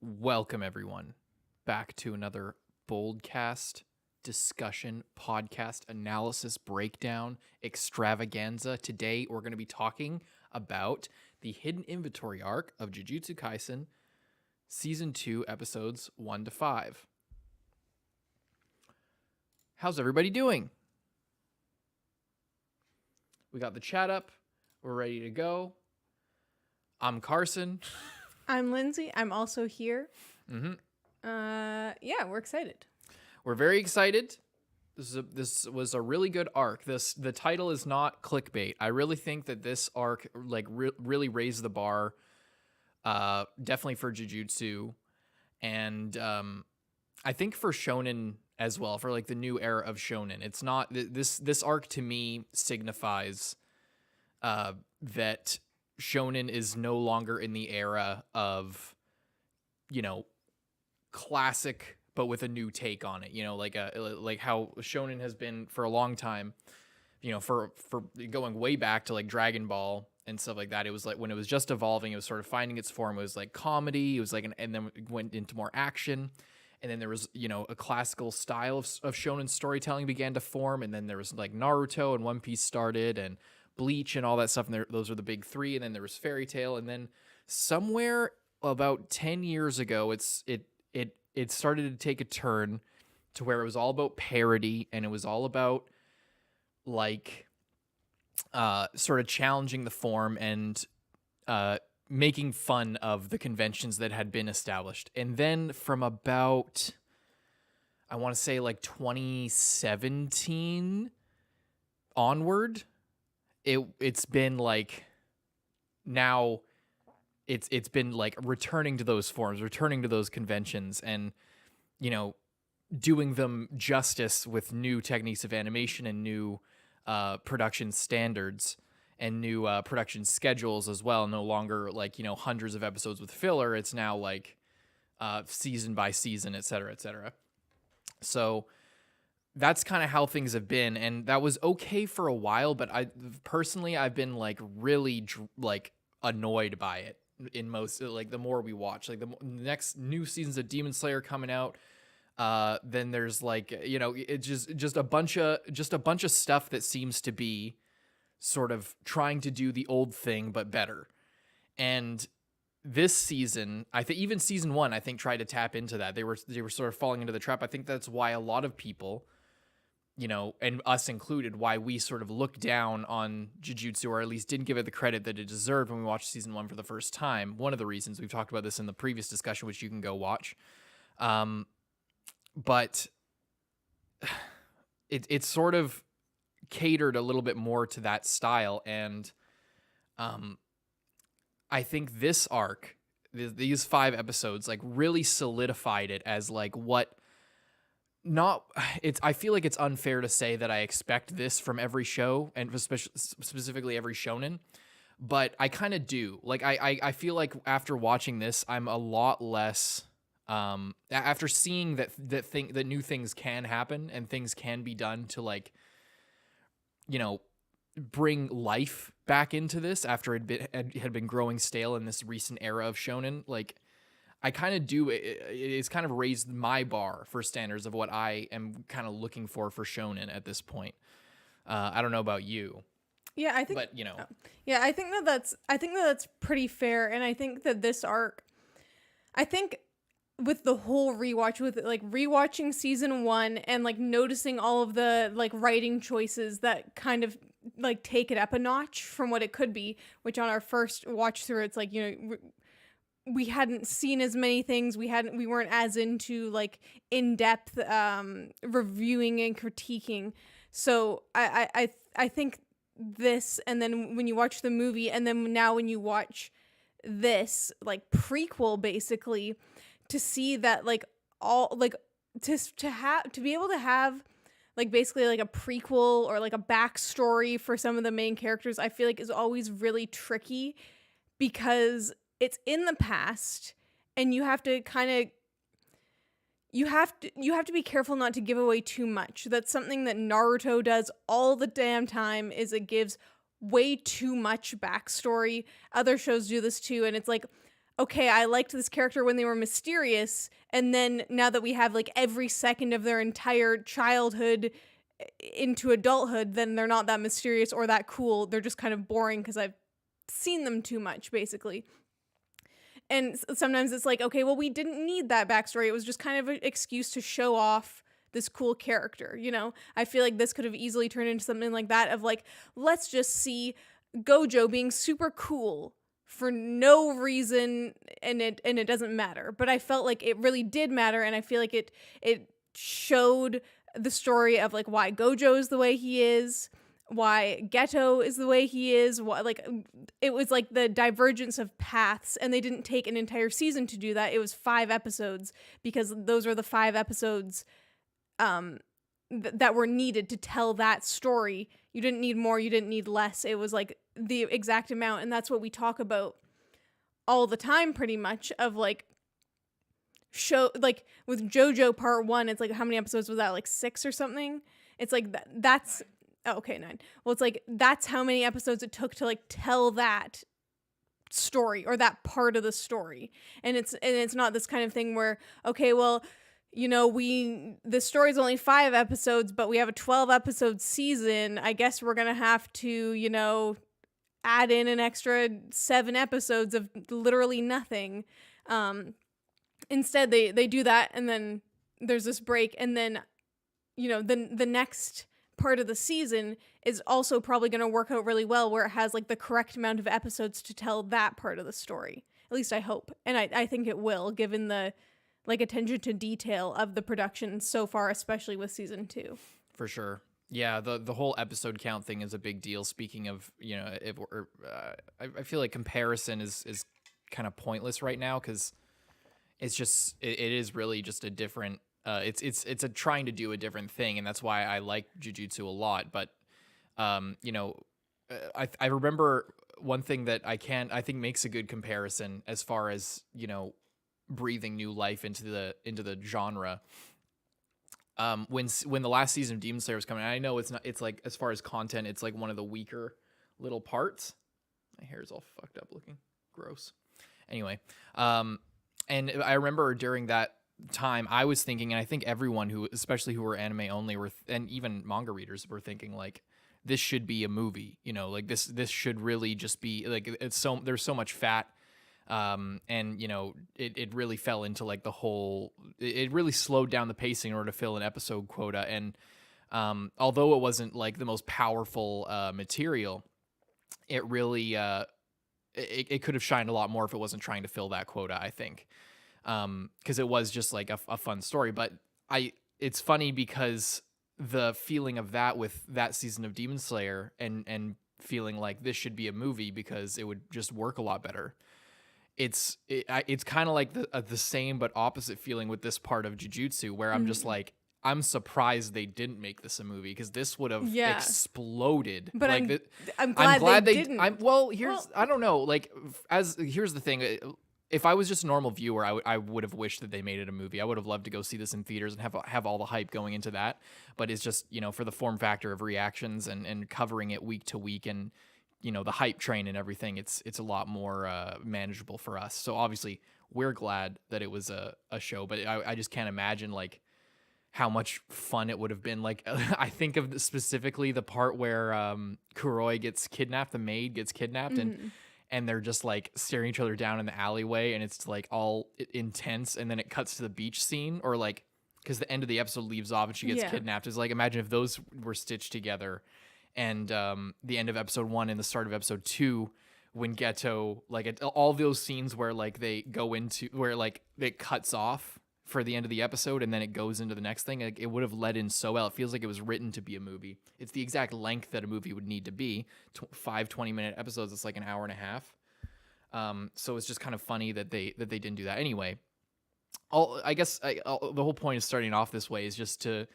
Welcome, everyone, back to another BOLDcast discussion, podcast, analysis, breakdown, extravaganza. Today, we're going to be talking about the hidden inventory arc of Jujutsu Kaisen, Season 2, Episodes 1 to 5. How's everybody doing? We got the chat up. We're ready to go. I'm Carson. I'm Lindsay. I'm also here. Mm-hmm. Yeah, we're excited. We're very excited. This was a really good arc. The title is not clickbait. I really think that this arc really raised the bar, definitely for Jujutsu, and I think for Shonen as well, for like the new era of Shonen. It's not this arc to me signifies that Shonen is no longer in the era of, classic but with a new take on it. Like how Shonen has been for a long time. For going way back to like Dragon Ball and stuff like that. It was like when it was just evolving, it was sort of finding its form. It was like comedy. It was like and then it went into more action. And then there was, a classical style of Shonen storytelling began to form. And then there was like Naruto and One Piece started and Bleach and all that stuff. And those are the big three. And then there was Fairy Tail. And then somewhere about 10 years ago, it started to take a turn to where it was all about parody. And it was all about like sort of challenging the form and making fun of the conventions that had been established. And then from about, I want to say like 2017 onward, it's been like, now it's been like returning to those forms, returning to those conventions, and doing them justice with new techniques of animation and new production standards and new production schedules as well. No longer like, hundreds of episodes with filler. It's now like season by season, et cetera, et cetera. So that's kind of how things have been. And that was okay for a while, but I've been like really like annoyed by it in most, like the more we watch, like the next new seasons of Demon Slayer coming out. Then there's like, it's just a bunch of stuff that seems to be sort of trying to do the old thing, but better. And this season, I think even season 1, I think tried to tap into that. They were sort of falling into the trap. I think that's why a lot of people, and us included, why we sort of looked down on Jujutsu, or at least didn't give it the credit that it deserved when we watched season 1 for the first time. One of the reasons, we've talked about this in the previous discussion, which you can go watch. But it's sort of catered a little bit more to that style. And I think this arc, these 5 episodes, like really solidified it as like I feel like it's unfair to say that I expect this from every show, and specifically every shonen, but I kind of do. Like I feel like after watching this, I'm a lot less after seeing that new things can happen and things can be done to like, bring life back into this after it had been growing stale in this recent era of shonen. Like I kind of do, it's kind of raised my bar for standards of what I am kind of looking for shonen at this point. I don't know about you. Yeah, I think, but yeah, I think that's pretty fair. And I think that this arc, I think with the whole rewatch, with like rewatching season 1 and like noticing all of the like writing choices that kind of like take it up a notch from what it could be, which on our first watch through, it's like, we hadn't seen as many things. We weren't as into like in-depth reviewing and critiquing. So I think this, and then when you watch the movie, and then now when you watch this like prequel, basically, to see that like all like to be able to have like basically like a prequel or like a backstory for some of the main characters, I feel like is always really tricky because it's in the past and you have to kind of you have to be careful not to give away too much. That's something that Naruto does all the damn time, is it gives way too much backstory. Other shows do this too, and it's like, okay, I liked this character when they were mysterious, and then now that we have like every second of their entire childhood into adulthood, then they're not that mysterious or that cool. They're just kind of boring because I've seen them too much, basically. And sometimes it's like, okay, well, we didn't need that backstory. It was just kind of an excuse to show off this cool character, you know? I feel like this could have easily turned into something like that of like, let's just see Gojo being super cool for no reason, and it doesn't matter. But I felt like it really did matter, and I feel like it showed the story of like why Gojo is the way he is, why Ghetto is the way he is, why, like, it was like the divergence of paths, and they didn't take an entire season to do that. It was 5 episodes because those are the 5 episodes that were needed to tell that story. You didn't need more, you didn't need less. It was like the exact amount, and that's what we talk about all the time pretty much of like show, like with JoJo part 1, it's like how many episodes was that, like 6 or something? It's like that's oh, okay, 9. Well, it's like that's how many episodes it took to like tell that story or that part of the story. And it's not this kind of thing where, okay, well, you know, the story's only 5 episodes, but we have a 12 episode season. I guess we're going to have to, you know, add in an extra 7 episodes of literally nothing. Instead, they do that, and then there's this break, and then, you know, the next part of the season is also probably going to work out really well, where it has like the correct amount of episodes to tell that part of the story. At least I hope. And I think it will, given the like attention to detail of the production so far, especially with season 2. For sure. Yeah, the whole episode count thing is a big deal. Speaking of, you know, if we're, I feel like comparison is kind of pointless right now, because it's just it is really just a different. It's a trying to do a different thing, and that's why I like Jujutsu a lot. But you know, I remember one thing that I think makes a good comparison as far as, you know, breathing new life into the genre. When the last season of Demon Slayer was coming, I know it's like, as far as content, it's like one of the weaker little parts. My hair is all fucked up looking. Gross. Anyway, and I remember during that time I was thinking, and I think everyone especially who were anime only and even manga readers were thinking, like, this should be a movie, you know, like this should really just be like, there's so much fat. And you know, it really fell into like it really slowed down the pacing in order to fill an episode quota. And although it wasn't like the most powerful material, it really it could have shined a lot more if it wasn't trying to fill that quota, I think. Because it was just like a fun story. But it's funny because the feeling of that with that season of Demon Slayer and feeling like this should be a movie because it would just work a lot better. It's kind of like the same but opposite feeling with this part of Jujutsu, where I'm just like, I'm surprised they didn't make this a movie, because this would have exploded. But like, I'm glad they didn't. I don't know. Like, here's the thing. If I was just a normal viewer, I would have wished that they made it a movie. I would have loved to go see this in theaters and have all the hype going into that. But it's just, you know, for the form factor of reactions and covering it week to week, and, you know, the hype train and everything, it's a lot more manageable for us. So obviously we're glad that it was a show, but I just can't imagine like how much fun it would have been. Like, I think of specifically the part where Kuroi gets kidnapped, the maid gets kidnapped, and they're just like staring each other down in the alleyway, and it's like all intense, and then it cuts to the beach scene, or like, because the end of the episode leaves off and she gets kidnapped. It's like, imagine if those were stitched together. And the end of episode 1 and the start of episode 2, when Ghetto, like, all those scenes where like they go into, where like it cuts off for the end of the episode and then it goes into the next thing, like, it would have led in so well. It feels like it was written to be a movie. It's the exact length that a movie would need to be. 5 20-minute episodes, it's like an hour and a half. So it's just kind of funny that they didn't do that. Anyway, I guess the whole point of starting off this way is just to,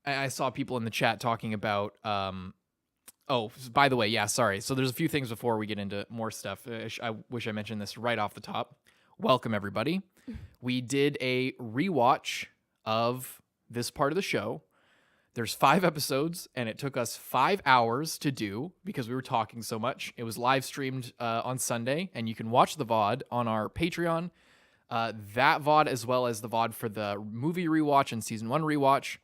I saw people in the chat talking about, oh, by the way, yeah, sorry. So there's a few things before we get into more stuff. I wish I mentioned this right off the top. Welcome, everybody. We did a rewatch of this part of the show. There's 5 episodes, and it took us 5 hours to do because we were talking so much. It was live streamed on Sunday, and you can watch the VOD on our Patreon. That VOD, as well as the VOD for the movie rewatch and season 1 rewatch,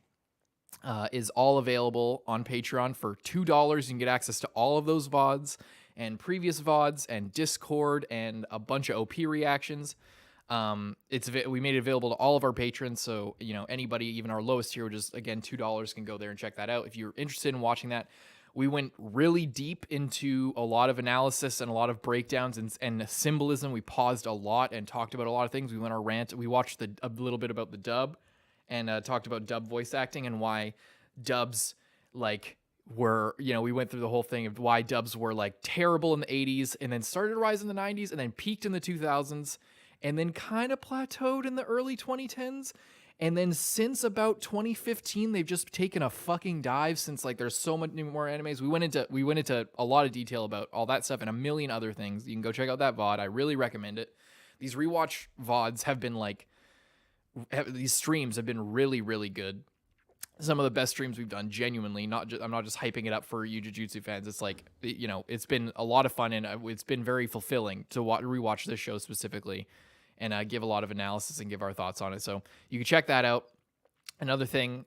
is all available on Patreon for $2. You can get access to all of those VODs and previous VODs and Discord and a bunch of OP reactions. We made it available to all of our patrons, so anybody, even our lowest tier, which is again $2, can go there and check that out if you're interested in watching that. We went really deep into a lot of analysis and a lot of breakdowns and symbolism. We paused a lot and talked about a lot of things. We went on a rant. We watched a little bit about the dub and talked about dub voice acting and why dubs were, we went through the whole thing of why dubs were terrible in the 80s and then started to rise in the 90s and then peaked in the 2000s. And then kind of plateaued in the early 2010s. And then since about 2015, they've just taken a fucking dive since there's so many more animes. We went into a lot of detail about all that stuff and a million other things. You can go check out that VOD. I really recommend it. These rewatch VODs have been these streams have been really, really good. Some of the best streams we've done, genuinely. I'm not just hyping it up for you Jujutsu fans. It's it's been a lot of fun and it's been very fulfilling to rewatch this show specifically. And give a lot of analysis and give our thoughts on it. So you can check that out. Another thing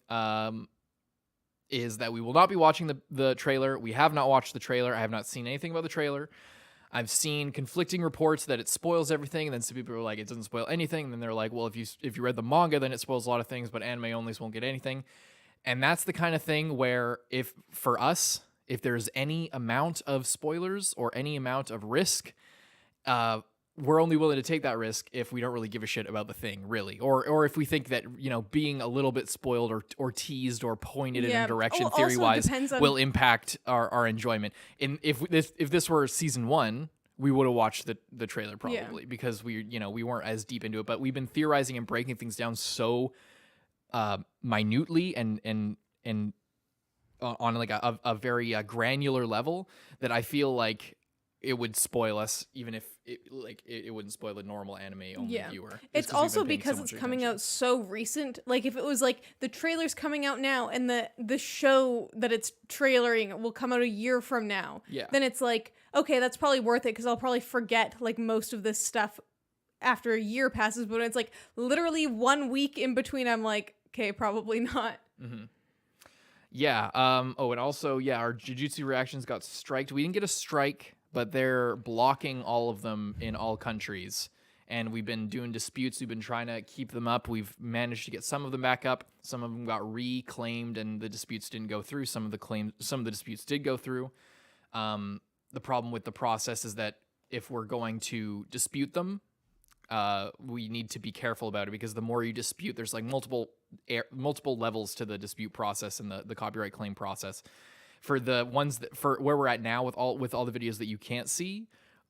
is that we will not be watching the trailer. We have not watched the trailer. I have not seen anything about the trailer. I've seen conflicting reports that it spoils everything, and then some people are like, it doesn't spoil anything. And then they're like, well, if you read the manga, then it spoils a lot of things, but anime onlys won't get anything. And that's the kind of thing where if there's any amount of spoilers or any amount of risk, we're only willing to take that risk if we don't really give a shit about the thing, really. Or if we think that, being a little bit spoiled or teased or pointed in a direction theory-wise will impact our enjoyment. And if this were season 1, we would have watched the trailer probably because we weren't as deep into it. But we've been theorizing and breaking things down so minutely and on a very granular level that I feel like it would spoil us, even if it wouldn't spoil a normal anime only viewer. It's also because it's coming out so recent. If it was the trailer's coming out now and the show that it's trailering will come out a year from now, then it's okay, that's probably worth it because I'll probably forget most of this stuff after a year passes. But when it's literally 1 week in between, I'm okay, probably not. Mm-hmm. Yeah. And also, our Jujutsu reactions got striked. We didn't get a strike, but they're blocking all of them in all countries. And we've been doing disputes. We've been trying to keep them up. We've managed to get some of them back up. Some of them got reclaimed and the disputes didn't go through. Some of the disputes did go through. The problem with the process is that if we're going to dispute them, we need to be careful about it because the more you dispute, there's multiple levels to the dispute process and the copyright claim process. For the ones for where we're at now with all the videos that you can't see,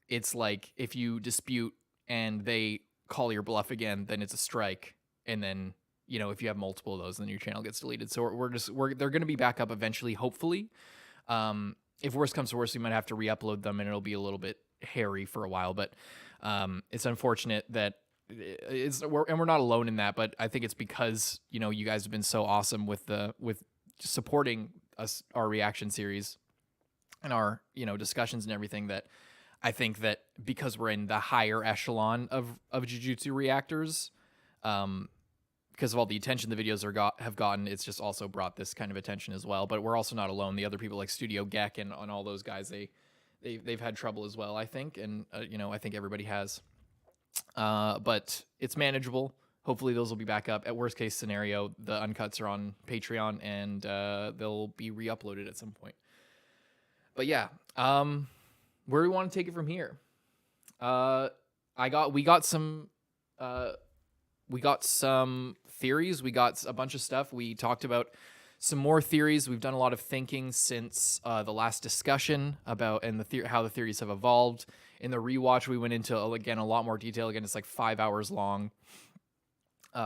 it's if you dispute and they call your bluff again, then it's a strike. And then, if you have multiple of those, then your channel gets deleted. So they're going to be back up eventually, hopefully. If worse comes to worse, we might have to re-upload them and it'll be a little bit hairy for a while, but it's unfortunate that we're not alone in that, but I think it's because, you guys have been so awesome with supporting us, our reaction series and our, discussions and everything, that I think that because we're in the higher echelon of Jujutsu reactors, because of all the attention the videos have gotten, it's just also brought this kind of attention as well. But we're also not alone. The other people like Studio Gek and all those guys, they've had trouble as well, I think. And, I think everybody has. But it's manageable. Hopefully those will be back up. At worst case scenario, the uncuts are on Patreon and they'll be re-uploaded at some point. But yeah, where do we want to take it from here? We got some theories. We got a bunch of stuff. We talked about some more theories. We've done a lot of thinking since the last discussion about how the theories have evolved. In the rewatch, we went into again a lot more detail. Again, it's 5 hours long.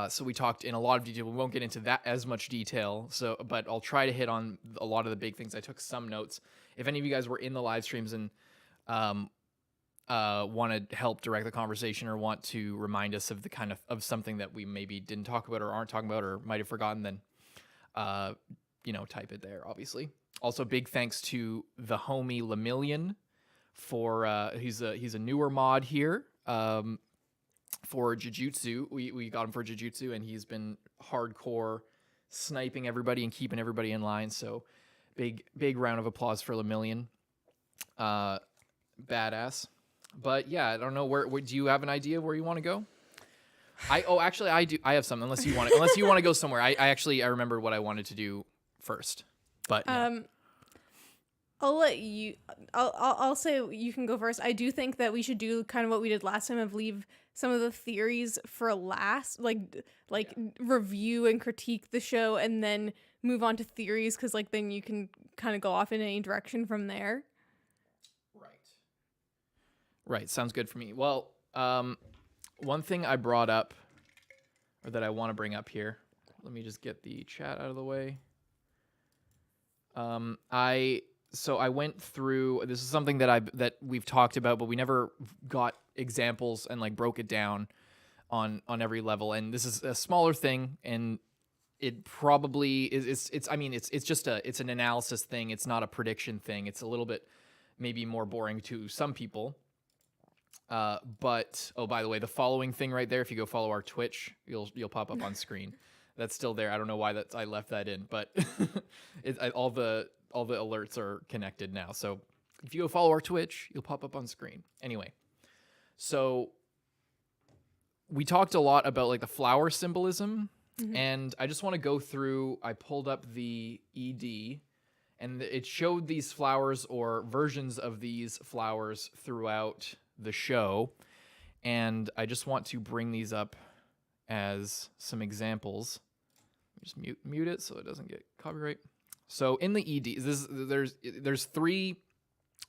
So we talked in a lot of detail. We won't get into that as much detail. But I'll try to hit on a lot of the big things. I took some notes. If any of you guys were in the live streams and want to help direct the conversation or want to remind us of the kind of something that we maybe didn't talk about or aren't talking about or might have forgotten, then type it there, obviously. Also, big thanks to the homie Lemillion for he's a newer mod here for Jujutsu. We got him for Jujutsu, and he's been hardcore sniping everybody and keeping everybody in line. So big round of applause for Lemillion. Badass. But yeah, I don't know where do you have an idea of where you want to go? I do. I have something. Unless you want to go somewhere. I remember what I wanted to do first. But yeah. I'll let you. I'll say you can go first. I do think that we should do kind of what we did last time of leave some of the theories for last, review and critique the show, and then move on to theories, because then you can kind of go off in any direction from there. Right. Sounds good for me. Well, one thing I brought up, or that I want to bring up here. Let me just get the chat out of the way. So I went through. This is something that we've talked about, but we never got examples and broke it down on every level. And this is a smaller thing, and it probably is. It's just it's an analysis thing. It's not a prediction thing. It's a little bit maybe more boring to some people. But by the way, the following thing right there. If you go follow our Twitch, you'll pop up on screen. That's still there. I don't know why I left that in, but all the alerts are connected now. So if you go follow our Twitch, you'll pop up on screen. Anyway, so we talked a lot about the flower symbolism, and I just want to go through. I pulled up the ED, and it showed these flowers or versions of these flowers throughout the show, and I just want to bring these up as some examples. Just mute it so it doesn't get copyright. So in the ED, there's 3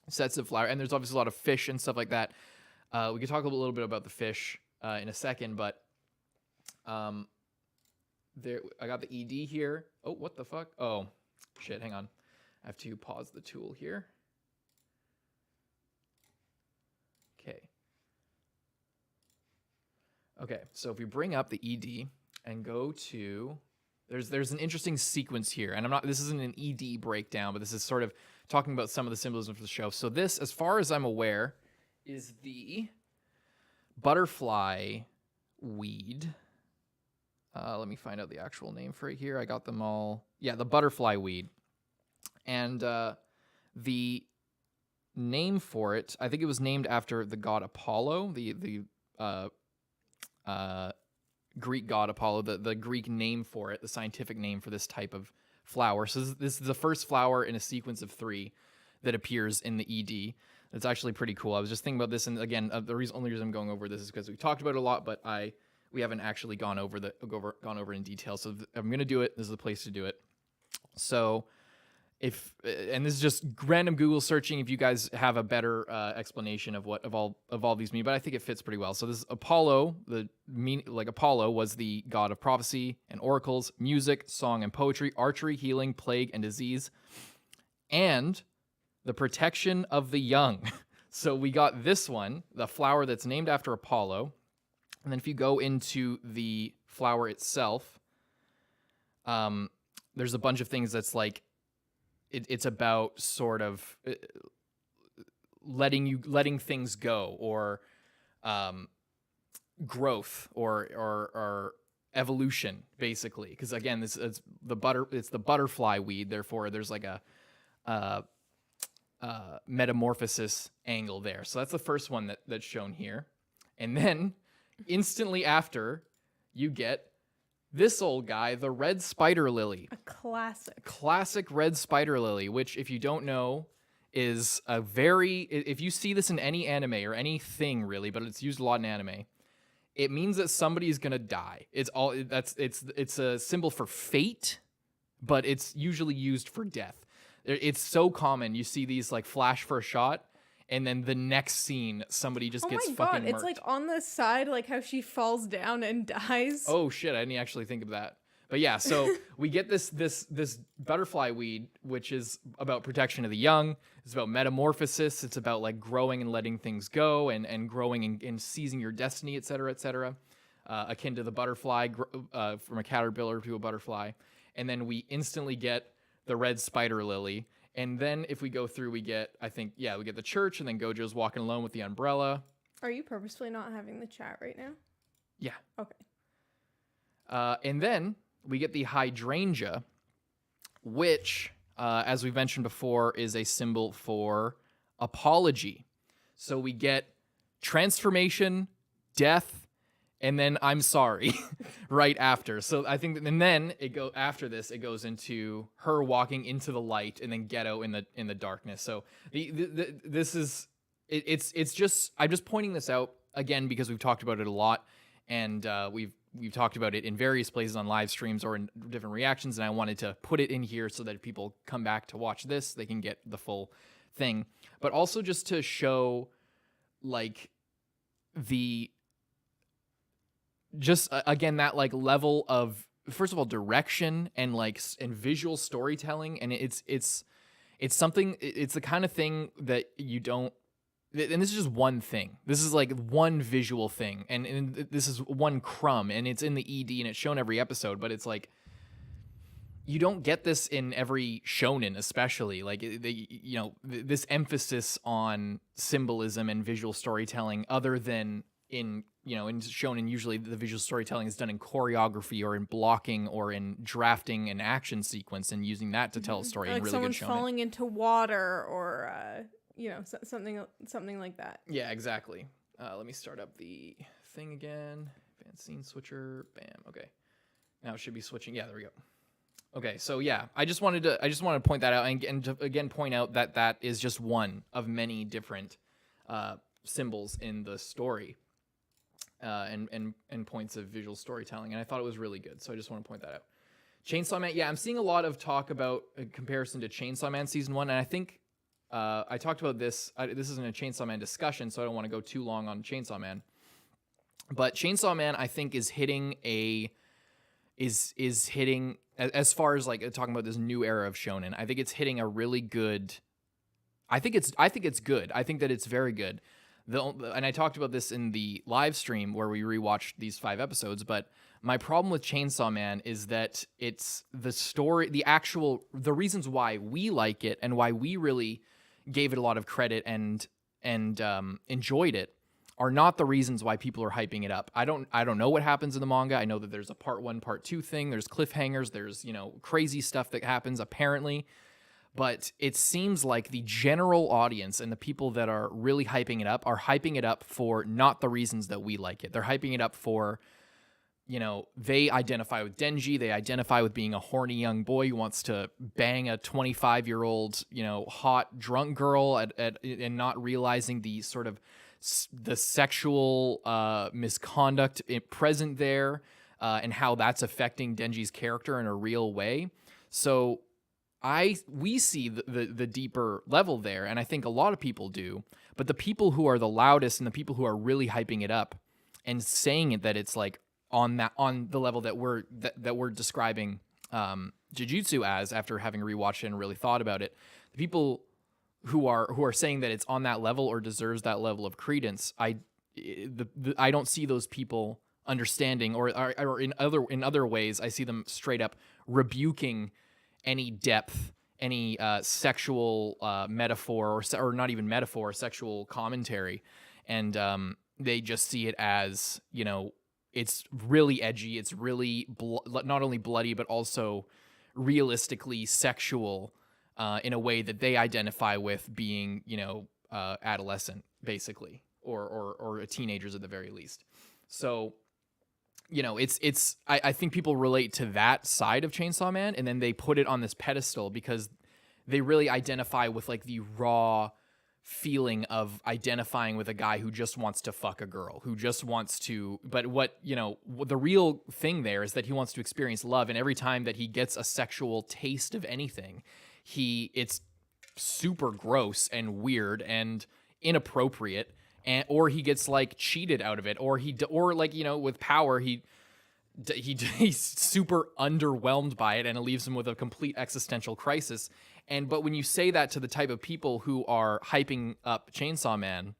sets of flower, and there's obviously a lot of fish and stuff like that. We could talk a little bit about the fish in a second, but there I got the ED here. Oh, what the fuck? Oh, shit, hang on. I have to pause the tool here. Okay, so if we bring up the ED and go to, there's an interesting sequence here, and this isn't an ED breakdown, but this is sort of talking about some of the symbolism for the show. So this, as far as I'm aware, is the butterfly weed. Let me find out the actual name for it here. I got them all. Yeah, the butterfly weed. And the name for it, I think it was named after the god Apollo, the Greek god Apollo, the Greek name for it, the scientific name for this type of flower. So this is the first flower in a sequence of 3 that appears in the ED. It's actually pretty cool. I was just thinking about this, and again, the only reason I'm going over this is because we talked about it a lot, but we haven't actually gone over in detail. So I'm gonna do it. This is the place to do it. So and this is just random Google searching, if you guys have a better explanation of what all these mean, but I think it fits pretty well. So this is Apollo. Apollo was the god of prophecy and oracles, music, song and poetry, archery, healing, plague and disease, and the protection of the young. So we got this one, the flower that's named after Apollo. And then if you go into the flower itself, there's a bunch of things that's it's about sort of letting things go, or growth, or evolution, basically. Because again, it's the butterfly weed. Therefore, there's a metamorphosis angle there. So that's the first one that's shown here, and then instantly after, you get this old guy, the red spider lily. A classic. Classic red spider lily, which, if you don't know, is if you see this in any anime or anything really, but it's used a lot in anime, it means that somebody is going to die. It's a symbol for fate, but it's usually used for death. It's so common. You see these flash for a shot, and then the next scene, somebody just gets fucking murked. It's on the side, how she falls down and dies. Oh shit, I didn't actually think of that. But yeah, so we get this butterfly weed, which is about protection of the young. It's about metamorphosis. It's about growing and letting things go, and growing and seizing your destiny, et cetera, akin to the butterfly, from a caterpillar to a butterfly. And then we instantly get the red spider lily. And then if we go through, we get the church, and then Gojo's walking alone with the umbrella. Are you purposefully not having the chat right now? Yeah. Okay. And then we get the hydrangea, which, as we've mentioned before, is a symbol for apology. So we get transformation, death, and then I'm sorry right after. So I think, and then after this, it goes into her walking into the light, and then Ghetto in the darkness. So this is it's just, I'm just pointing this out again because we've talked about it a lot, and we've talked about it in various places on live streams or in different reactions, and I wanted to put it in here so that if people come back to watch this, they can get the full thing. But also just to show, like, again, that like level of, first of all, direction and visual storytelling, and it's something, it's the kind of thing that you don't, and this is just one thing. This is like one visual thing, and this is one crumb, and it's in the ED, and it's shown every episode, but it's like, you don't get this in every shonen, especially like this emphasis on symbolism and visual storytelling, other than in shonen. Usually the visual storytelling is done in choreography or in blocking or in drafting an action sequence and using that to tell a story. Like in really someone's good shonen falling into water, or something like that. Yeah, exactly. Let me start up the thing again. Advanced scene switcher. Bam. Okay. Now it should be switching. Yeah, there we go. Okay, so yeah, I just wanted to point that out, and to again point out that that is just one of many different symbols in the story, and points of visual storytelling, and I thought it was really good, so I just want to point that out. Chainsaw Man, yeah, I'm seeing a lot of talk about a comparison to Chainsaw Man Season 1, and I think I talked about this. This isn't a Chainsaw Man discussion, so I don't want to go too long on Chainsaw Man. But Chainsaw Man, I think, is hitting as far as like talking about this new era of shonen. I think it's hitting a really good. I think it's good. I think that it's very good. And I talked about this in the live stream where we rewatched these 5 episodes. But my problem with Chainsaw Man is that it's the story, the reasons why we like it and why we really gave it a lot of credit and enjoyed it are not the reasons why people are hyping it up. I don't know what happens in the manga. I know that there's a part 1, part 2 thing. There's cliffhangers. There's, crazy stuff that happens apparently. But it seems like the general audience and the people that are really hyping it up are hyping it up for not the reasons that we like it. They're hyping it up for, they identify with Denji. They identify with being a horny young boy who wants to bang a 25-year-old, hot drunk girl and not realizing the sort of the sexual misconduct present there, and how that's affecting Denji's character in a real way. So we see the deeper level there, and I think a lot of people do. But the people who are the loudest and the people who are really hyping it up and saying it that it's like on the level that we're describing Jujutsu as, after having rewatched it and really thought about it, the people who are saying that it's on that level or deserves that level of credence, I don't see those people understanding, or in other ways I see them straight up rebuking any depth, any sexual metaphor or not even metaphor, sexual commentary, and they just see it as, it's really edgy, it's really not only bloody but also realistically sexual, in a way that they identify with being, adolescent, basically, or teenagers at the very least. So, I think people relate to that side of Chainsaw Man, and then they put it on this pedestal because they really identify with like the raw feeling of identifying with a guy who just wants to fuck a girl, who just wants to, but the real thing there is that he wants to experience love, and every time that he gets a sexual taste of anything, it's super gross and weird and inappropriate, or he gets like cheated out of it, or with power he's super underwhelmed by it, and it leaves him with a complete existential crisis. But when you say that to the type of people who are hyping up Chainsaw Man,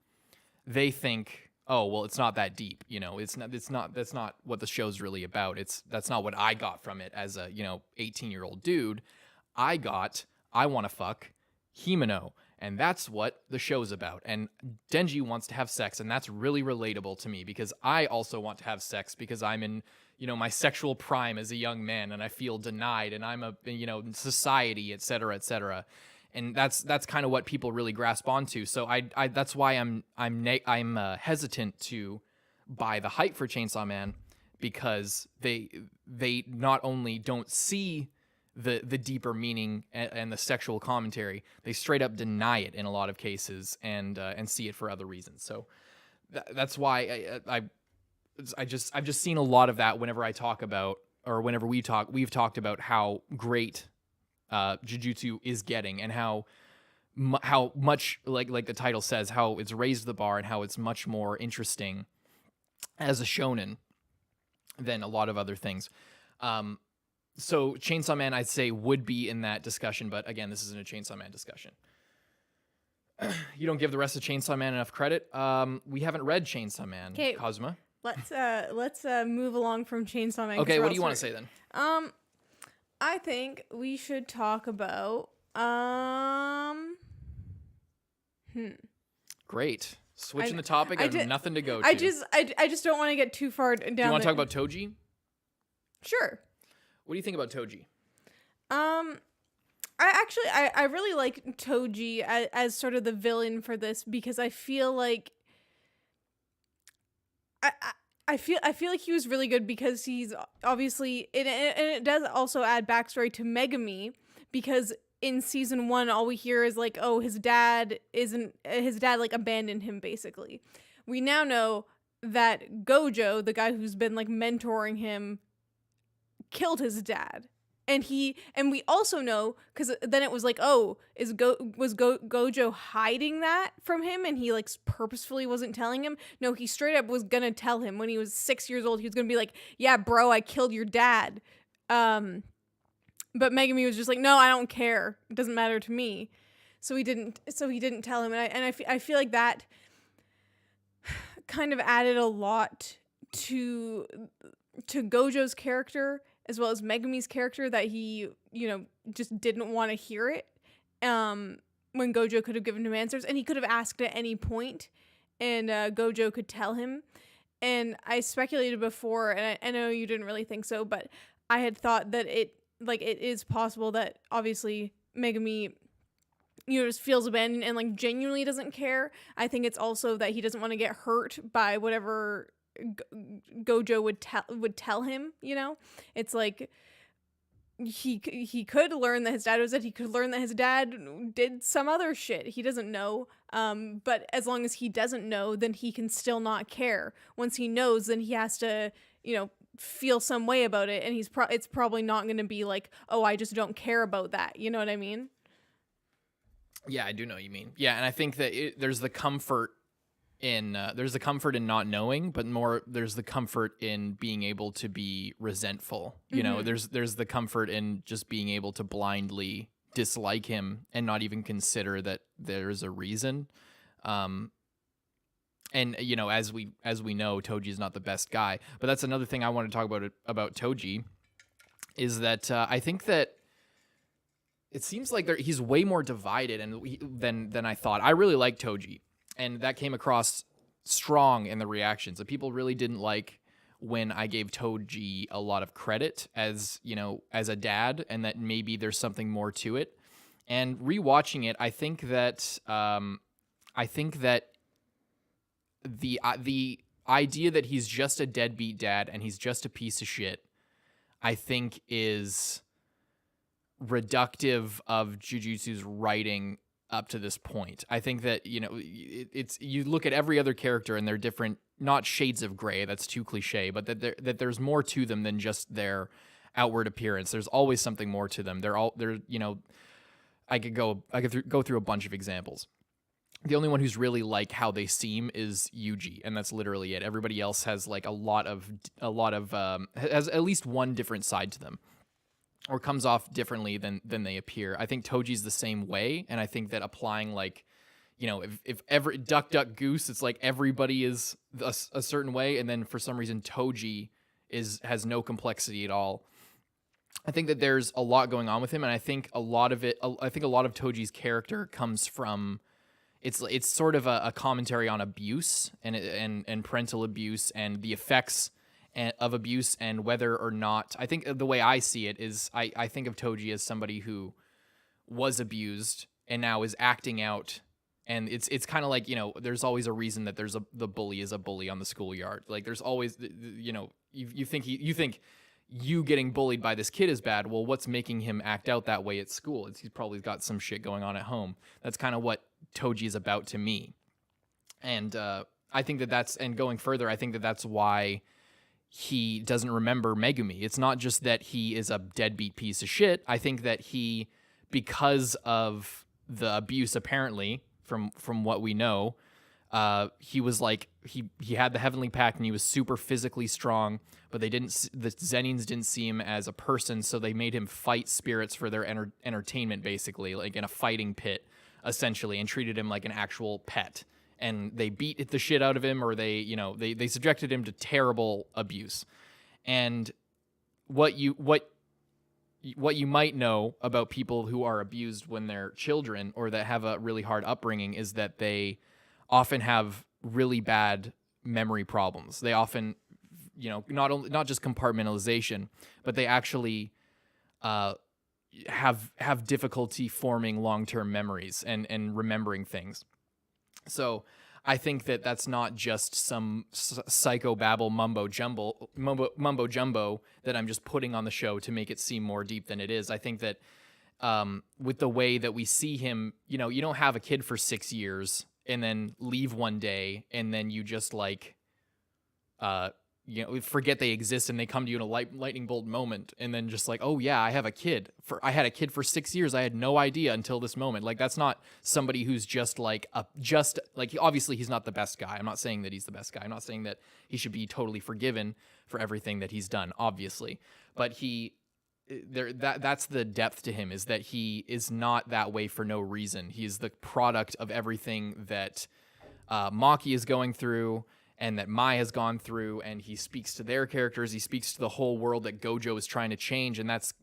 they think, oh well, it's not that deep, that's not what the show's really about. That's not what I got from it as a 18-year-old dude. I want to fuck Himeno. And that's what the show's about. And Denji wants to have sex, and that's really relatable to me because I also want to have sex because I'm in, my sexual prime as a young man, and I feel denied, and I'm in society, et cetera, et cetera. And that's kind of what people really grasp onto. So I that's why I'm hesitant to buy the hype for Chainsaw Man, because they not only don't see the deeper meaning and the sexual commentary, they straight up deny it in a lot of cases and see it for other reasons. So that's why I've just seen a lot of that whenever I talk about, or whenever we've talked about how great Jujutsu is getting, and how much, like the title says, how it's raised the bar and how it's much more interesting as a shonen than a lot of other things. So Chainsaw Man, I'd say, would be in that discussion, but again, this isn't a Chainsaw Man discussion. You don't give the rest of Chainsaw Man enough credit. We haven't read Chainsaw Man, Cosma. Let's move along from Chainsaw Man. Okay, what do you want to say then? I think we should talk about Great. Switching the topic, I have nothing to go to. I just don't want to get too far down. Do you want to talk about Toji? Sure. What do you think about Toji? I really like Toji as sort of the villain for this, because I feel like I feel like he was really good, because he's obviously and it does also add backstory to Megumi, because in season 1 all we hear is like, oh, his dad like abandoned him, basically. We now know that Gojo, the guy who's been like mentoring him, killed his dad. And we also know, because then it was like, oh, was Gojo hiding that from him, and he like purposefully wasn't telling him? No, he straight up was gonna tell him when he was 6 years old. He was gonna be like, yeah, bro, I killed your dad. But Megumi was just like, no, I don't care. It doesn't matter to me. So he didn't tell him. And I feel like that kind of added a lot to Gojo's character, as well as Megumi's character, that he, just didn't want to hear it. When Gojo could have given him answers, and he could have asked at any point, and Gojo could tell him. And I speculated before, and I know you didn't really think so, but I had thought that it is possible that obviously Megumi, just feels abandoned and like genuinely doesn't care. I think it's also that he doesn't want to get hurt by whatever Gojo would tell him. It's like he could learn that his dad was dead. He could learn that his dad did some other shit. He doesn't know. But as long as he doesn't know, then he can still not care. Once he knows, then he has to, feel some way about it. And it's probably not going to be like, oh, I just don't care about that. You know what I mean? Yeah, I do know what you mean. Yeah, and I think that there's the comfort in not knowing, but more there's the comfort in being able to be resentful. There's the comfort in just being able to blindly dislike him and not even consider that there's a reason. And as we know, Toji is not the best guy. But that's another thing I want to talk about Toji, is that I think that it seems like he's way more divided than I thought. I really like Toji, and that came across strong in the reactions. That people really didn't like when I gave Toji a lot of credit as a dad, and that maybe there's something more to it. And rewatching it, I think that the idea that he's just a deadbeat dad and he's just a piece of shit, I think is reductive of Jujutsu's writing up to this point. I think that, it's you look at every other character and they're different, not shades of gray, that's too cliche, but that there's more to them than just their outward appearance. There's always something more to them. I could go through a bunch of examples. The only one who's really like how they seem is Yuji, and that's literally it. Everybody else has like has at least one different side to them, or comes off differently than they appear. I think Toji's the same way, and I think that applying if ever duck goose, it's like everybody is a certain way, and then for some reason Toji has no complexity at all. I think that there's a lot going on with him, and I think a lot of Toji's character comes from it's sort of a commentary on abuse and parental abuse and the effects of abuse, and whether or not, I think the way I see it is I think of Toji as somebody who was abused and now is acting out. And it's kind of like, there's always a reason that the bully is a bully on the schoolyard. Like there's always, you think you getting bullied by this kid is bad. Well, what's making him act out that way at school? He's probably got some shit going on at home. That's kind of what Toji is about to me. And I think and going further, I think that's why he doesn't remember Megumi. It's not just that he is a deadbeat piece of shit. I think that because of the abuse, apparently, from what we know, he was like, he had the Heavenly Pact and he was super physically strong, but the Zenins didn't see him as a person, so they made him fight spirits for their entertainment, basically, like in a fighting pit, essentially, and treated him like an actual pet. And they beat the shit out of him, or they subjected him to terrible abuse. And what you might know about people who are abused when they're children, or that have a really hard upbringing, is that they often have really bad memory problems. They often, not just compartmentalization, but they actually have difficulty forming long-term memories and remembering things. So I think that's not just some psychobabble mumbo jumbo that I'm just putting on the show to make it seem more deep than it is. I think that with the way that we see him, you don't have a kid for 6 years and then leave one day and then you just forget they exist, and they come to you in a lightning bolt moment, and then just like, oh yeah, I have a kid. I had a kid for 6 years. I had no idea until this moment. Like, that's not somebody who's just obviously he's not the best guy. I'm not saying that he's the best guy. I'm not saying that he should be totally forgiven for everything that he's done, obviously. But that's the depth to him, is that he is not that way for no reason. He is the product of everything that Maki is going through, and that Mai has gone through, and he speaks to their characters. He speaks to the whole world that Gojo is trying to change, and that's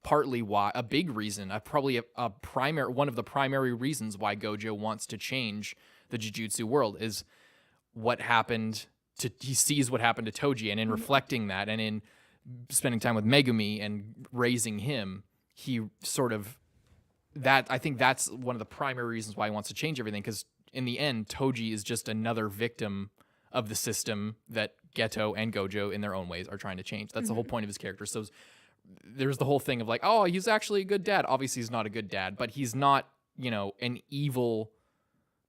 partly why, a big reason, probably one of the primary reasons why Gojo wants to change the Jujutsu world is he sees what happened to Toji, and in reflecting that, and in spending time with Megumi and raising him, he sort of, I think that's one of the primary reasons why he wants to change everything, because in the end, Toji is just another victim of the system that Ghetto and Gojo, in their own ways, are trying to change. That's the whole point of his character. So there's the whole thing of like, oh, he's actually a good dad. Obviously, he's not a good dad, but he's not, an evil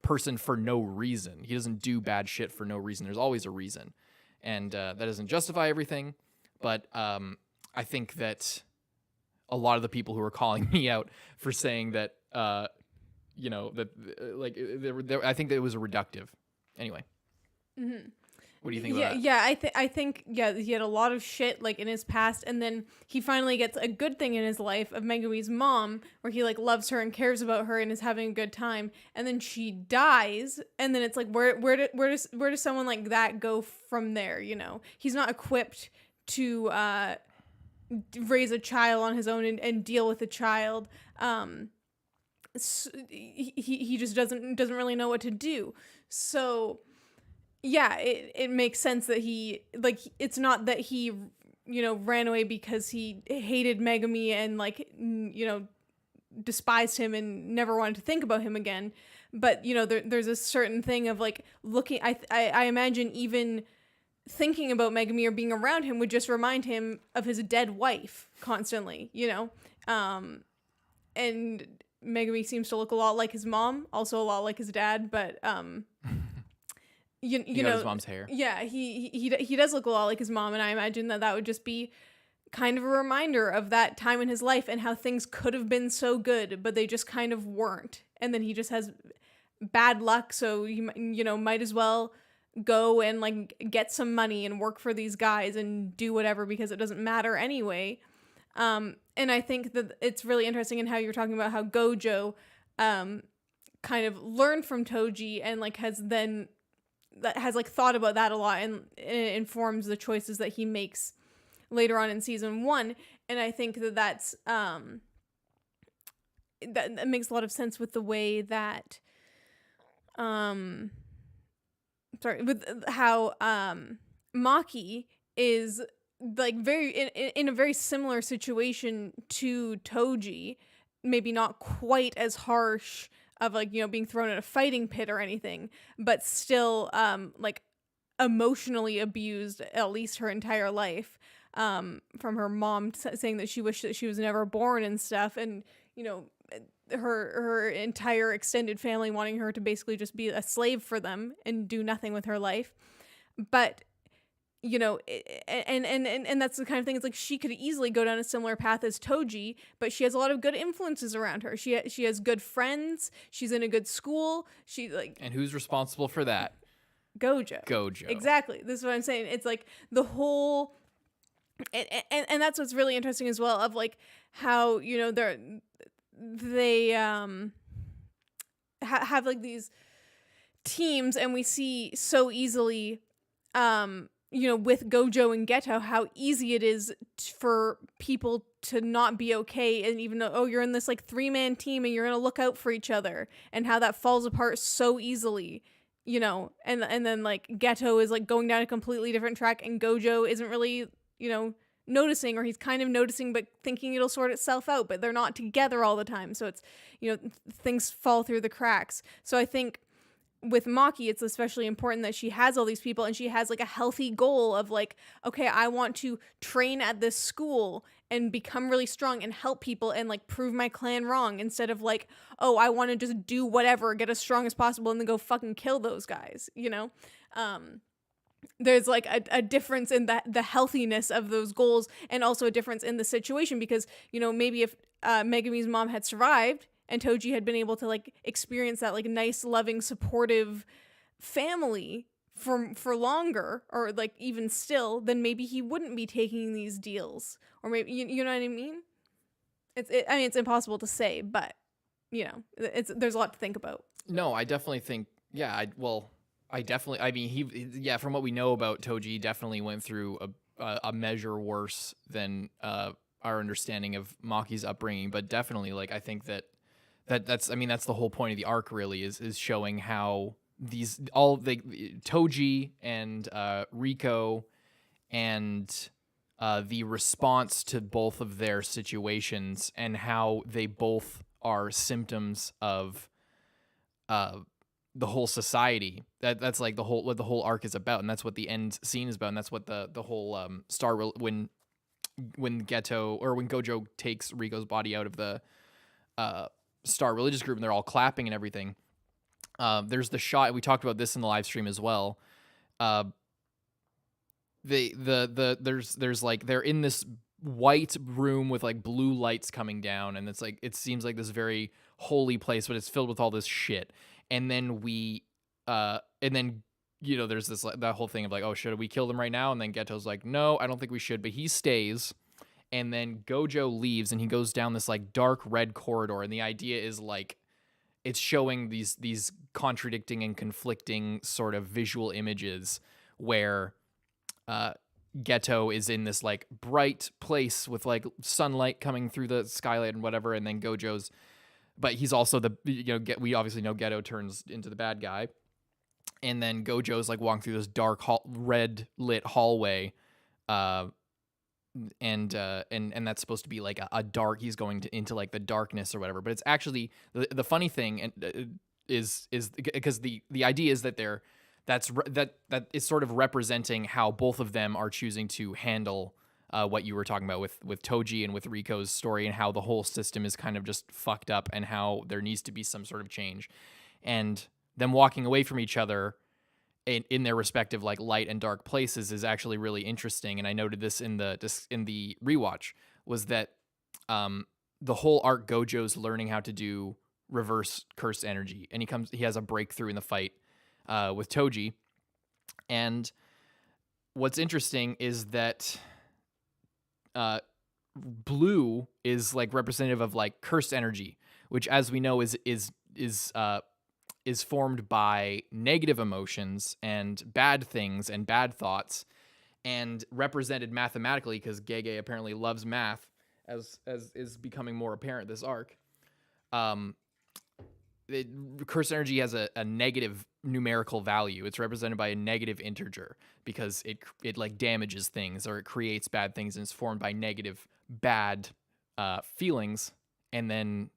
person for no reason. He doesn't do bad shit for no reason. There's always a reason. And that doesn't justify everything, but I think that a lot of the people who are calling me out for saying that, I think that it was reductive. Anyway, what do you think about that? Yeah, I think he had a lot of shit in his past, and then he finally gets a good thing in his life of Megumi's mom, where he loves her and cares about her and is having a good time, and then she dies, and then it's like, where does someone like that go from there? He's not equipped to raise a child on his own and deal with a child. He just doesn't really know what to do. So yeah, it makes sense that he it's not that he ran away because he hated Megumi and despised him and never wanted to think about him again, but there's a certain thing of looking, I imagine even thinking about Megumi or being around him would just remind him of his dead wife constantly, and Megumi seems to look a lot like his mom, also a lot like his dad, but you know his mom's hair. Yeah, he does look a lot like his mom, and I imagine that would just be kind of a reminder of that time in his life and how things could have been so good, but they just kind of weren't. And then he just has bad luck, so he might as well go and get some money and work for these guys and do whatever because it doesn't matter anyway. And I think that it's really interesting in how you're talking about how Gojo kind of learned from Toji and has thought about that a lot, and it informs the choices that he makes later on in season 1. And I think that that makes a lot of sense with the way that with how Maki is like very in a very similar situation to Toji, maybe not quite as harsh of like, you know, being thrown in a fighting pit or anything, but still like emotionally abused at least her entire life, from her mom saying that she wished that she was never born and stuff, and you know, her entire extended family wanting her to basically just be a slave for them and do nothing with her life. But you know, and that's the kind of thing. It's like she could easily go down a similar path as Toji, but she has a lot of good influences around her. She has good friends. She's in a good school. And who's responsible for that? Gojo. Exactly. This is what I'm saying. It's like the whole, and that's what's really interesting as well. Of like how, you know, they have like these teams, and we see so easily, you know, with Gojo and Ghetto, how easy it is for people to not be okay, and even though, oh, you're in this like 3-man team and you're gonna look out for each other, and how that falls apart so easily, you know, and then like Ghetto is like going down a completely different track, and Gojo isn't really, you know, noticing, or he's kind of noticing but thinking it'll sort itself out, but they're not together all the time, so it's, you know, things fall through the cracks. So I think with Maki, it's especially important that she has all these people, and she has like a healthy goal of like, okay, I want to train at this school and become really strong and help people and like prove my clan wrong, instead of like, oh, I want to just do whatever, get as strong as possible, and then go fucking kill those guys, you know? There's like a difference in the healthiness of those goals, and also a difference in the situation, because, you know, maybe if Megumi's mom had survived and Toji had been able to like experience that like nice, loving, supportive family for longer, or like even still, then maybe he wouldn't be taking these deals, or maybe you know what I mean. I mean, it's impossible to say, but you know, there's a lot to think about. No, I definitely think, yeah, I mean, from what we know about Toji, he definitely went through a measure worse than our understanding of Maki's upbringing, but definitely, like, I think that's the whole point of the arc, really, is showing how Toji and Rico and the response to both of their situations, and how they both are symptoms of the whole society. That's like what the whole arc is about, and that's what the end scene is about, and that's what the whole when Gojo takes Rico's body out of the Star religious group, and they're all clapping and everything. There's the shot, we talked about this in the live stream as well. There's like, they're in this white room with like blue lights coming down, and it's like, it seems like this very holy place, but it's filled with all this shit. And then you know, there's this, that whole thing of like, oh, should we kill them right now? And then Ghetto's like, no, I don't think we should, but he stays. And then Gojo leaves, and he goes down this like dark red corridor, and the idea is like, it's showing these contradicting and conflicting sort of visual images, where Ghetto is in this like bright place with like sunlight coming through the skylight and whatever, and then but he's also we obviously know Ghetto turns into the bad guy, and then Gojo's like walking through this dark red lit hallway, and that's supposed to be like a dark, he's going into like the darkness or whatever, but it's actually the funny thing is because the idea is that that is sort of representing how both of them are choosing to handle what you were talking about with Toji and with Rico's story, and how the whole system is kind of just fucked up, and how there needs to be some sort of change, and them walking away from each other in their respective like light and dark places is actually really interesting. And I noted this in the rewatch, was that the whole arc, Gojo's learning how to do reverse curse energy, and he has a breakthrough in the fight with Toji. And what's interesting is that blue is like representative of like cursed energy, which, as we know, is formed by negative emotions and bad things and bad thoughts, and represented mathematically, because Gege apparently loves math, as is becoming more apparent this arc. Curse energy has a negative numerical value. It's represented by a negative integer because it like damages things or it creates bad things, and it's formed by negative bad feelings, and then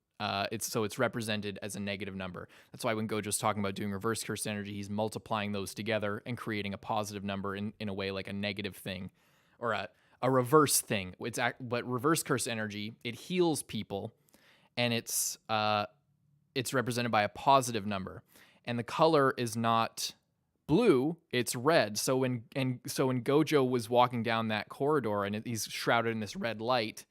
it's represented as a negative number. That's why when Gojo's talking about doing reverse curse energy, he's multiplying those together and creating a positive number in a way like a negative thing or a reverse thing. But reverse curse energy, it heals people, and it's represented by a positive number, and the color is not blue, it's red. So when Gojo was walking down that corridor and he's shrouded in this red light,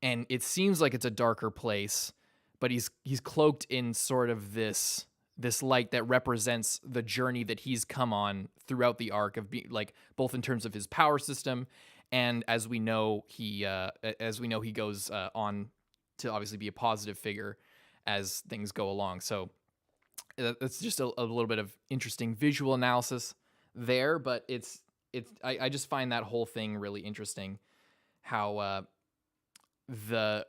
and it seems like it's a darker place, but he's cloaked in sort of this light that represents the journey that he's come on throughout the arc of being like both in terms of his power system, and as we know he goes on to obviously be a positive figure as things go along. So that's just a little bit of interesting visual analysis there, but I just find that whole thing really interesting, how the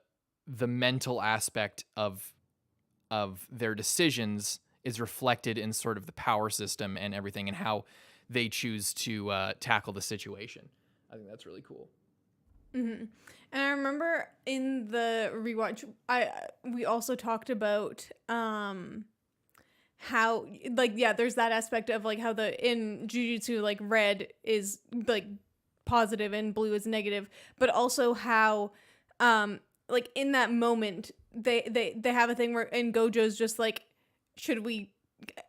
mental aspect of their decisions is reflected in sort of the power system and everything, and how they choose to tackle the situation. I think that's really cool. Mm-hmm. And I remember in the rewatch, we also talked about how there's that aspect of like how in Jujutsu like red is like positive and blue is negative, but also how like in that moment they have a thing where and Gojo's just like, should we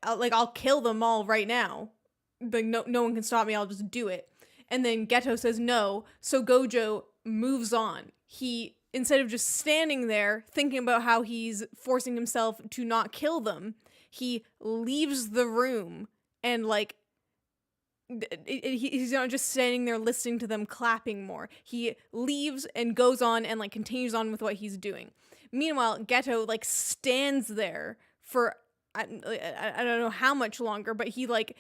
I'll kill them all right now, like no one can stop me, I'll just do it. And then Ghetto says no, so Gojo moves on. He, instead of just standing there thinking about how he's forcing himself to not kill them, he leaves the room and like he's not just standing there listening to them clapping more. He leaves and goes on and like continues on with what he's doing. Meanwhile, Ghetto like stands there for I don't know how much longer, but he like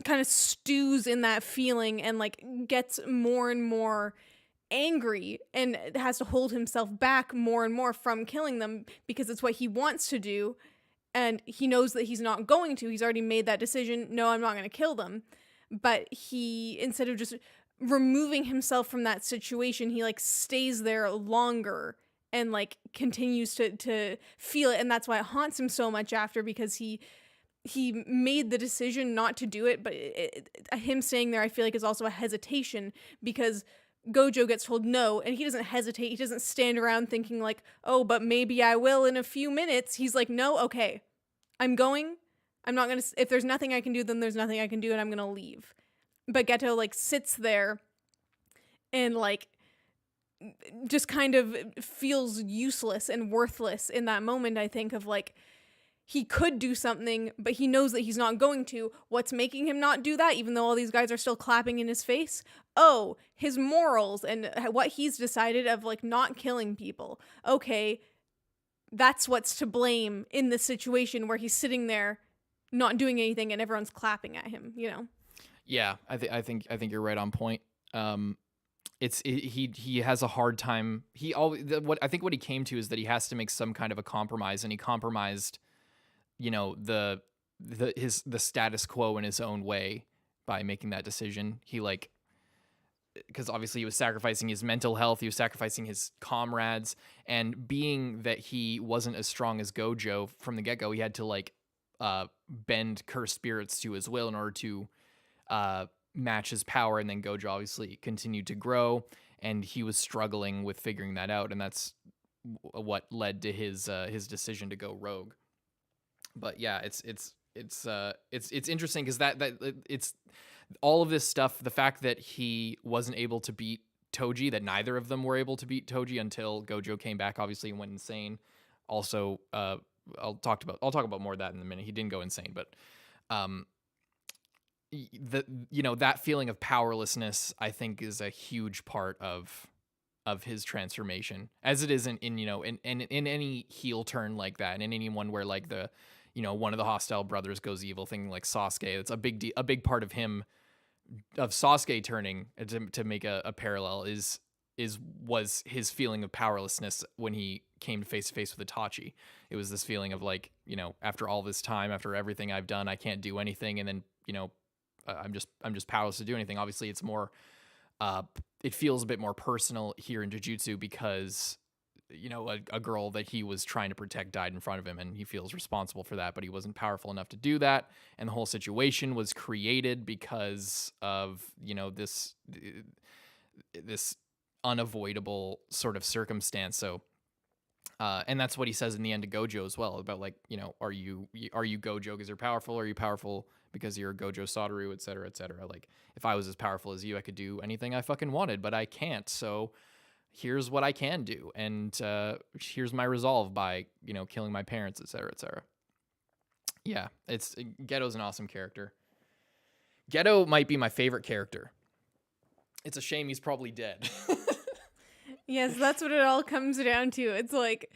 kind of stews in that feeling and like gets more and more angry and has to hold himself back more and more from killing them because it's what he wants to do, and he knows that he's not going to. He's already made that decision. No, I'm not going to kill them. But he, instead of just removing himself from that situation, he like stays there longer and like continues to feel it, and that's why it haunts him so much after, because he made the decision not to do it, but him staying there I feel like is also a hesitation, because Gojo gets told no, and he doesn't hesitate. He doesn't stand around thinking like, oh, but maybe I will in a few minutes. He's like, no, okay, I'm going. I'm not going to, if there's nothing I can do, then there's nothing I can do, and I'm going to leave. But Ghetto like sits there and like just kind of feels useless and worthless in that moment, I think, of like, he could do something, but he knows that he's not going to. What's making him not do that, even though all these guys are still clapping in his face? Oh, his morals and what he's decided of like not killing people. Okay, that's what's to blame in this situation where he's sitting there not doing anything and everyone's clapping at him, you know? Yeah, I think you're right on point. He has a hard time. What he came to is that he has to make some kind of a compromise, and he compromised, you know, the status quo in his own way by making that decision. He like, because obviously he was sacrificing his mental health, he was sacrificing his comrades, and being that he wasn't as strong as Gojo from the get-go, he had to like bend cursed spirits to his will in order to match his power. And then Gojo obviously continued to grow, and he was struggling with figuring that out, and that's what led to his decision to go rogue. But yeah, it's interesting because that it's all of this stuff. The fact that he wasn't able to beat Toji, that neither of them were able to beat Toji until Gojo came back, obviously, and went insane. Also, I'll talk about more of that in a minute. He didn't go insane, but that feeling of powerlessness, I think, is a huge part of his transformation, as it is in any heel turn like that, and in any one where like one of the hostile brothers goes evil, thing like Sasuke. It's a big part of him, of Sasuke turning, to make a parallel, is was his feeling of powerlessness when he came face to face with Itachi. It was this feeling of like, you know, after all this time, after everything I've done, I can't do anything, and then, you know, I'm just powerless to do anything. Obviously, it's more, it feels a bit more personal here in Jujutsu because, you know, a girl that he was trying to protect died in front of him, and he feels responsible for that, but he wasn't powerful enough to do that. And the whole situation was created because of, you know, this unavoidable sort of circumstance. So, and that's what he says in the end of Gojo as well, about like, you know, are you Gojo because you're powerful? Are you powerful because you're Gojo Satoru, et cetera, et cetera? Like, if I was as powerful as you, I could do anything I fucking wanted, but I can't. So here's what I can do. And here's my resolve by, you know, killing my parents, et cetera, et cetera. Yeah, Ghetto's an awesome character. Ghetto might be my favorite character. It's a shame he's probably dead. Yes, that's what it all comes down to. It's like,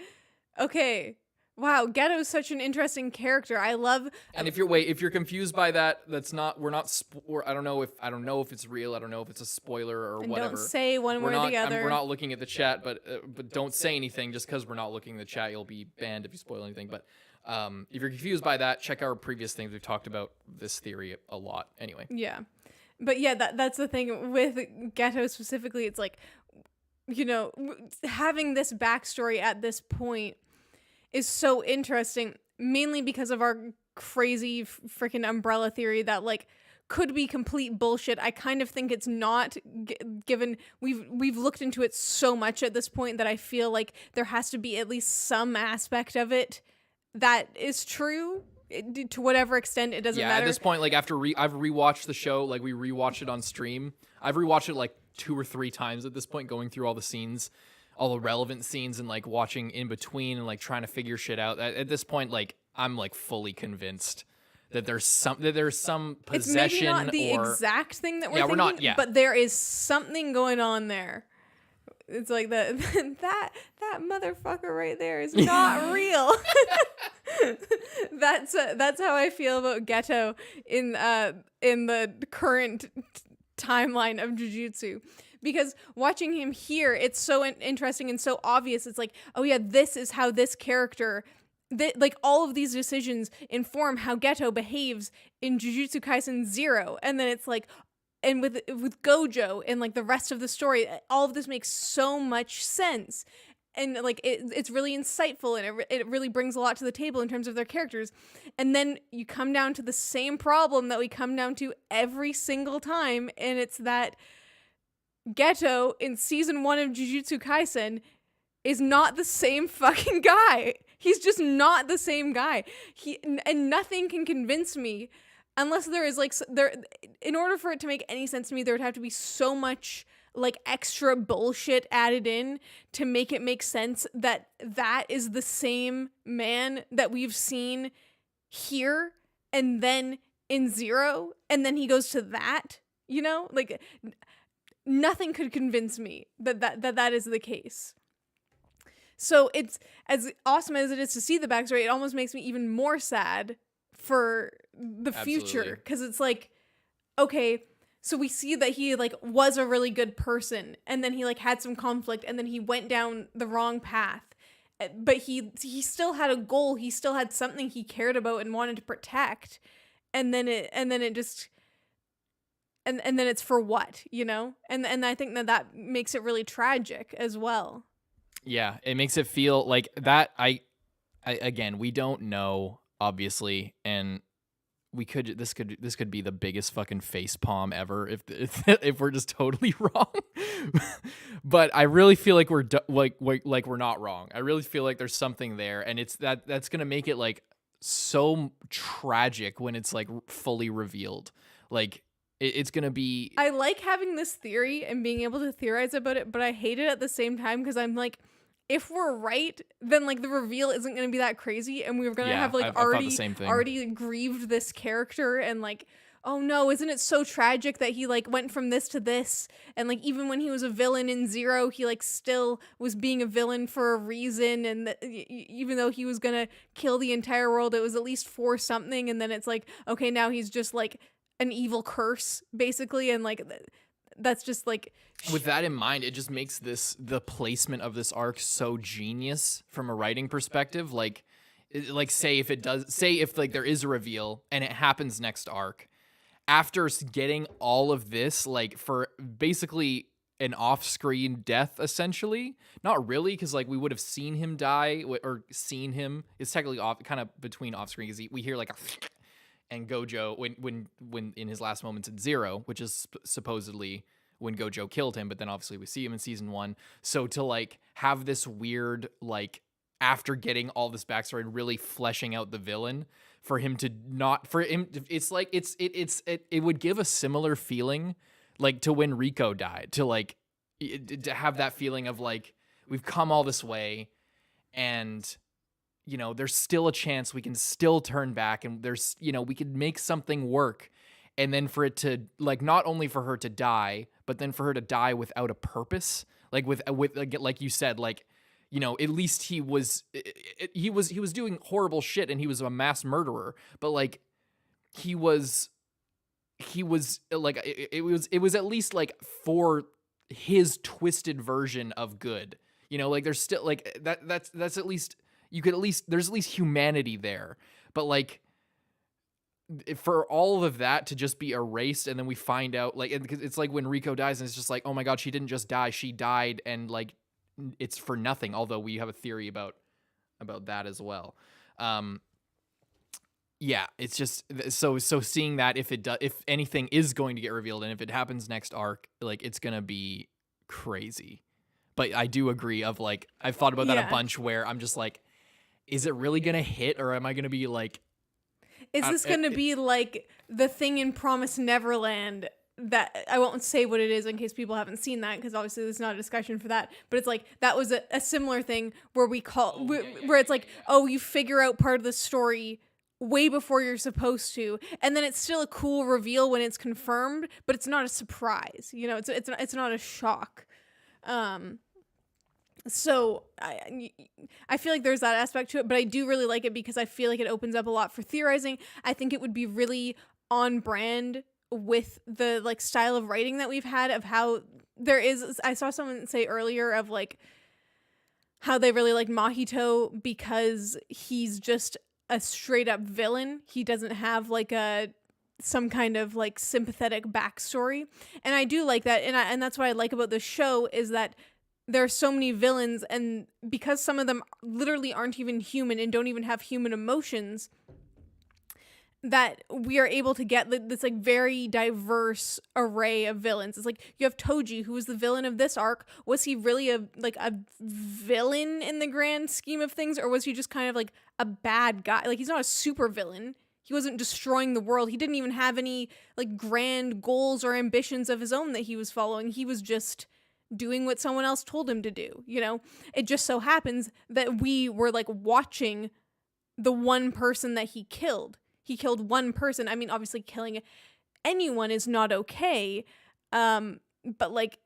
okay, wow, Ghetto's such an interesting character. I love. And if you're confused by that, I don't know if it's real. I don't know if it's a spoiler or and whatever. Don't say one way or the other. We're not looking at the chat, but don't say anything just because we're not looking at the chat. You'll be banned if you spoil anything. But if you're confused by that, check our previous things. We've talked about this theory a lot. Anyway. Yeah, but yeah, that's the thing with Ghetto specifically. It's like, you know, having this backstory at this point is so interesting, mainly because of our crazy freaking umbrella theory that like could be complete bullshit. I kind of think it's not, given we've looked into it so much at this point that I feel like there has to be at least some aspect of it that is true. To whatever extent, it doesn't matter. At this point, like after I've rewatched the show, like we rewatched it on stream. I've rewatched it like 2 or 3 times at this point, going through all the scenes, all the relevant scenes, and like watching in between and like trying to figure shit out. At this point, like I'm like fully convinced that there's some possession. It's maybe not the exact thing that we're thinking, but there is something going on there. It's like that motherfucker right there is not real. That's how I feel about Ghetto in the current timeline of Jujutsu, because watching him here, it's so interesting and so obvious. It's like, oh yeah, this is how this character, like all of these decisions inform how Ghetto behaves in Jujutsu Kaisen 0, and then it's like, and with Gojo and like the rest of the story, all of this makes so much sense. And like it's really insightful, and it really brings a lot to the table in terms of their characters. And then you come down to the same problem that we come down to every single time, and it's that Ghetto in season 1 of Jujutsu Kaisen is not the same fucking guy. He's just not the same guy. And nothing can convince me, unless there is like in order for it to make any sense to me, there would have to be so much like extra bullshit added in to make it make sense that is the same man that we've seen here and then in 0, and then he goes to that, you know, like nothing could convince me that is the case. So it's as awesome as it is to see the backstory, it almost makes me even more sad for the future, because it's like, okay, so we see that he like was a really good person, and then he like had some conflict, and then he went down the wrong path, but he still had a goal, he still had something he cared about and wanted to protect, and then it's for what, you know? And I think that makes it really tragic as well. Yeah, it makes it feel like that. I again, we don't know, obviously, and this could be the biggest fucking face palm ever if we're just totally wrong. But I really feel like we're not wrong. I really feel like there's something there, and it's that's gonna make it like so tragic when it's like fully revealed. Like it's gonna be. I like having this theory and being able to theorize about it, but I hate it at the same time, because I'm like, if we're right, then like the reveal isn't going to be that crazy, and we're going to have like already grieved this character, and like, oh no, isn't it so tragic that he like went from this to this, and like even when he was a villain in 0, he like still was being a villain for a reason, and even though he was going to kill the entire world, it was at least for something. And then it's like, okay, now he's just like an evil curse basically, and like that's just like with that in mind, it just makes the placement of this arc so genius from a writing perspective. Like say if like there is a reveal and it happens next arc, after getting all of this, like for basically an off-screen death, essentially. Not really, because like we would have seen him die or seen him. It's technically kind of between off-screen because we hear like a and Gojo when in his last moments at Zero, which is supposedly when Gojo killed him, but then obviously we see him in season 1. So to like have this weird like after getting all this backstory and really fleshing out the villain, for him to not for him, it's like it would give a similar feeling like to when Rico died, to like to have that feeling of like we've come all this way and you know there's still a chance we can still turn back and there's you know we could make something work, and then for it to like not only for her to die but then for her to die without a purpose, like with like you said, like you know at least he was doing horrible shit and he was a mass murderer, but like he was like it was at least like for his twisted version of good, you know, like there's still like that's at least you could at least there's at least humanity there, but like for all of that to just be erased and then we find out like it's like when Rico dies and it's just like oh my god she didn't just die, she died, and like it's for nothing, although we have a theory about that as well. Yeah, it's just so seeing that if anything is going to get revealed and if it happens next arc, like it's gonna be crazy. But I do agree of like I've thought about that a bunch where I'm just like, is it really gonna hit or am I gonna be like, is this gonna be like the thing in Promised Neverland? That I won't say what it is in case people haven't seen that because obviously there's not a discussion for that, but it's like that was a similar thing where where it's like oh you figure out part of the story way before you're supposed to, and then it's still a cool reveal when it's confirmed, but it's not a surprise, you know, it's not a shock. So I feel like there's that aspect to it, but I do really like it because I feel like it opens up a lot for theorizing. I think it would be really on brand with the like style of writing that we've had, of how there is, I saw someone say earlier of like how they really like Mahito because he's just a straight up villain. He doesn't have like some kind of like sympathetic backstory, and I do like that, and that's what I like about the show is that there are so many villains, and because some of them literally aren't even human and don't even have human emotions, that we are able to get this like very diverse array of villains. It's like you have Toji, who was the villain of this arc. Was he really a villain in the grand scheme of things, or was he just kind of like a bad guy? Like he's not a super villain. He wasn't destroying the world. He didn't even have any like grand goals or ambitions of his own that he was following. He was just doing what someone else told him to do, you know? It just so happens that we were like watching the one person that he killed. He killed one person. I mean, obviously killing anyone is not okay. But like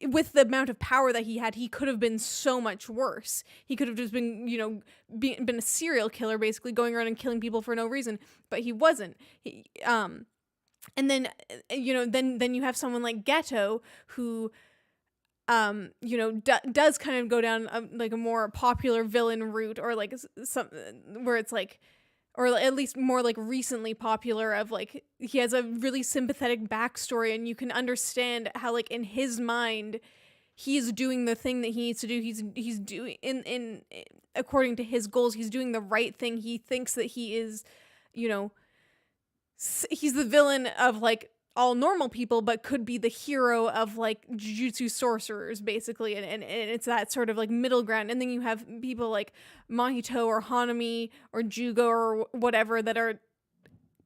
with the amount of power that he had, he could have been so much worse. He could have just been, you know, been a serial killer, basically going around and killing people for no reason, but he wasn't. And then, you know, then you have someone like Ghetto who, you know, does kind of go down like a more popular villain route, or like some where it's like, or at least more like recently popular, of like he has a really sympathetic backstory and you can understand how like in his mind he's doing the thing that he needs to do. He's doing in according to his goals, he's doing the right thing. He thinks that he is, you know, he's the villain of like all normal people, but could be the hero of like jujutsu sorcerers, basically, and it's that sort of like middle ground. And then you have people like Mahito or Hanami or Jugo or whatever that are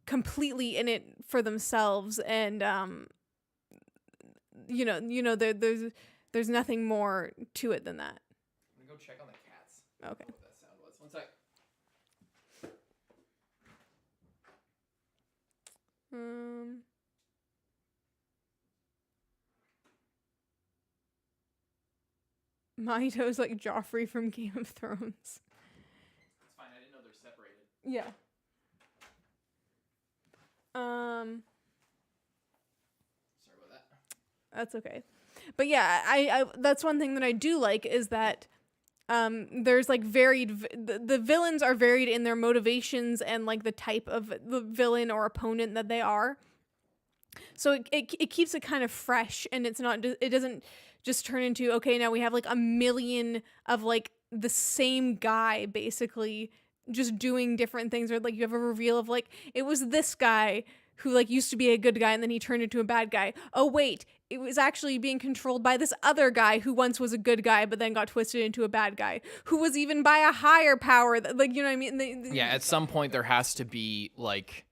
completely in it for themselves, and you know there's nothing more to it than that. I'm gonna go check on the cats. Okay. What that sound was. One sec. Mahito's like Joffrey from Game of Thrones. It's fine. I didn't know they're separated. Yeah. Sorry about That's okay. But yeah, I that's one thing that I do like is that there's like the villains are varied in their motivations and like the type of the villain or opponent that they are. So it keeps it kind of fresh, and it doesn't just turn into, okay, now we have like a million of like the same guy basically just doing different things, or like you have a reveal of like it was this guy who like used to be a good guy and then he turned into a bad guy. Oh wait, it was actually being controlled by this other guy who once was a good guy but then got twisted into a bad guy, who was even by a higher power. Like, you know what I mean? Yeah, at some point there has to be like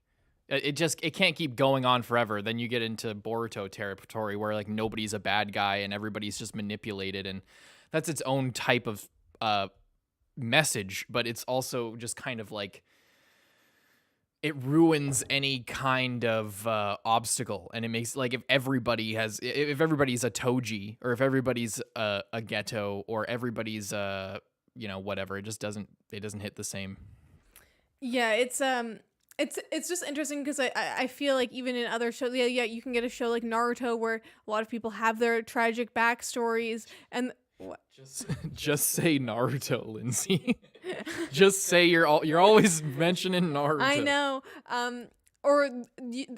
it can't keep going on forever. Then you get into Boruto territory where like nobody's a bad guy and everybody's just manipulated, and that's its own type of message, but it's also just kind of like it ruins any kind of obstacle, and it makes like if everybody's a Toji, or if everybody's a Ghetto, or everybody's whatever, it doesn't hit the same. Yeah, it's just interesting because I feel like even in other shows, yeah, you can get a show like Naruto where a lot of people have their tragic backstories, and what? Just say Naruto, Lindsay. Just say you're always mentioning Naruto. I know. Or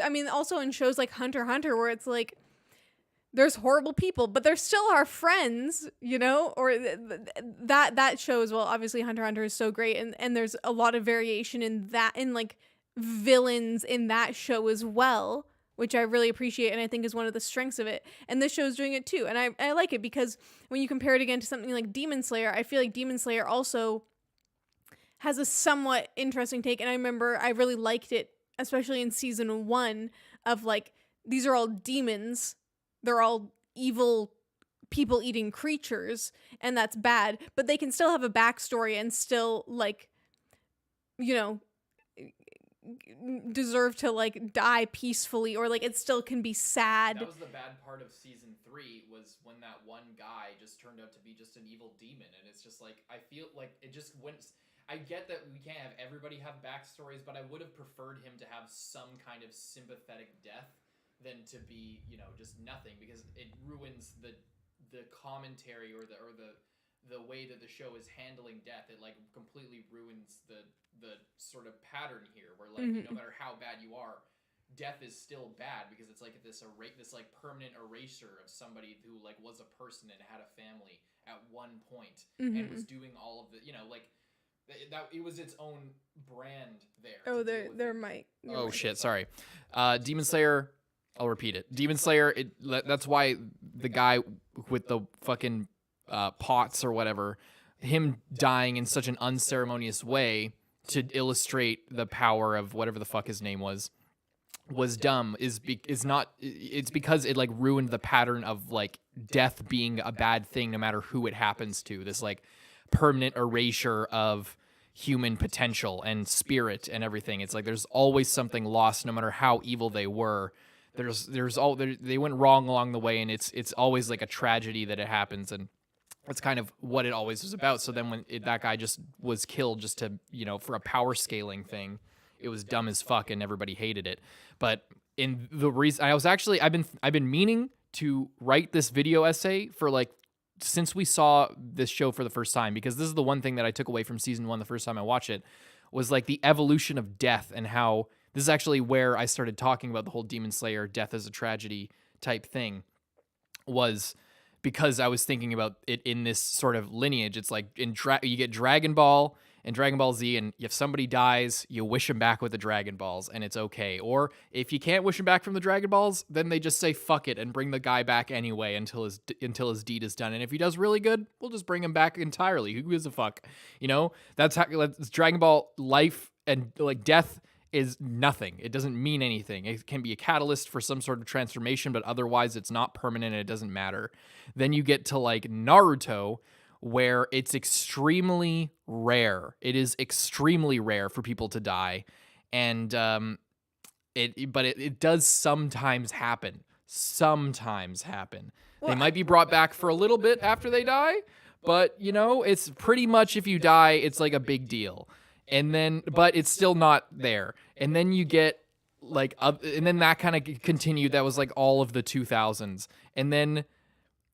I mean, also in shows like Hunter x Hunter, where it's like there's horrible people, but they're still our friends, you know? Or that show as well. Obviously, Hunter x Hunter is so great, and there's a lot of variation in that, in like villains in that show as well, which I really appreciate and I think is one of the strengths of it. And this show's doing it too. And I like it because when you compare it again to something like Demon Slayer, I feel like Demon Slayer also has a somewhat interesting take. And I remember I really liked it, especially in season 1, of like, these are all demons. They're all evil people-eating creatures, and that's bad. But they can still have a backstory and still, like, you know, deserve to like die peacefully, or like it still can be sad. That was the bad part of season 3, was when that one guy just turned out to be just an evil demon, and it's just like I feel like it just went. I get that we can't have everybody have backstories, but I would have preferred him to have some kind of sympathetic death than to be, you know, just nothing, because it ruins the commentary or the way that the show is handling death. It like completely ruins the sort of pattern here, where like no matter how bad you are, death is still bad, because it's like this like permanent erasure of somebody who like was a person and had a family at one point and was doing all of the, you know, like that it was its own brand there. Oh, their mic. Oh shit, sorry. Demon Slayer, I'll repeat it. Demon Slayer, that's why the guy with the fucking pots or whatever, him dying in such an unceremonious way to illustrate the power of whatever the fuck his name was dumb, it's because it like ruined the pattern of like death being a bad thing no matter who it happens to, this like permanent erasure of human potential and spirit and everything. It's like there's always something lost no matter how evil they were. They went wrong along the way, and it's always like a tragedy that it happens, and that's kind of what it always was about. So then when that guy just was killed just to, you know, for a power scaling thing, it was dumb as fuck and everybody hated it. But in the reason I've been meaning to write this video essay for like since we saw this show for the first time, because this is the one thing that I took away from season 1 the first time I watched it, was like the evolution of death, and how this is actually where I started talking about the whole Demon Slayer death as a tragedy type thing, was because I was thinking about it in this sort of lineage. It's like you get Dragon Ball and Dragon Ball Z, and if somebody dies, you wish him back with the Dragon Balls, and it's okay. Or if you can't wish him back from the Dragon Balls, then they just say fuck it and bring the guy back anyway until his deed is done. And if he does really good, we'll just bring him back entirely. Who gives a fuck? You know, that's how Dragon Ball life, and like death is nothing. It doesn't mean anything. It can be a catalyst for some sort of transformation, but otherwise it's not permanent and it doesn't matter. Then you get to like Naruto, where it's extremely rare. It is extremely rare for people to die. And it does sometimes happen. They might be brought back for a little bit after they die, but you know, it's pretty much if you die, it's like a big deal. And then, but it's still not there. And then you get and then that kind of continued. That was like all of the 2000s, and then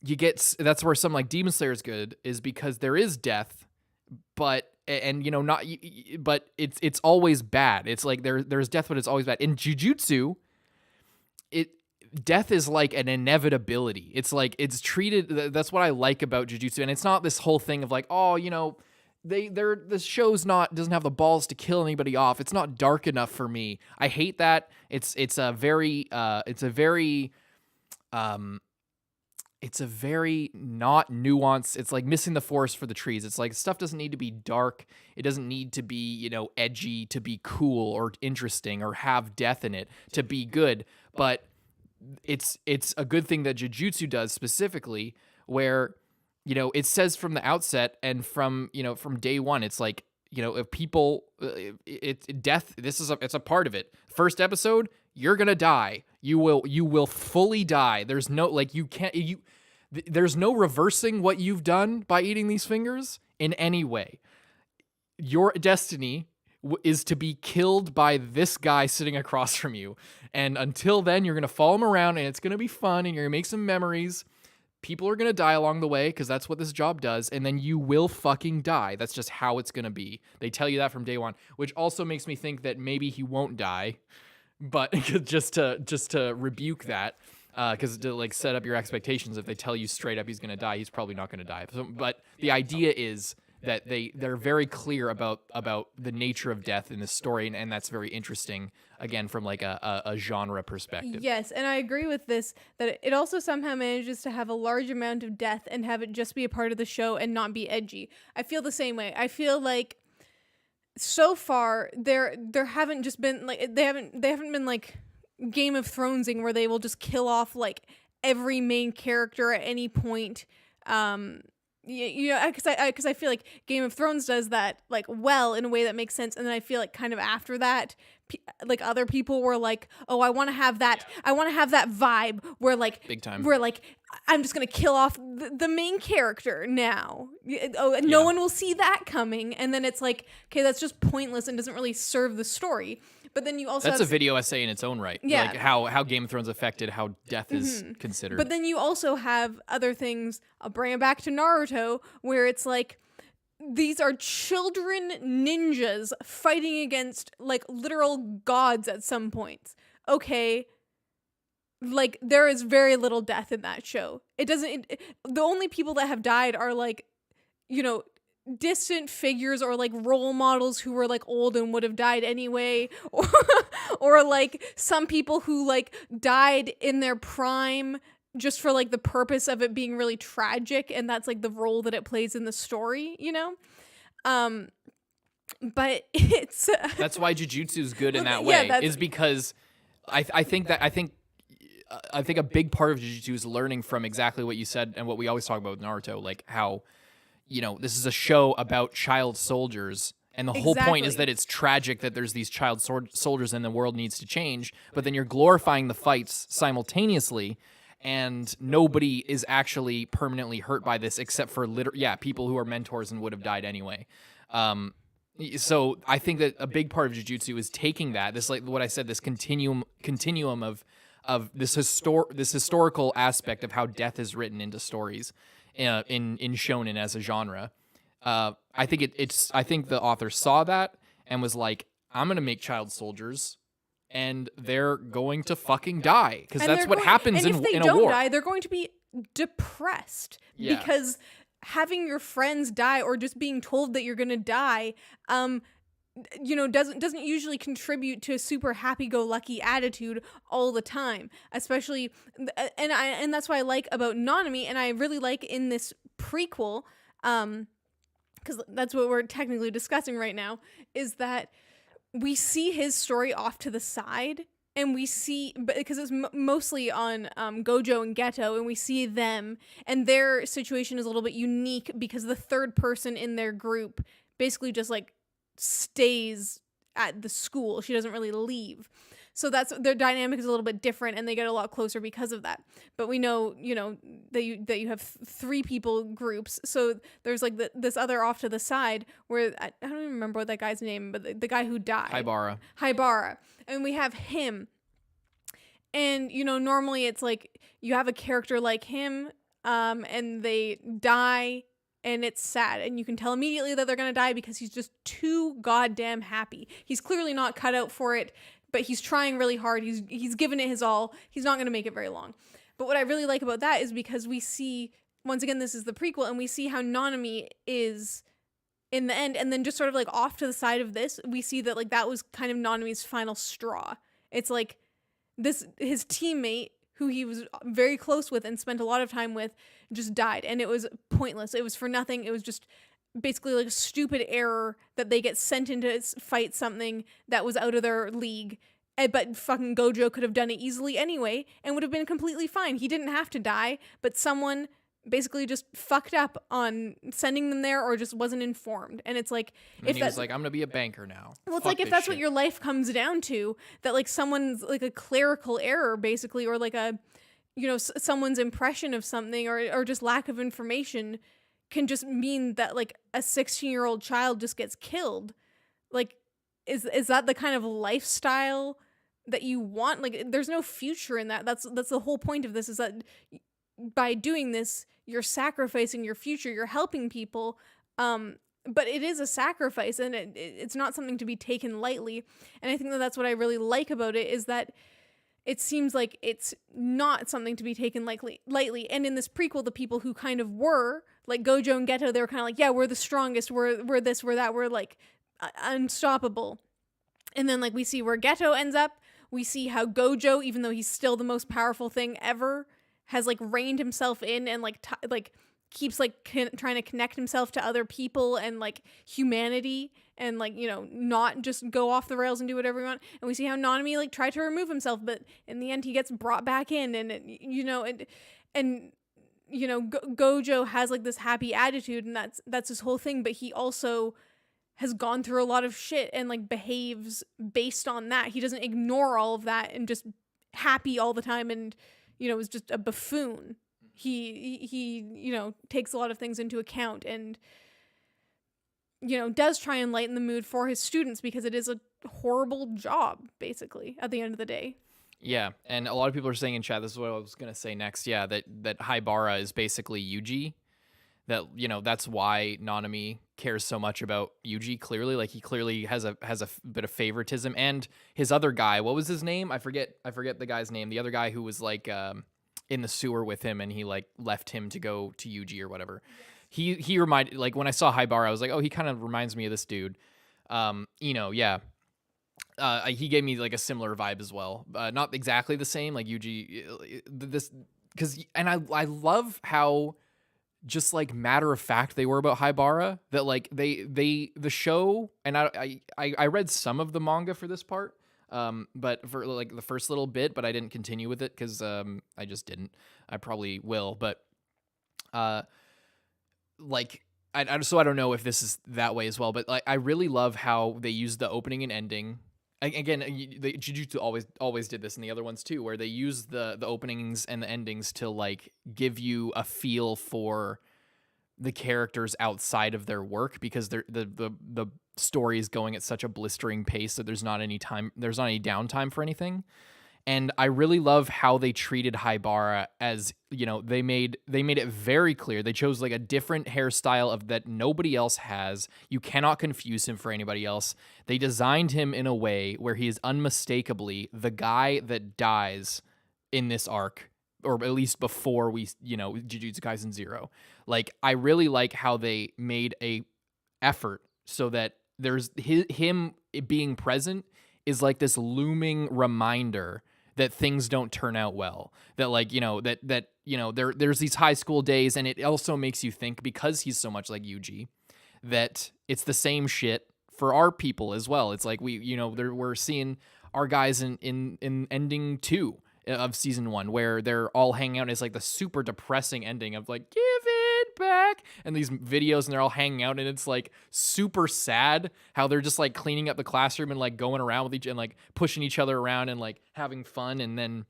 you get that's where some like Demon Slayer is good, is because there is death, but not, but it's always bad. It's like there's death, but it's always bad. In Jujutsu, death is like an inevitability. It's like it's treated. That's what I like about Jujutsu, and it's not this whole thing of like, oh, the show's doesn't have the balls to kill anybody off. It's not dark enough for me. I hate that. It's a very not nuanced. It's like missing the forest for the trees. It's like stuff doesn't need to be dark. It doesn't need to be, edgy to be cool or interesting or have death in it to be good. But it's a good thing that Jujutsu does specifically, where it says from the outset and from day one, it's like, if people, death, it's a part of it. First episode, you're going to die. You will fully die. There's no, there's no reversing what you've done by eating these fingers in any way. Your destiny is to be killed by this guy sitting across from you. And until then, you're going to follow him around, and it's going to be fun, and you're going to make some memories. People are going to die along the way because that's what this job does, and then you will fucking die. That's just how it's going to be. They tell you that from day one, which also makes me think that maybe he won't die, but just to rebuke that, because to like set up your expectations, if they tell you straight up he's going to die, he's probably not going to die. But the idea is that they're very clear about the nature of death in this story, and that's very interesting, again, from like a genre perspective. Yes, and I agree with this, that it also somehow manages to have a large amount of death and have it just be a part of the show and not be edgy. I feel the same way. I feel like so far there haven't just been like they haven't been like Game of Thronesing, where they will just kill off like every main character at any point. Because I feel like Game of Thrones does that like well in a way that makes sense, and then I feel like kind of after that, like other people were like, oh, I want to have that, I want to have that vibe where like big time, where like I'm just gonna kill off the main character now. Oh, and no one will see that coming, and then it's like, okay, that's just pointless and doesn't really serve the story. But then you also that's a video essay in its own right. Yeah. Like how Game of Thrones affected how death is considered. But then you also have other things. I'll bring it back to Naruto, where it's like these are children ninjas fighting against like literal gods at some points. Okay, like there is very little death in that show. The only people that have died are like, distant figures or like role models who were like old and would have died anyway, or like some people who like died in their prime just for like the purpose of it being really tragic, and that's like the role that it plays in the story, but it's that's why Jujutsu is good in that way, is because I think a big part of Jujutsu is learning from exactly what you said and what we always talk about with Naruto, like how this is a show about child soldiers, and the whole point is that it's tragic that there's these child soldiers and the world needs to change, but then you're glorifying the fights simultaneously, and nobody is actually permanently hurt by this except for people who are mentors and would have died anyway. So I think that a big part of Jujutsu is taking that, this, like what I said, this continuum of this historical aspect of how death is written into stories in shonen as a genre. I think I think the author saw that and was like, I'm gonna make child soldiers, and they're going to fucking die, because that's what happens in a war. And if they don't die, they're going to be depressed, because having your friends die or just being told that you're gonna die, doesn't usually contribute to a super happy-go-lucky attitude all the time, especially, and that's what I like about Nanami, and I really like in this prequel, because that's what we're technically discussing right now, is that we see his story off to the side, and we see, because it's mostly on Gojo and Ghetto, and we see them, and their situation is a little bit unique because the third person in their group basically just like stays at the school. She doesn't really leave. So that's their dynamic is a little bit different, and they get a lot closer because of that. But we know, that you have three people groups. So there's like this other off to the side where I don't even remember what that guy's name, but the guy who died, Haibara, and we have him. And normally it's like you have a character like him, and they die. And it's sad, and you can tell immediately that they're gonna die because he's just too goddamn happy. He's clearly not cut out for it, but he's trying really hard. He's given it his all. He's not gonna make it very long. But what I really like about that is because we see, once again, this is the prequel, and we see how Nanami is in the end, and then just sort of like off to the side of this, we see that like that was kind of Nanami's final straw. It's like his teammate, who he was very close with and spent a lot of time with, just died, and it was pointless. It was for nothing. It was just basically like a stupid error that they get sent in to fight something that was out of their league. But fucking Gojo could have done it easily anyway and would have been completely fine. He didn't have to die, but someone basically just fucked up on sending them there or just wasn't informed. And it's like, and he was like, I'm gonna be a banker now. Well, it's like if that's what your life comes down to, that like someone's like a clerical error basically, or like a someone's impression of something, or just lack of information can just mean that like a 16-year-old child just gets killed. Like, is that the kind of lifestyle that you want? Like, there's no future in that. That's the whole point of this, is that by doing this, you're sacrificing your future. You're helping people, but it is a sacrifice, and it's not something to be taken lightly. And I think that that's what I really like about it, is that it seems like it's not something to be taken lightly. And in this prequel, the people who kind of were, like Gojo and Ghetto, they were kind of like, yeah, we're the strongest, we're this, we're that, we're like unstoppable. And then like we see where Ghetto ends up. We see how Gojo, even though he's still the most powerful thing ever, has like reined himself in and like keeps like trying to connect himself to other people and like humanity, and like not just go off the rails and do whatever he wants. And we see how Nanami like tried to remove himself, but in the end he gets brought back in, and Gojo has like this happy attitude, and that's his whole thing. But he also has gone through a lot of shit and like behaves based on that. He doesn't ignore all of that and just happy all the time and is just a buffoon. He takes a lot of things into account and does try and lighten the mood for his students, because it is a horrible job basically at the end of the day. Yeah, and a lot of people are saying in chat, this is what I was going to say next, yeah, that Haibara is basically Yuji. That that's why Nanami cares so much about Yuji. Clearly, like he clearly has a bit of favoritism. And his other guy, what was his name? I forget the guy's name. The other guy who was like in the sewer with him, and he like left him to go to Yuji or whatever. He reminded, like when I saw Haibara, I was like, oh, he kind of reminds me of this dude. Yeah. He gave me like a similar vibe as well. Not exactly the same, like Yuji. I love how just like matter of fact they were about Haibara, that like the show, and I read some of the manga for this part, but for like the first little bit, but I didn't continue with it because I just didn't. I probably will, but like I don't know if this is that way as well, but like I really love how they use the opening and ending. Again, the Jujutsu always did this, and the other ones too, where they use the openings and the endings to like give you a feel for the characters outside of their work, because the story is going at such a blistering pace that there's not any downtime for anything. And I really love how they treated Haibara as, they made it very clear. They chose like a different hairstyle that nobody else has. You cannot confuse him for anybody else. They designed him in a way where he is unmistakably the guy that dies in this arc, or at least before we, Jujutsu Kaisen 0. Like, I really like how they made a effort so that there's him being present is like this looming reminder that things don't turn out well, that like, there's these high school days, and it also makes you think, because he's so much like Yuji, that it's the same shit for our people as well. It's like we're seeing our guys in ending 2 of season 1, where they're all hanging out, and it's like the super depressing ending of like, give it it back. And these videos, and they're all hanging out, and it's like super sad how they're just like cleaning up the classroom and like going around with each and like pushing each other around and like having fun. And then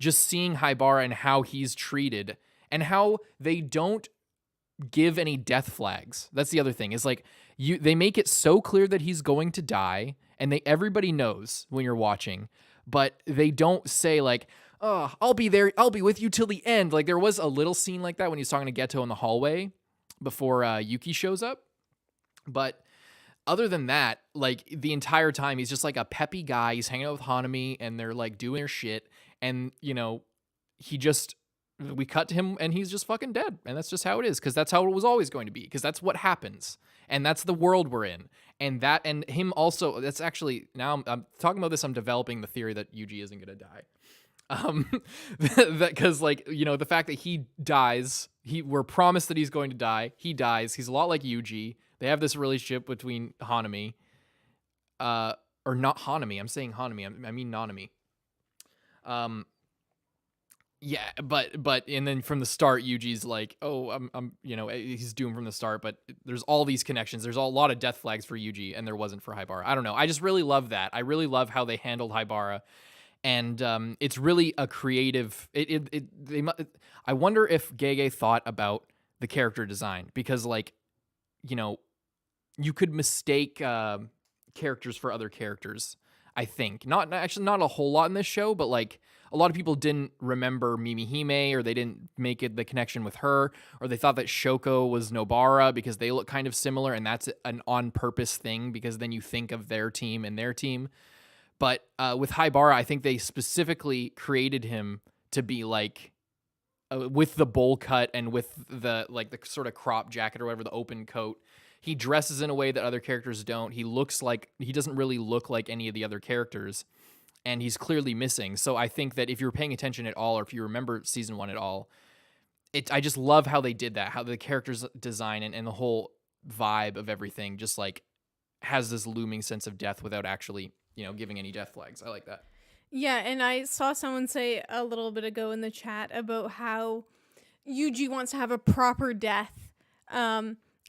just seeing Haibara and how he's treated and how they don't give any death flags. That's the other thing, is like they make it so clear that he's going to die, and everybody knows when you're watching, but they don't say like, oh, I'll be there, I'll be with you till the end. Like there was a little scene like that when he's talking to Ghetto in the hallway before Yuki shows up. But other than that, like the entire time he's just like a peppy guy. He's hanging out with Hanami and they're like doing their shit. And, you know, we cut to him and he's just fucking dead. And that's just how it is, because that's how it was always going to be, because that's what happens. And that's the world we're in. And him also, that's actually, now I'm talking about this, I'm developing the theory that Yuji isn't going to die. Because like, you know, the fact that he dies, we're promised that he's going to die. He dies. He's a lot like Yuji. They have this relationship between Hanami, or not Hanami. I'm saying Hanami. I mean Nanami. Yeah, but and then from the start, Yuji's like, oh, I'm, you know, he's doomed from the start. But there's all these connections. There's a lot of death flags for Yuji, and there wasn't for Haibara. I don't know. I just really love that. I really love how they handled Haibara, and it's really a creative. I wonder if Gege thought about the character design, because like, you know, you could mistake characters for other characters. I think not a whole lot in this show, but like a lot of people didn't remember Mimihime, or they didn't make it the connection with her, or they thought that Shoko was Nobara because they look kind of similar, and that's an on purpose thing, because then you think of their team and their team. But with Haibara, I think they specifically created him to be like with the bowl cut and with the like the sort of crop jacket or whatever, the open coat. He dresses in a way that other characters don't. He doesn't really look like any of the other characters, and he's clearly missing. So I think that if you're paying attention at all, or if you remember season 1 at all, I just love how they did that, how the characters design and the whole vibe of everything just like has this looming sense of death without actually, you know, giving any death flags. I like that. Yeah, and I saw someone say a little bit ago in the chat about how Yuji wants to have a proper death.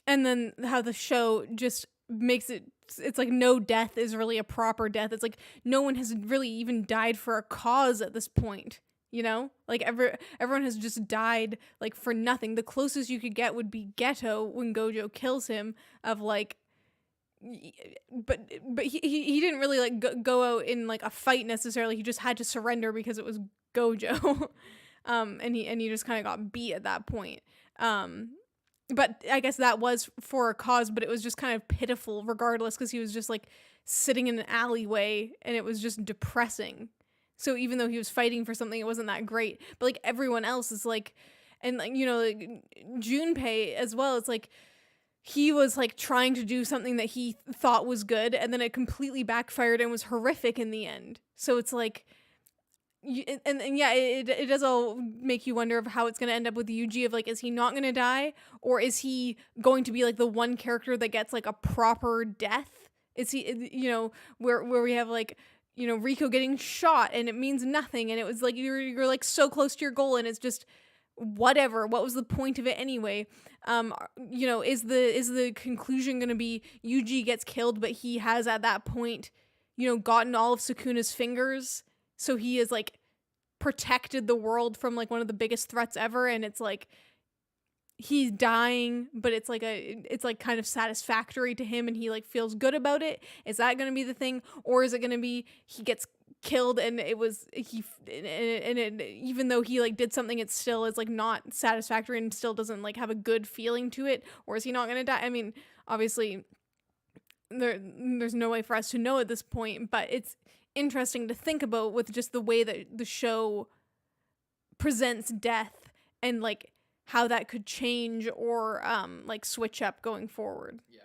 And then how the show just makes it's like no death is really a proper death. It's like no one has really even died for a cause at this point, you know? Like everyone has just died like for nothing. The closest you could get would be Ghetto when Gojo kills him, of like, but he didn't really like go out in like a fight necessarily. He just had to surrender because it was Gojo. And he just kind of got beat at that point. But I guess that was for a cause, but it was just kind of pitiful regardless, because he was just like sitting in an alleyway and it was just depressing. So even though he was fighting for something, it wasn't that great. But like everyone else is like, and like, you know, like Junpei as well, it's like he was like trying to do something that he thought was good, and then it completely backfired and was horrific in the end. So it's like, and yeah, it does all make you wonder of how it's going to end up with Yuji, of like, is he not going to die, or is he going to be like the one character that gets like a proper death? Is he, you know, where we have like, you know, Rico getting shot and it means nothing, and it was like you're like so close to your goal and it's just whatever. What was the point of it anyway? You know, is the conclusion going to be Yuji gets killed, but he has at that point, you know, gotten all of Sukuna's fingers? So he has like protected the world from like one of the biggest threats ever, and it's like he's dying, but it's like kind of satisfactory to him and he like feels good about it. Is that going to be the thing, or is it going to be he gets killed and even though he like did something, it still is like not satisfactory and still doesn't like have a good feeling to it? Or is he not going to die? I mean, obviously there's no way for us to know at this point, but it's interesting to think about with just the way that the show presents death and like how that could change or like switch up going forward. Yeah.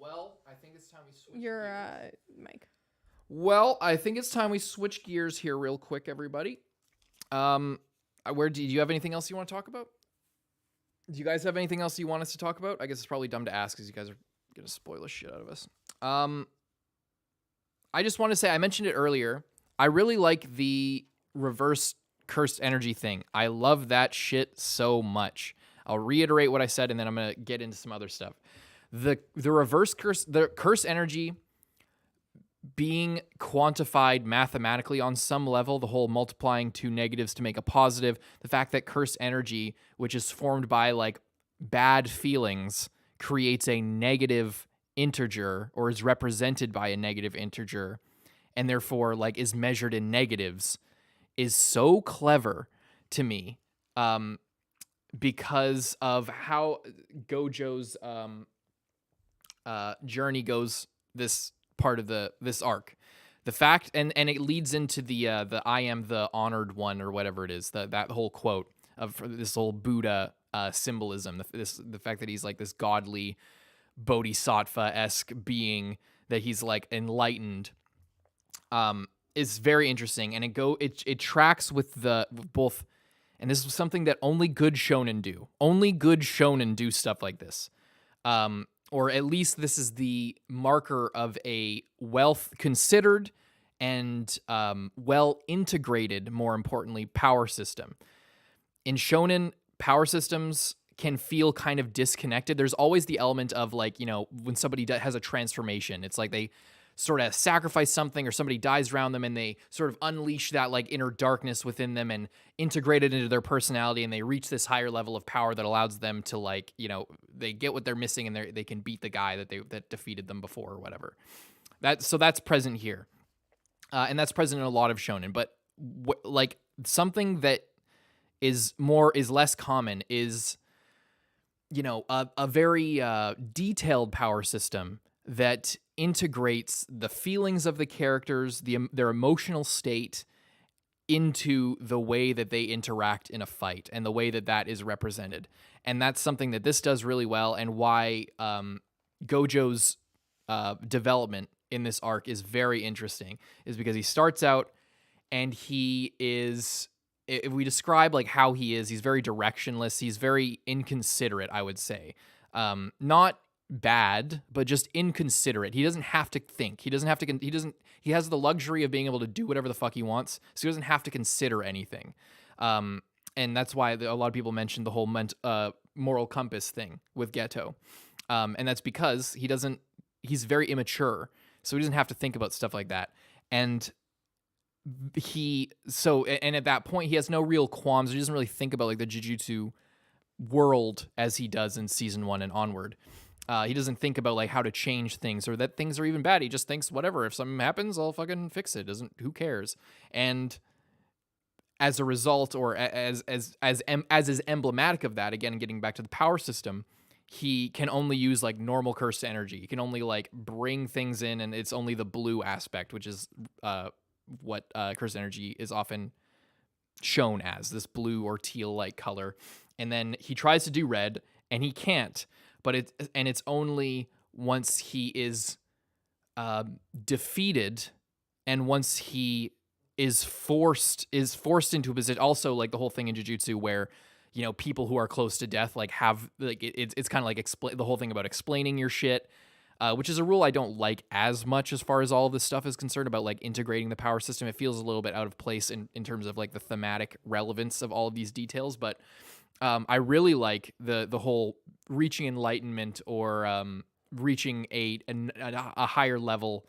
Well, I think it's time we switch your gears. Mike. Well, I think it's time we switch gears here real quick, everybody. Do you have anything else you want to talk about? Do you guys have anything else you want us to talk about? I guess it's probably dumb to ask because you guys are going to spoil the shit out of us. I just want to say, I mentioned it earlier, I really like the reverse cursed energy thing. I love that shit so much. I'll reiterate what I said, and then I'm gonna get into some other stuff. The reverse curse, the curse energy being quantified mathematically on some level, the whole multiplying two negatives to make a positive, the fact that curse energy, which is formed by like bad feelings, creates a negative integer or is represented by a negative integer and therefore like is measured in negatives, is so clever to me, because of how Gojo's journey goes this part of this arc. The fact, and it leads into the I am the honored one or whatever it is, that whole quote of this whole Buddha symbolism, the fact that he's like this godly bodhisattva-esque being, that he's like enlightened, is very interesting, and it tracks with the both, and this is something that only good shonen do. Only good shonen do stuff like this. Or at least this is the marker of a considered and well integrated, more importantly, power system. In shonen, power systems can feel kind of disconnected. There's always the element of like, you know, when somebody has a transformation, it's like they sort of sacrifice something or somebody dies around them and they sort of unleash that like inner darkness within them and integrate it into their personality, and they reach this higher level of power that allows them to like, you know, they get what they're missing and they can beat the guy that defeated them before or whatever. So that's present here. And that's present in a lot of shonen, but like something that is less common is, you know, a very detailed power system that integrates the feelings of the characters, their emotional state, into the way that they interact in a fight and the way that is represented. And that's something that this does really well, and why Gojo's development in this arc is very interesting, is because he starts out and he is, if we describe like how he is, he's very directionless, he's very inconsiderate, I would say. Not bad, but just inconsiderate. He doesn't have to think. He has the luxury of being able to do whatever the fuck he wants, so he doesn't have to consider anything. And that's why a lot of people mention the whole moral compass thing with Ghetto. And that's because he's very immature, so he doesn't have to think about stuff like that. And at that point, he has no real qualms. He doesn't really think about like the Jujutsu world as he does in season 1 and onward. He doesn't think about like how to change things or that things are even bad. He just thinks, whatever, if something happens, I'll fucking fix it. Who cares? And as a result, or as is emblematic of that, again, getting back to the power system, he can only use like normal cursed energy. He can only like bring things in, and it's only the blue aspect, which is what cursed energy is often shown as, this blue or teal like color. And then he tries to do red and he can't. But it's only once he is defeated, and once he is forced into a position. Also, like the whole thing in Jujutsu where, you know, people who are close to death like have like it's kind of like the whole thing about explaining your shit, which is a rule I don't like as much as far as all of this stuff is concerned, about like integrating the power system. It feels a little bit out of place in terms of like the thematic relevance of all of these details, but I really like the whole reaching enlightenment or reaching a higher level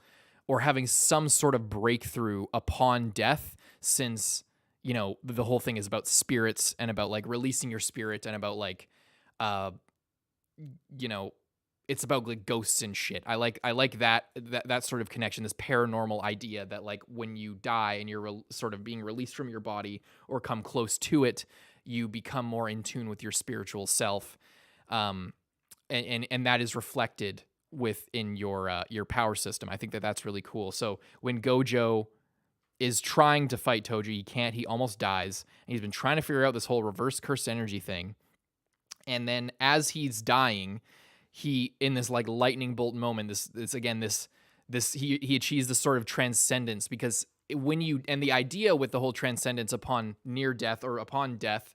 or having some sort of breakthrough upon death, since, you know, the whole thing is about spirits and about like releasing your spirit and about like, you know, it's about like ghosts and shit. I like that sort of connection, this paranormal idea that like when you die and you're sort of being released from your body or come close to it, you become more in tune with your spiritual self, and that is reflected within your power system. I think that's really cool. So when Gojo is trying to fight Toji, he can't. He almost dies, and he's been trying to figure out this whole reverse cursed energy thing. And then as he's dying, he, in this like lightning bolt moment, he achieves this sort of transcendence, because the idea with the whole transcendence upon near death or upon death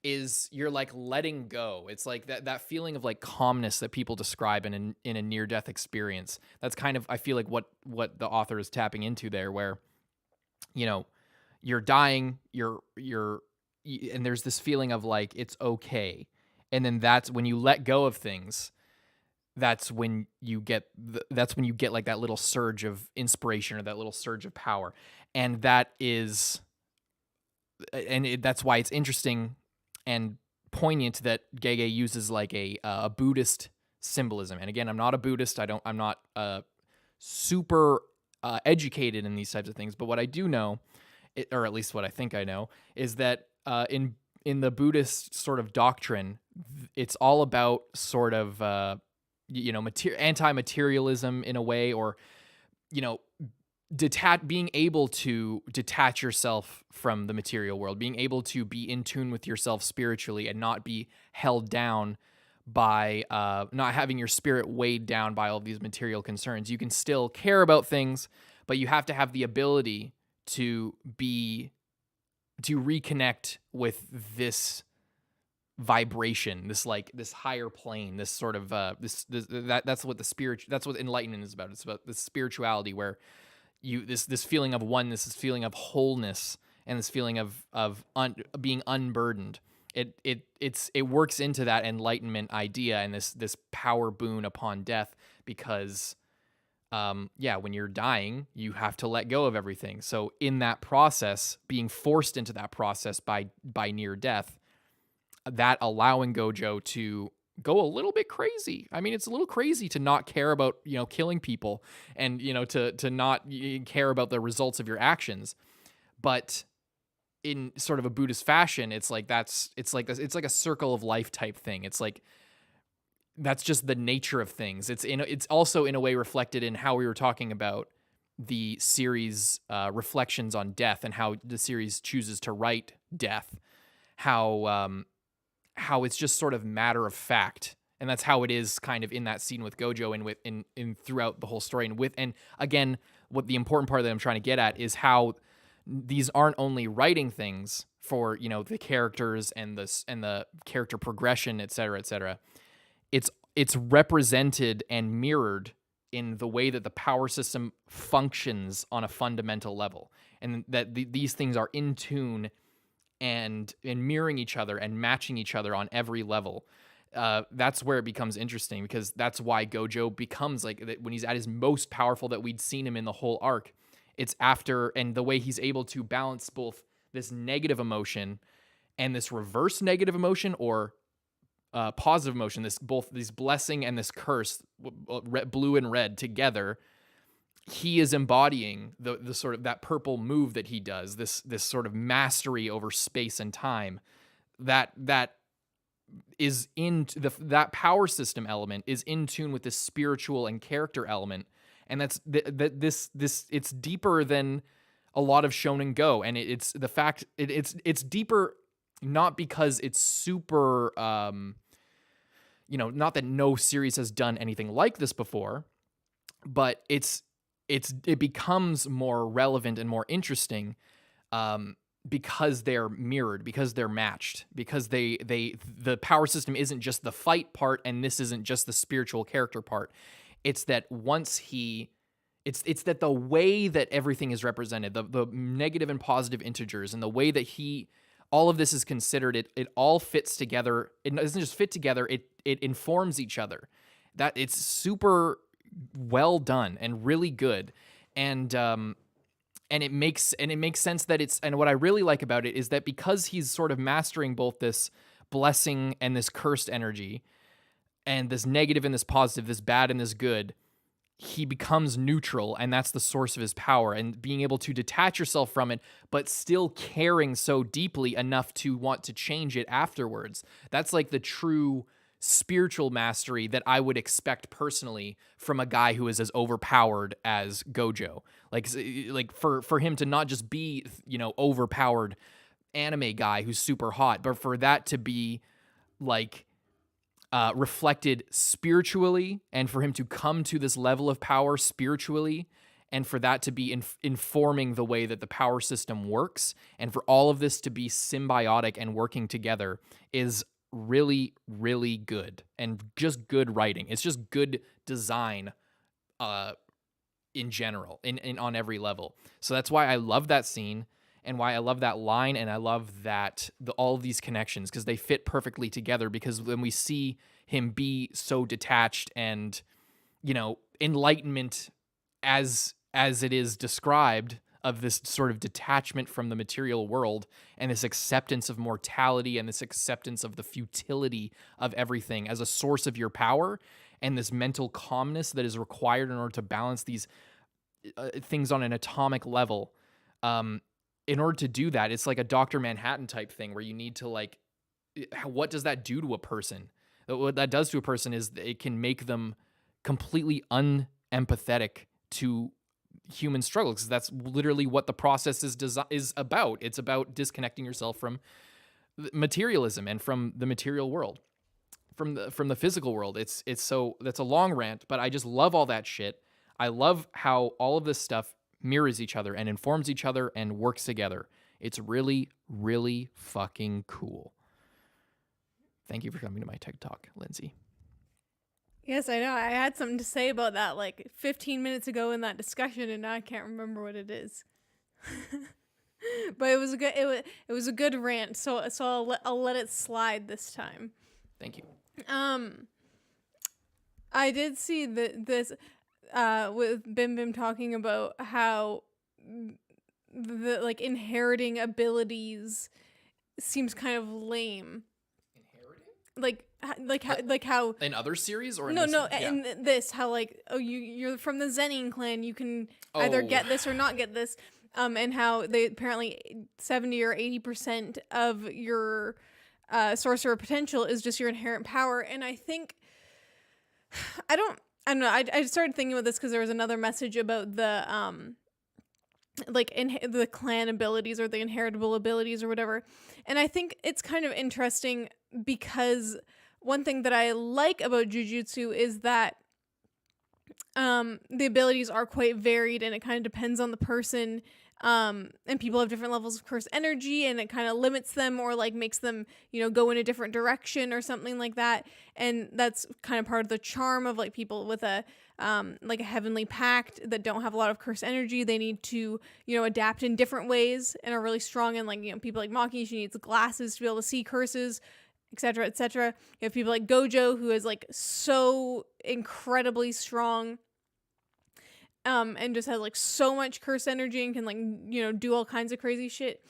is you're like letting go. It's like that feeling of like calmness that people describe in a near death experience. That's kind of, I feel like what the author is tapping into there, where, you know, you're dying, and there's this feeling of like it's okay. And then that's when you let go of things, that's when you get like that little surge of inspiration or that little surge of power. And that's why it's interesting and poignant that Gege uses like a Buddhist symbolism. And again, I'm not a Buddhist. I'm not super educated in these types of things. But what I do know, or at least what I think I know, is that in the Buddhist sort of doctrine, it's all about sort of anti-materialism in a way, or being able to detach yourself from the material world, being able to be in tune with yourself spiritually and not be held down by not having your spirit weighed down by all these material concerns. You can still care about things, but you have to have the ability to reconnect with this vibration, this higher plane, this sort of that's what enlightenment is about. It's about this spirituality where this feeling of oneness, this feeling of wholeness, and this feeling of being unburdened. It works into that enlightenment idea and this power boon upon death, because when you're dying, you have to let go of everything. So in that process, being forced into that process by near death, that allowing Gojo to go a little bit crazy. I mean, it's a little crazy to not care about, killing people and, to not care about the results of your actions. But in sort of a Buddhist fashion, it's like a circle of life type thing. It's like, that's just the nature of things. It's also in a way reflected in how we were talking about the series reflections on death and how the series chooses to write death, how it's just sort of matter of fact. And that's how it is kind of in that scene with Gojo and in throughout the whole story. And again, what the important part that I'm trying to get at is how these aren't only writing things for, the characters and the character progression, et cetera, et cetera. It's represented and mirrored in the way that the power system functions on a fundamental level, and that these things are in tune and mirroring each other and matching each other on every level. That's where it becomes interesting, because that's why Gojo becomes when he's at his most powerful that we'd seen him in the whole arc. It's after, and the way he's able to balance both this negative emotion and this reverse negative emotion, or positive emotion, both this blessing and this curse, blue and red together. He is embodying the sort of that purple move that he does, this sort of mastery over space and time, that is that power system element is in tune with this spiritual and character element, and that's it's deeper than a lot of shonen go, and it's the fact it's deeper, not because it's super not that no series has done anything like this before, but it becomes more relevant and more interesting because they're mirrored, because they're matched, because the power system isn't just the fight part, and this isn't just the spiritual character part. It's that it's that the way that everything is represented, the negative and positive integers, and the way that all of this is considered, it all fits together. It doesn't just fit together, it informs each other. That it's super well done and really good. And it makes sense that and what I really like about it is that because he's sort of mastering both this blessing and this cursed energy, and this negative and this positive, this bad and this good, he becomes neutral, and that's the source of his power, and being able to detach yourself from it, but still caring so deeply enough to want to change it afterwards. That's like the true spiritual mastery that I would expect personally from a guy who is as overpowered as Gojo. Like for him to not just be, overpowered anime guy who's super hot, but for that to be reflected spiritually, and for him to come to this level of power spiritually, and for that to be informing the way that the power system works, and for all of this to be symbiotic and working together, is really, really good, and just good writing. It's just good design in general, in on every level. So that's why I love that scene. and why I love that line, and I love that all of these connections, because they fit perfectly together. Because when we see him be so detached and, enlightenment as it is described, of this sort of detachment from the material world and this acceptance of mortality and this acceptance of the futility of everything as a source of your power, and this mental calmness that is required in order to balance these things on an atomic level. In order to do that, it's like a Dr. Manhattan type thing where you need to, like, what does that do to a person? What that does to a person is it can make them completely unempathetic to human struggles, because that's literally what the process is about. It's about disconnecting yourself from materialism and from the material world, from the physical world. It's so, that's a long rant, but I just love all that shit. I love how all of this stuff mirrors each other and informs each other and works together. It's really, really fucking cool. Thank you for coming to my TED Talk, Lindsay. Yes, I know. I had something to say about that like 15 minutes ago in that discussion, and now I can't remember what it is. But it was a good it was a good rant, so I'll let it slide this time. Thank you. I did see this with Bim Bim talking about how the like inheriting abilities seems kind of lame. Like how in other series, or in no this one? Yeah. in this, how like, oh, you're from the Zenin clan, you can either get this or not get this, and how they apparently 70 or 80% of your sorcerer potential is just your inherent power. And I think I don't know, I started thinking about this because there was another message about the the clan abilities or the inheritable abilities or whatever. And I think it's kind of interesting because one thing that I like about Jujutsu is that the abilities are quite varied, and it kind of depends on the person. And people have different levels of curse energy, and it kind of limits them or like makes them, go in a different direction or something like that. And that's kind of part of the charm of like people with a like a heavenly pact that don't have a lot of curse energy. They need to, adapt in different ways and are really strong. And like, people like Maki, she needs glasses to be able to see curses, etc., etc. You have people like Gojo, who is like so incredibly strong, and just has like so much curse energy and can like, do all kinds of crazy shit.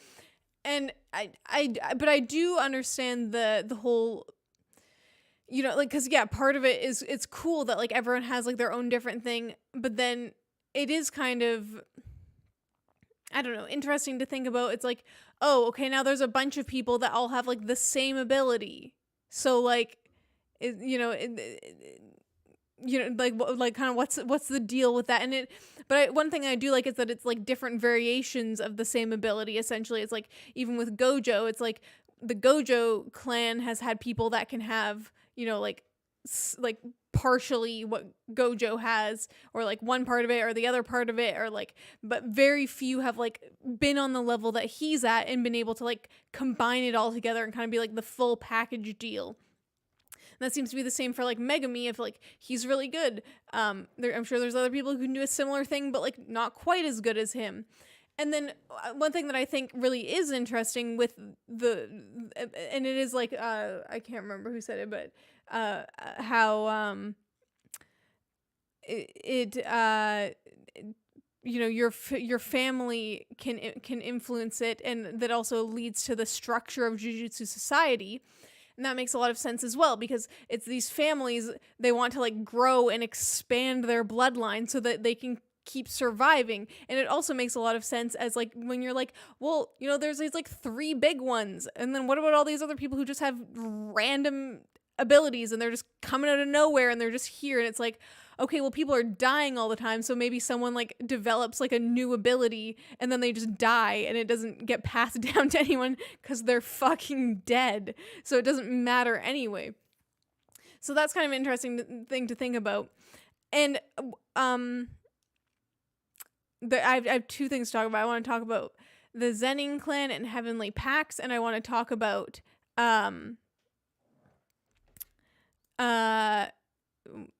And but I do understand the whole, like, cause yeah, part of it is, it's cool that like everyone has like their own different thing, but then it is kind of, I don't know, interesting to think about. It's like, oh, okay, now there's a bunch of people that all have like the same ability. So like, like kind of what's the deal with that? And one thing I do like is that it's like different variations of the same ability. Essentially, it's like even with Gojo, it's like the Gojo clan has had people that can have, like partially what Gojo has, or like one part of it or the other part of it, or like, but very few have like been on the level that he's at and been able to like combine it all together and kind of be like the full package deal. And that seems to be the same for like Megami, if like he's really good. I'm sure there's other people who can do a similar thing, but like not quite as good as him. And then one thing that I think really is interesting with and it is like, I can't remember who said it, but how your family can influence it, and that also leads to the structure of Jujutsu society. And that makes a lot of sense as well, because it's these families, they want to like grow and expand their bloodline so that they can keep surviving. And it also makes a lot of sense as like when you're like, well, there's these like 3 big ones, and then what about all these other people who just have random abilities and they're just coming out of nowhere and they're just here? And it's like, okay, well, people are dying all the time, so maybe someone like develops like a new ability and then they just die and it doesn't get passed down to anyone because they're fucking dead, so it doesn't matter anyway. So that's kind of an interesting thing to think about. And I have 2 things to talk about. I want to talk about the Zenin clan and Heavenly Pacts, and I want to talk about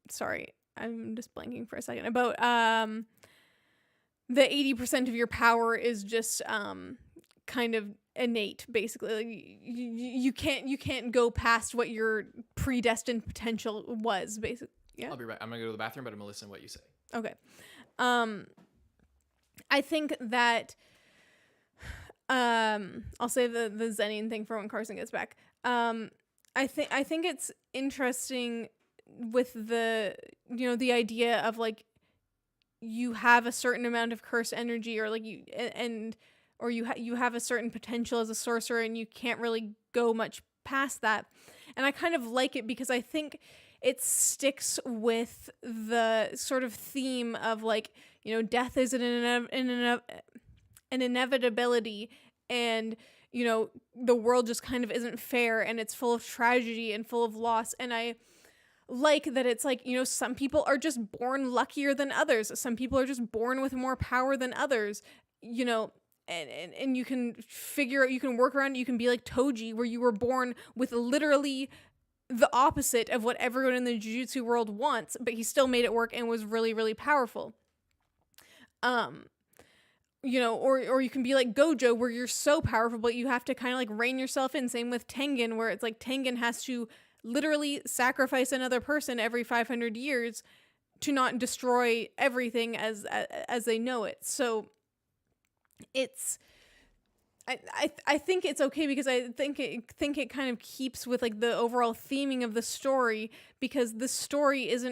sorry, I'm just blanking for a second, about the 80% of your power is just kind of innate, basically. Like, you can't go past what your predestined potential was, basically. Yeah. I'll be right. I'm gonna go to the bathroom, but I'm gonna listen to what you say. Okay. I think that I'll say the Zenin thing for when Carson gets back. I think it's interesting with the the idea of like you have a certain amount of curse energy, or like you have a certain potential as a sorcerer, and you can't really go much past that. And I kind of like it because I think it sticks with the sort of theme of like, death is an inevitability, and the world just kind of isn't fair, and it's full of tragedy and full of loss. And I like that it's like, some people are just born luckier than others. Some people are just born with more power than others, and you can figure out, you can work around, you can be like Toji, where you were born with literally the opposite of what everyone in the Jujutsu world wants, but he still made it work and was really, really powerful. Or you can be like Gojo, where you're so powerful, but you have to kind of like rein yourself in. Same with Tengen, where it's like Tengen has to literally sacrifice another person every 500 years to not destroy everything as they know it. So it's, I think it's okay, because I think it kind of keeps with like the overall theming of the story, because the story as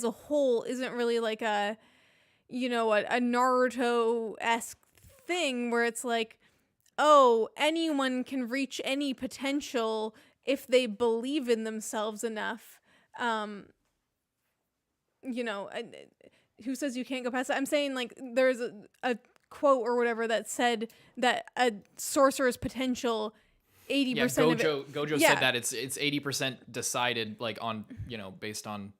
a whole isn't really like a Naruto-esque thing where it's like, oh, anyone can reach any potential if they believe in themselves enough. Who says you can't go past that? I'm saying like there's a quote or whatever that said that a sorcerer's potential, 80% of it. Gojo said that it's 80% decided, like on based on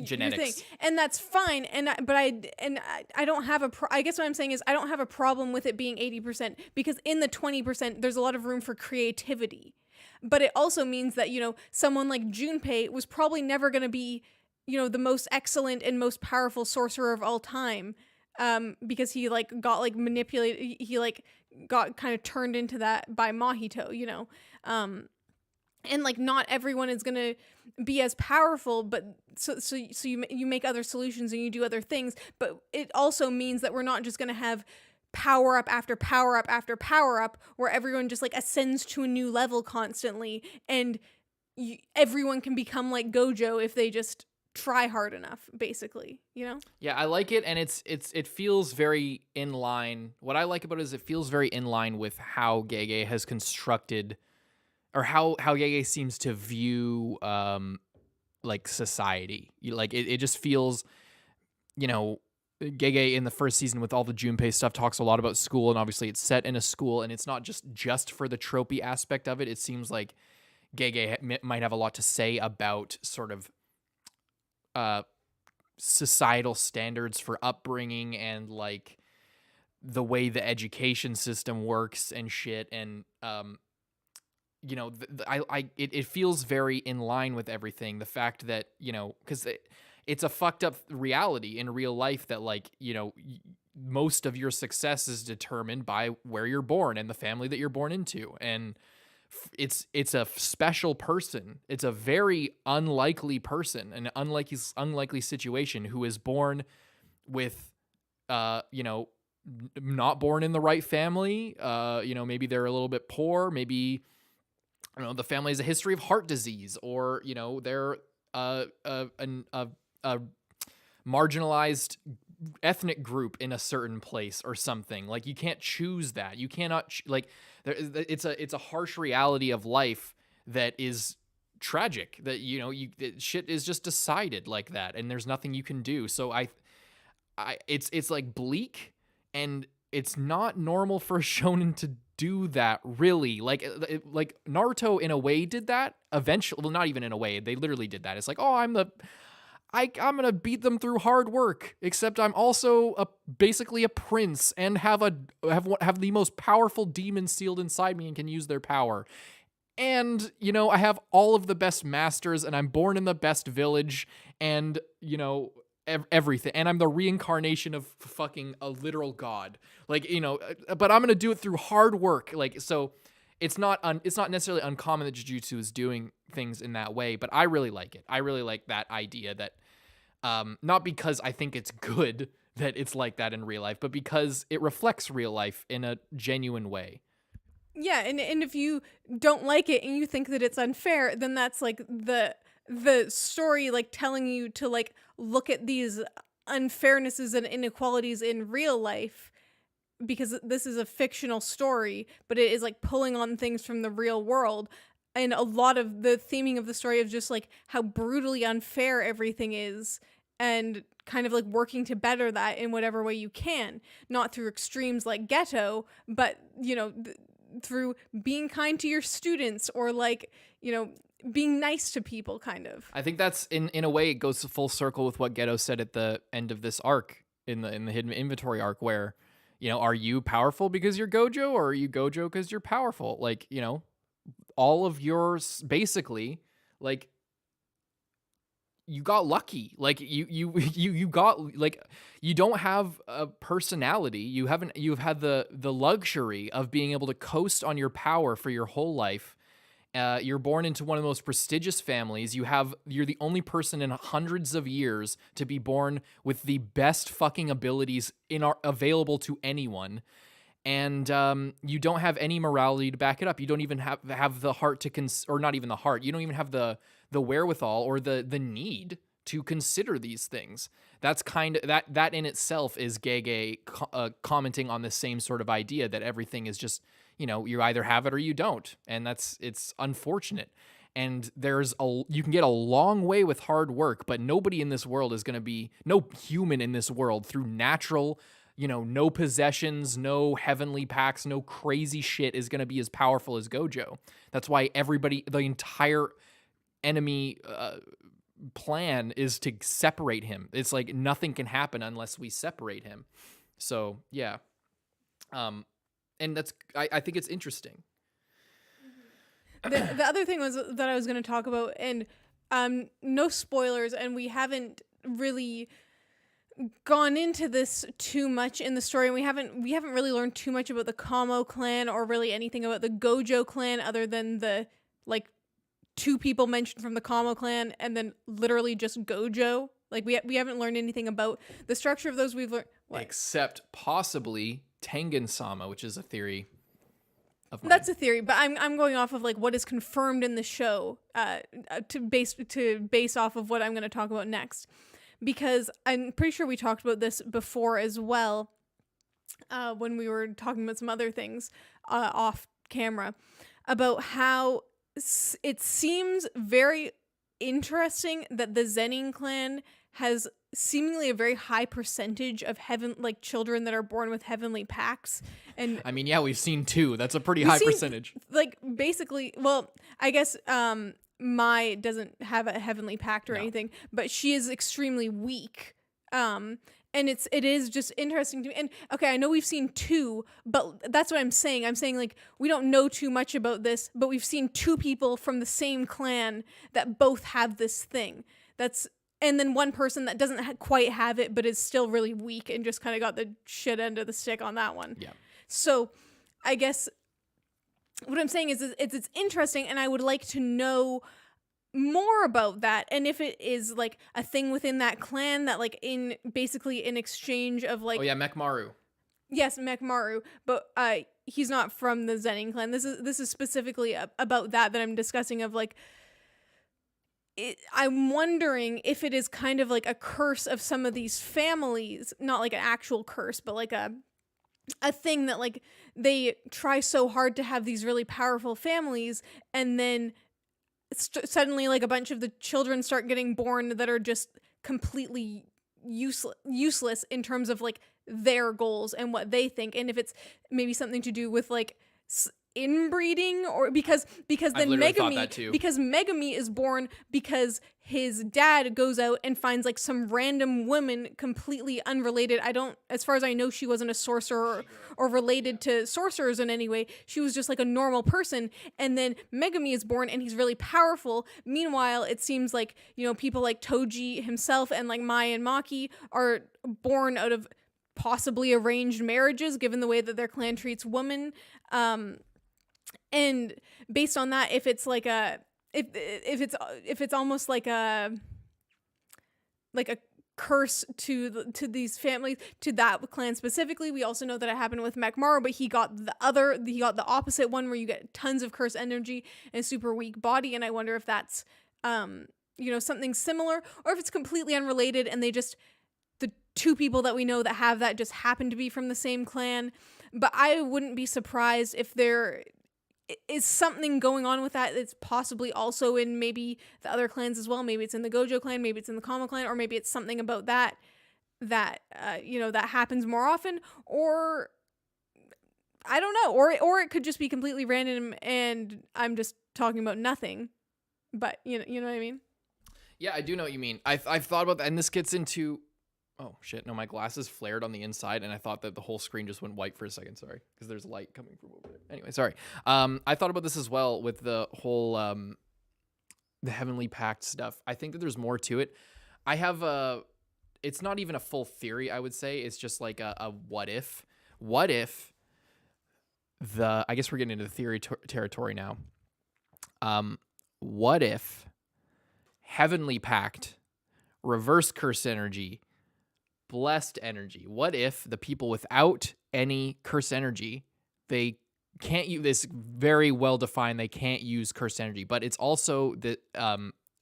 genetics, and that's fine. I don't have I guess what I'm saying is I don't have a problem with it being 80%, because in the 20% there's a lot of room for creativity. But it also means that someone like Junpei was probably never going to be the most excellent and most powerful sorcerer of all time. Because he like got like manipulated, he like got kind of turned into that by Mahito, and like not everyone is gonna be as powerful, but so you make other solutions and you do other things. But it also means that we're not just gonna have power up after power up after power up, where everyone just like ascends to a new level constantly, and everyone can become like Gojo if they just try hard enough, basically. Yeah, I like it, and it feels very in line. What I like about it is it feels very in line with how Gege has constructed, or how Gege seems to view like society. It just feels, Gege in the first season with all the Junpei stuff talks a lot about school, and obviously it's set in a school, and it's not just for the tropey aspect of it. It seems like Gege might have a lot to say about sort of societal standards for upbringing, and like the way the education system works and shit. And it feels very in line with everything. The fact that because it's a fucked up reality in real life that like most of your success is determined by where you're born and the family that you're born into. And it's a special person. It's a very unlikely person, an unlikely situation, who is born with, not born in the right family. Maybe they're a little bit poor. Maybe, the family has a history of heart disease, or, they're a marginalized ethnic group in a certain place or something. Like, you can't choose that. You cannot it's a harsh reality of life that is tragic, that shit is just decided like that, and there's nothing you can do. So it's like bleak, and it's not normal for a shonen to do that, really. Like Naruto in a way did that eventually. Well, not even in a way, they literally did that. It's like, oh, I'm gonna beat them through hard work, except I'm also basically a prince and have the most powerful demons sealed inside me and can use their power. And, I have all of the best masters, and I'm born in the best village, and, everything, and I'm the reincarnation of fucking a literal god. Like, you know, but I'm gonna do it through hard work. Like, so it's not necessarily uncommon that Jujutsu is doing things in that way, but I really like it. I really like that idea that not because I think it's good that it's like that in real life, but because it reflects real life in a genuine way. Yeah, and if you don't like it and you think that it's unfair, then that's like the story like telling you to like look at these unfairnesses and inequalities in real life, because this is a fictional story, but it is like pulling on things from the real world. And a lot of the theming of the story is just like how brutally unfair everything is, and kind of like working to better that in whatever way you can, not through extremes like Ghetto, but you know, through being kind to your students, or like, you know, being nice to people, kind of. I think that's in a way it goes full circle with what Ghetto said at the end of this arc, in the hidden inventory arc, where, you know, are you powerful because you're Gojo, or are you Gojo because you're powerful? Like, you know, all of yours basically, like, you got lucky. Like, you got, like, you don't have a personality. You've had the luxury of being able to coast on your power for your whole life. You're born into one of the most prestigious families. You're the only person in hundreds of years to be born with the best fucking abilities available to anyone. And you don't have any morality to back it up. You don't even have the heart to or not even the heart. You don't even have the wherewithal or the need to consider these things. That's kind of that in itself is Gege commenting on the same sort of idea that everything is just, you know, you either have it or you don't, and it's unfortunate. And you can get a long way with hard work, but nobody in this world is going to be, no human in this world through natural, you know, no possessions, no heavenly packs, no crazy shit is going to be as powerful as Gojo. That's why the entire enemy plan is to separate him. It's like nothing can happen unless we separate him. So, yeah. And that's, I think it's interesting. The other thing was that I was going to talk about, and no spoilers, and we haven't really gone into this too much in the story, and we haven't really learned too much about the Kamo clan or really anything about the Gojo clan, other than the like 2 people mentioned from the Kamo clan and then literally just Gojo. Like we haven't learned anything about the structure of those. We've learned except possibly Tengen-sama, which is a theory of mine. That's a theory, but I'm going off of like what is confirmed in the show to base off of what I'm going to talk about next. Because I'm pretty sure we talked about this before as well, when we were talking about some other things off camera, about how it seems very interesting that the Zenin clan has seemingly a very high percentage of children that are born with heavenly packs. And I mean, yeah, we've seen 2. That's a pretty high percentage. Like, basically, well, I guess Mai doesn't have a heavenly pact or anything, but she is extremely weak. And it is just interesting to me. And okay, I know we've seen 2, but that's what I'm saying. I'm saying, like, we don't know too much about this, but we've seen 2 people from the same clan that both have this thing. And then one person that doesn't quite have it, but is still really weak and just kind of got the shit end of the stick on that one. Yeah. So I guess what I'm saying is it's interesting, and I would like to know more about that, and if it is like a thing within that clan that like in exchange of like, oh yeah, Mechmaru. Yes, Mechmaru, but he's not from the Zenin clan. This is specifically about that I'm discussing, of like, I'm wondering if it is kind of like a curse of some of these families, not like an actual curse, but like a thing that like they try so hard to have these really powerful families, and then suddenly like a bunch of the children start getting born that are just completely useless in terms of like their goals and what they think. And if it's maybe something to do with like inbreeding, or because then literally thought that too. because Megami is born because his dad goes out and finds like some random woman completely unrelated. As far as I know, she wasn't a sorcerer or related to sorcerers in any way. She was just like a normal person. And then Megami is born and he's really powerful. Meanwhile, it seems like, people like Toji himself and like Mai and Maki are born out of possibly arranged marriages, given the way that their clan treats women. And based on that, if it's like if it's almost like a curse to these families, to that clan specifically. We also know that it happened with Mechmaru, but he got the opposite one, where you get tons of curse energy and super weak body. And I wonder if that's something similar, or if it's completely unrelated and they just, the two people that we know that have that just happen to be from the same clan. But I wouldn't be surprised if there is something going on with that. It's possibly also in maybe the other clans as well. Maybe it's in the Gojo clan, maybe it's in the Kama clan, or maybe it's something about that happens more often, or I don't know, or it could just be completely random and I'm just talking about nothing. But you know what I mean? Yeah, I do know what you mean. I've thought about that, and this gets into, oh shit, no, my glasses flared on the inside, and I thought that the whole screen just went white for a second. Sorry, because there's light coming from over there. Anyway, sorry. I thought about this as well with the whole the Heavenly Pact stuff. I think that there's more to it. I have it's not even a full theory, I would say. It's just like a what if. What if I guess we're getting into the theory territory now. What if Heavenly Pact, reverse curse energy, blessed energy? What if the people without any curse energy, they can't use this very well defined, they can't use curse energy, but it's also the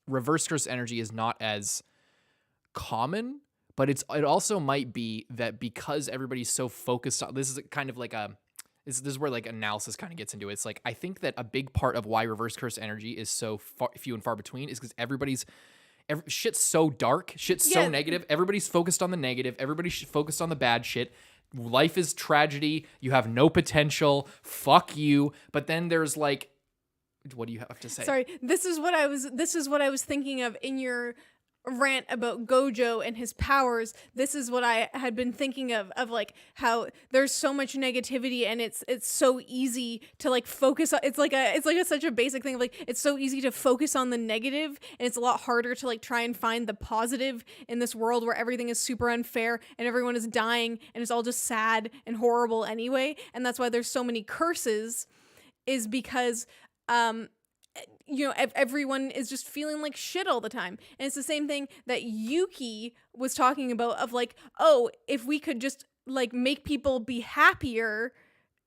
reverse curse energy is not as common, but it also might be that because everybody's so focused on, this is kind of like this is where like analysis kind of gets into it. It's like, I think that a big part of why reverse curse energy is so few and far between is because shit's so dark, shit's so negative. Everybody's focused on the negative. Everybody's focused on the bad shit. Life is tragedy. You have no potential. Fuck you. But then there's like, what do you have to say? Sorry, this is what I was thinking of in your rant about Gojo and his powers. This is what I had been thinking of like how there's so much negativity and it's so easy to like focus on. It's like such a basic thing of like, it's so easy to focus on the negative, and it's a lot harder to like try and find the positive in this world where everything is super unfair and everyone is dying and it's all just sad and horrible anyway. And that's why there's so many curses, is because everyone is just feeling like shit all the time. And it's the same thing that Yuki was talking about of like, oh, if we could just like make people be happier,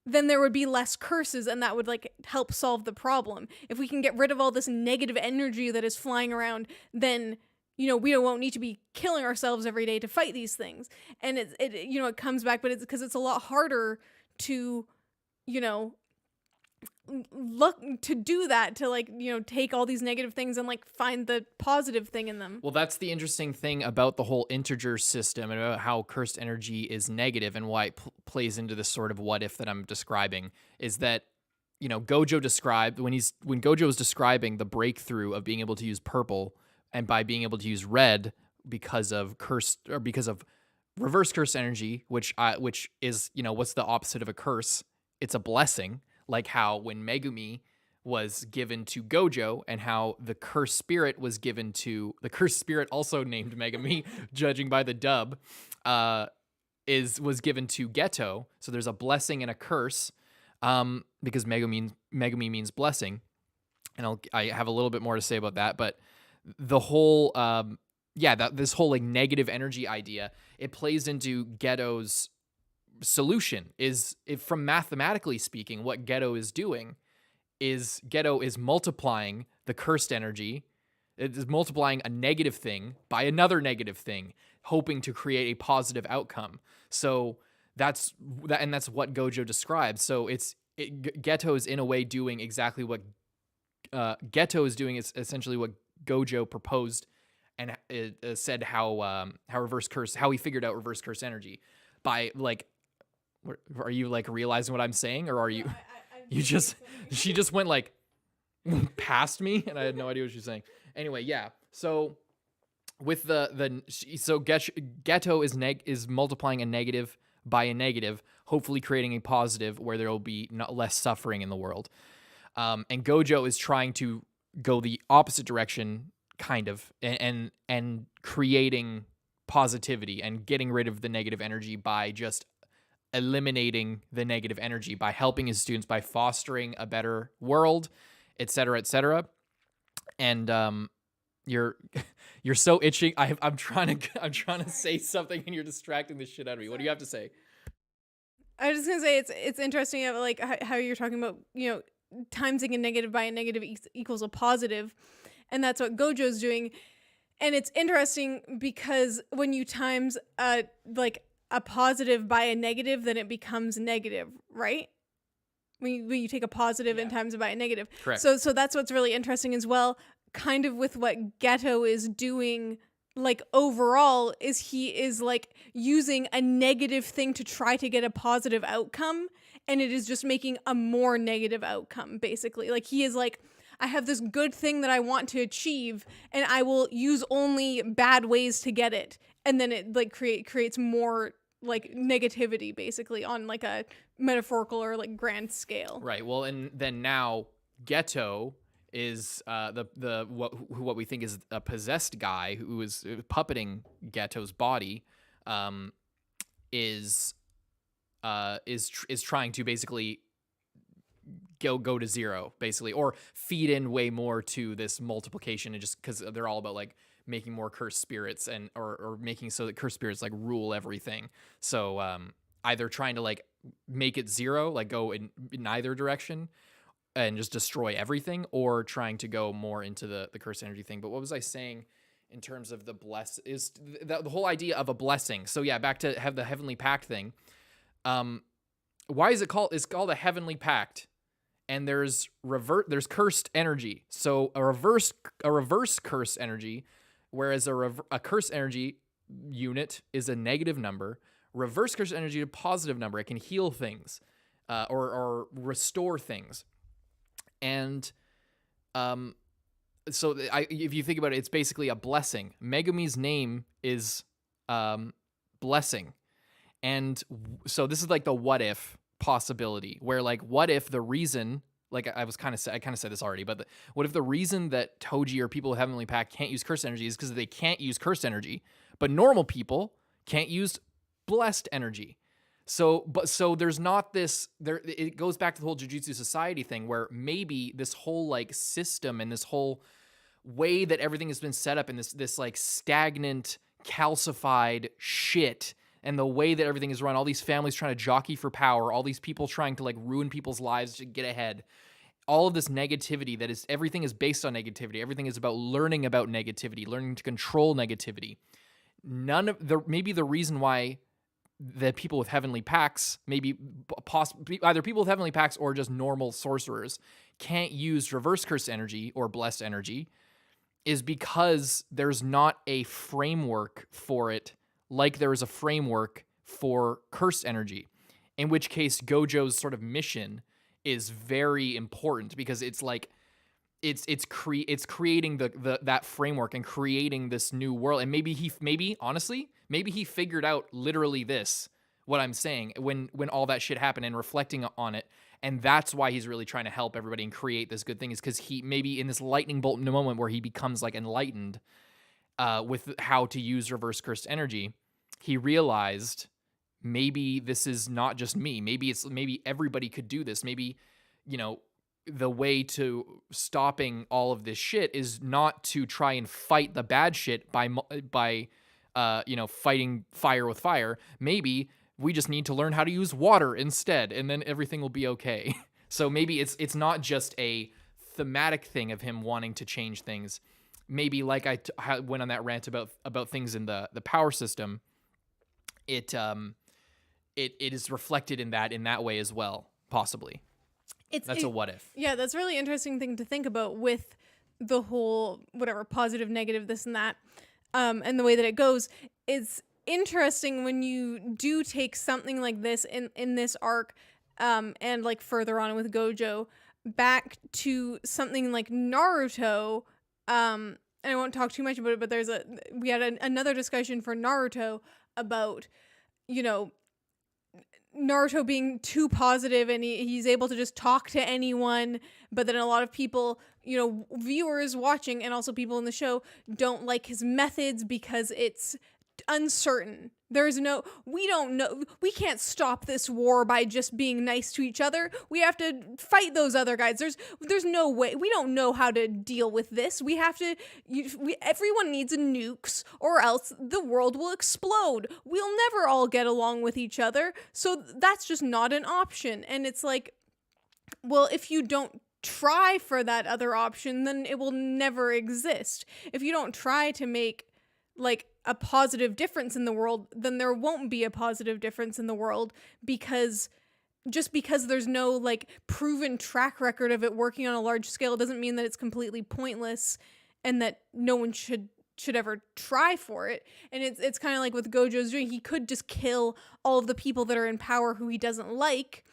then there would be less curses and that would like help solve the problem. If we can get rid of all this negative energy that is flying around, then we won't need to be killing ourselves every day to fight these things. And it comes back, but it's because it's a lot harder to look to do that, to like take all these negative things and like find the positive thing in them. Well, that's the interesting thing about the whole integer system and about how cursed energy is negative and why it plays into this sort of what if that I'm describing, is that Gojo described when Gojo was describing the breakthrough of being able to use purple and by being able to use red because of reverse curse energy, which is what's the opposite of a curse? It's a blessing. Like how when Megumi was given to Gojo and how the cursed spirit was given to the cursed spirit, also named Megumi, judging by the dub, was given to Ghetto. So there's a blessing and a curse, because Megumi means blessing, and I have a little bit more to say about that. But the whole this whole like negative energy idea, it plays into Ghetto's solution. Is if from mathematically speaking, what Ghetto is doing is Ghetto is multiplying the cursed energy. It is multiplying a negative thing by another negative thing, hoping to create a positive outcome. So that's what Gojo describes. So Ghetto is in a way doing exactly what Ghetto is doing. Is essentially what Gojo proposed and said how he figured out reverse curse energy by like. Are you like realizing what I'm saying, or are you? She just went like past me, and I had no idea what she was saying. Anyway, yeah. So with Ghetto is multiplying a negative by a negative, hopefully creating a positive where there will be less suffering in the world. And Gojo is trying to go the opposite direction, kind of, and creating positivity and getting rid of the negative energy by just eliminating the negative energy, by helping his students, by fostering a better world, etc., etc. And you're so itching. I'm trying to say something, and you're distracting the shit out of me. What do you have to say? I was just gonna say it's interesting like how you're talking about, you know, timesing a negative by a negative equals a positive, and that's what Gojo's doing. And it's interesting because when you times like a positive by a negative, then it becomes negative, right? When you take a positive and times it by a negative. Correct. So that's what's really interesting as well, kind of with what Ghetto is doing, like overall, is he is like using a negative thing to try to get a positive outcome, and it is just making a more negative outcome, basically. Like he is like, I have this good thing that I want to achieve, and I will use only bad ways to get it. And then it like creates more like negativity, basically, on like a metaphorical or like grand scale. Right. Well, and then now Ghetto is what we think is a possessed guy who is puppeting Ghetto's body, is trying to basically go to zero, basically, or feed in way more to this multiplication, and just because they're all about like making more cursed spirits and or making so that cursed spirits like rule everything. So either trying to like make it zero, like go in either direction and just destroy everything, or trying to go more into the cursed energy thing. But what was I saying in terms of the is the whole idea of a blessing? So yeah, back to have the heavenly pact thing. Why is it called? It's called a heavenly pact. And there's cursed energy. So a reverse cursed energy, whereas a cursed energy unit is a negative number. Reverse cursed energy is a positive number. It can heal things, or restore things. And so if you think about it, it's basically a blessing. Megumi's name is blessing, and so this is like the what if possibility, where like what if the reason, like I kind of said this already, but what if the reason that Toji or people with Heavenly Pact can't use cursed energy is because they can't use cursed energy, but normal people can't use blessed energy. So there's not this there. It goes back to the whole Jujutsu Society thing, where maybe this whole like system and this whole way that everything has been set up in this like stagnant, calcified shit. And the way that everything is run, all these families trying to jockey for power, all these people trying to like ruin people's lives to get ahead, all of this negativity everything is based on negativity. Everything is about learning about negativity, learning to control negativity. Maybe the reason why the people with heavenly pacts, maybe either people with heavenly pacts or just normal sorcerers, can't use reverse curse energy or blessed energy is because there's not a framework for it, like there is a framework for cursed energy, in which case Gojo's sort of mission is very important, because it's like it's creating that framework and creating this new world. And maybe he figured out literally what I'm saying when all that shit happened, and reflecting on it. And that's why he's really trying to help everybody and create this good thing, is because he maybe in this lightning bolt moment where he becomes like enlightened with how to use reverse cursed energy, he realized maybe this is not just me. Maybe everybody could do this. Maybe, you know, the way to stopping all of this shit is not to try and fight the bad shit by fighting fire with fire. Maybe we just need to learn how to use water instead, and then everything will be okay. So maybe it's not just a thematic thing of him wanting to change things. Maybe like I went on that rant about things in the power system. It is reflected in that way as well, possibly. That's a what if. Yeah, that's a really interesting thing to think about with the whole whatever positive, negative, this and that, and the way that it goes. It's interesting when you do take something like this in this arc, and like further on with Gojo, back to something like Naruto. And I won't talk too much about it, but we had another discussion for Naruto about, you know, Naruto being too positive and he's able to just talk to anyone, but then a lot of people, you know, viewers watching and also people in the show don't like his methods because it's uncertain. We don't know. We can't stop this war by just being nice to each other. We have to fight those other guys. There's no way. We don't know how to deal with this. We have to, everyone needs nukes or else the world will explode. We'll never all get along with each other. So that's just not an option. And it's like, well, if you don't try for that other option, then it will never exist. If you don't try to make like a positive difference in the world, then there won't be a positive difference in the world, because there's no like proven track record of it working on a large scale doesn't mean that it's completely pointless and that no one should ever try for it. And it's kind of like with Gojo's doing. He could just kill all of the people that are in power who he doesn't like,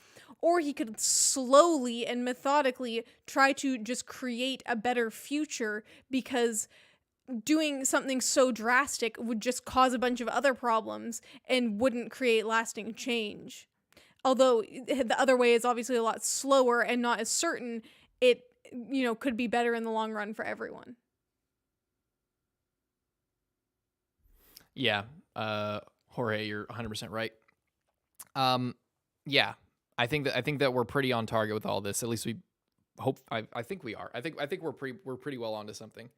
or he could slowly and methodically try to just create a better future, because doing something so drastic would just cause a bunch of other problems and wouldn't create lasting change. Although the other way is obviously a lot slower and not as certain, it, you know, could be better in the long run for everyone. Yeah, Jorge, you're 100% right. Yeah, I think that we're pretty on target with all this. At least we hope. I think we are. I think we're pretty well onto something.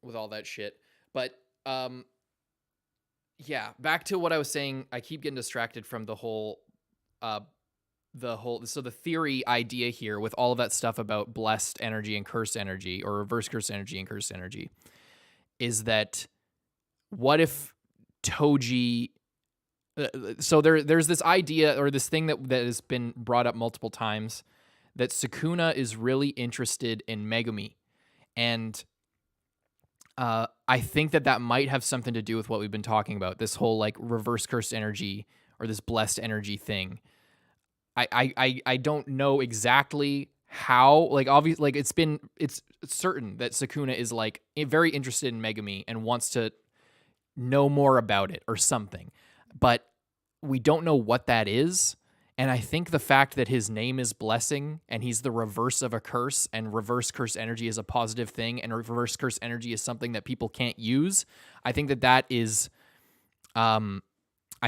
With all that shit. But yeah, back to what I was saying. I keep getting distracted from the whole so the theory idea here with all of that stuff about blessed energy and cursed energy, or reverse cursed energy and cursed energy, is that what if Toji so there's this idea, or this thing that has been brought up multiple times, that Sukuna is really interested in Megumi, and I think that might have something to do with what we've been talking about, this whole like reverse cursed energy or this blessed energy thing. I don't know exactly how, like, obviously, like it's certain that Sukuna is like very interested in Megumi and wants to know more about it or something, but we don't know what that is. And I think the fact that his name is Blessing and he's the reverse of a curse, and reverse curse energy is a positive thing, and reverse curse energy is something that people can't use, I think that is, I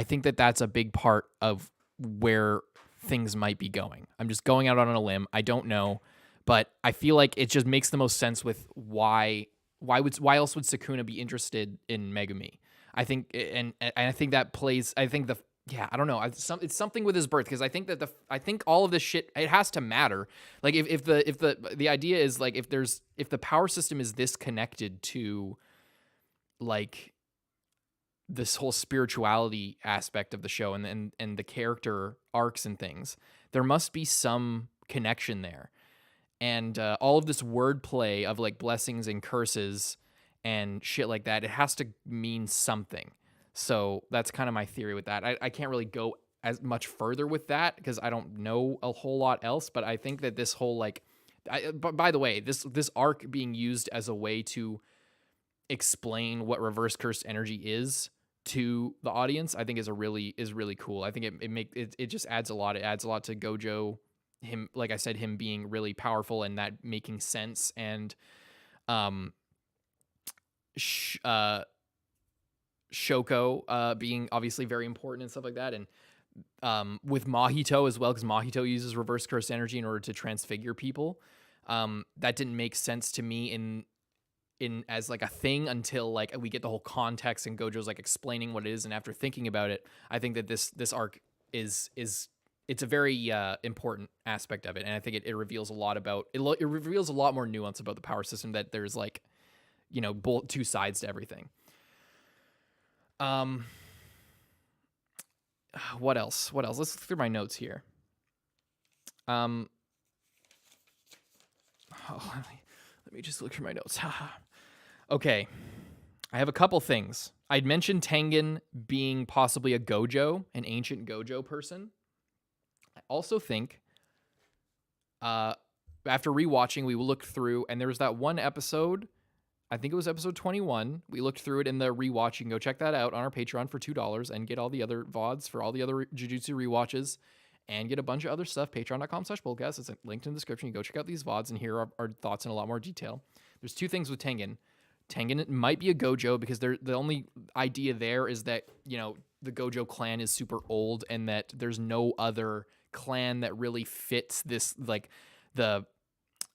think that that's a big part of where things might be going. I'm just going out on a limb. I don't know, but I feel like it just makes the most sense with why else would Sukuna be interested in Megumi? I think, and I think that plays, I think I don't know. It's something with his birth, because I think that I think all of this shit, it has to matter. Like if the idea is like, if the power system is this connected to like this whole spirituality aspect of the show and the character arcs and things, there must be some connection there. And all of this wordplay of like blessings and curses and shit like that, it has to mean something. So that's kind of my theory with that. I can't really go as much further with that because I don't know a whole lot else, but I think that this whole like, but by the way, this arc being used as a way to explain what reverse cursed energy is to the audience, I think is really cool. I think it just adds a lot. It adds a lot to Gojo, him, like I said, him being really powerful and that making sense, and Shoko being obviously very important and stuff like that, and with Mahito as well, because Mahito uses reverse curse energy in order to transfigure people. That didn't make sense to me in as like a thing until like we get the whole context and Gojo's like explaining what it is, and after thinking about it, I think that this arc is it's a very important aspect of it, and I think it reveals a lot about it. It reveals a lot more nuance about the power system, that there's like, you know, both two sides to everything. What else? Let's look through my notes here. Let me just look through my notes. Okay. I have a couple things. I'd mentioned Tengen being possibly a Gojo, an ancient Gojo person. also think, after rewatching, we looked through, and there was that one episode, I think it was episode 21. We looked through it in the rewatch. You can go check that out on our Patreon for $2 and get all the other VODs for all the other Jujutsu rewatches and get a bunch of other stuff. Patreon.com/BOLDcast. It's linked in the description. You go check out these VODs and hear our thoughts in a lot more detail. There's two things with Tengen. Tengen might be a Gojo because the only idea there is that, you know, the Gojo clan is super old and that there's no other clan that really fits this, like, the,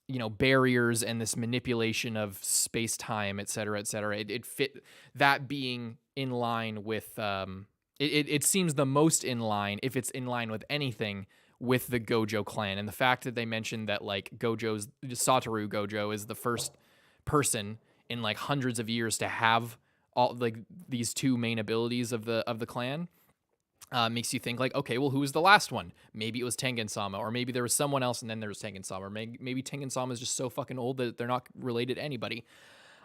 you know, barriers and this manipulation of space-time, et cetera, et cetera. It fit that being in line with, it seems the most in line, if it's in line with anything, with the Gojo clan. And the fact that they mentioned that, like, Satoru Gojo is the first person in, like, hundreds of years to have all, like, these two main abilities of the clan, makes you think, like, okay, well, who was the last one? Maybe it was Tengen-sama, or maybe there was someone else and then there was Tengen-sama, or maybe Tengen-sama is just so fucking old that they're not related to anybody.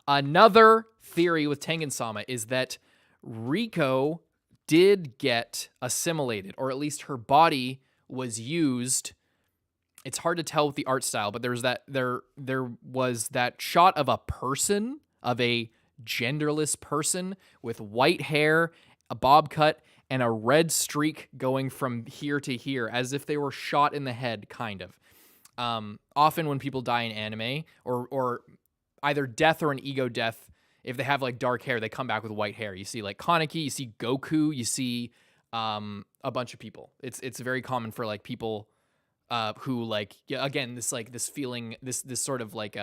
Another theory with Tengen-sama is that Riko did get assimilated, or at least her body was used. It's hard to tell with the art style, but there was that shot of a person, of a genderless person with white hair, a bob cut, and a red streak going from here to here, as if they were shot in the head, kind of. Often when people die in anime, or either death or an ego death, if they have, like, dark hair, they come back with white hair. You see, like, Kaneki, you see Goku, you see a bunch of people. It's very common for, like, people who, like, again, this feeling, this sort of, like,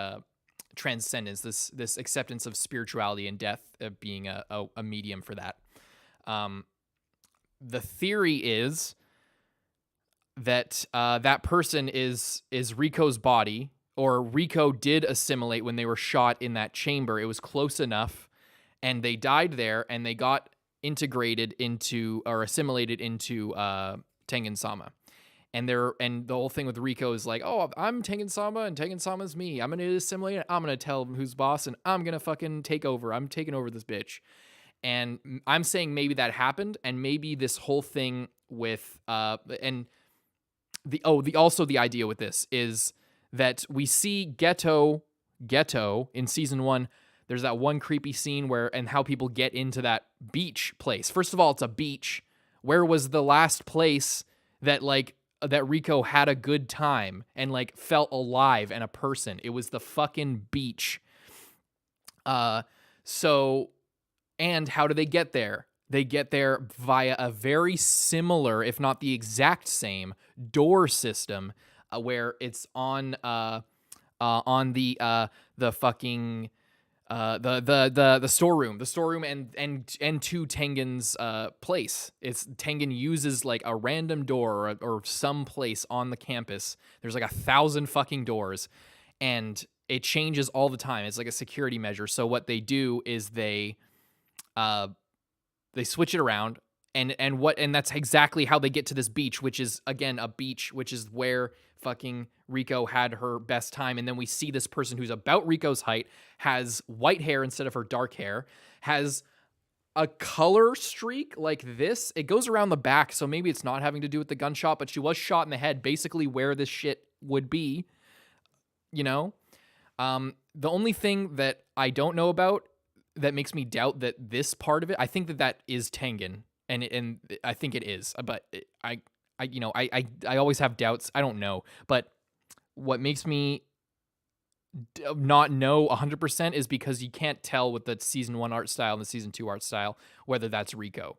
transcendence, this acceptance of spirituality and death being a medium for that. The theory is that that person is Riko's body, or Riko did assimilate when they were shot in that chamber. It was close enough, and they died there, and they got integrated into, or assimilated into, Tengen-sama. And the whole thing with Riko is like, oh, I'm Tengen-sama, and Tengen-sama's me. I'm gonna assimilate it. I'm gonna tell him who's boss, and I'm gonna fucking take over. I'm taking over this bitch. And I'm saying maybe that happened, and maybe this whole thing with and also the idea with this is that we see Ghetto in season 1. There's that one creepy scene and how people get into that beach place. First of all, it's a beach. Where was the last place that, like, that Riko had a good time and, like, felt alive and a person? It was the fucking beach. And how do they get there? They get there via a very similar, if not the exact same, door system, where it's on the fucking the storeroom and to Tengen's place. It's Tengen uses, like, a random door or some place on the campus. There's, like, 1,000 fucking doors, and it changes all the time. It's like a security measure. So what they do is they switch it around, and that's exactly how they get to this beach, which is, again, a beach, which is where fucking Riko had her best time. And then we see this person who's about Riko's height, has white hair instead of her dark hair, has a color streak like this. It goes around the back, so maybe it's not having to do with the gunshot, but she was shot in the head, basically where this shit would be, you know? The only thing that I don't know about that makes me doubt that this part of it, I think that is Tengen, and I think it is, but I always have doubts. I don't know, but what makes me not know 100% is because you can't tell with the season 1 art style and the season 2 art style whether that's Riko,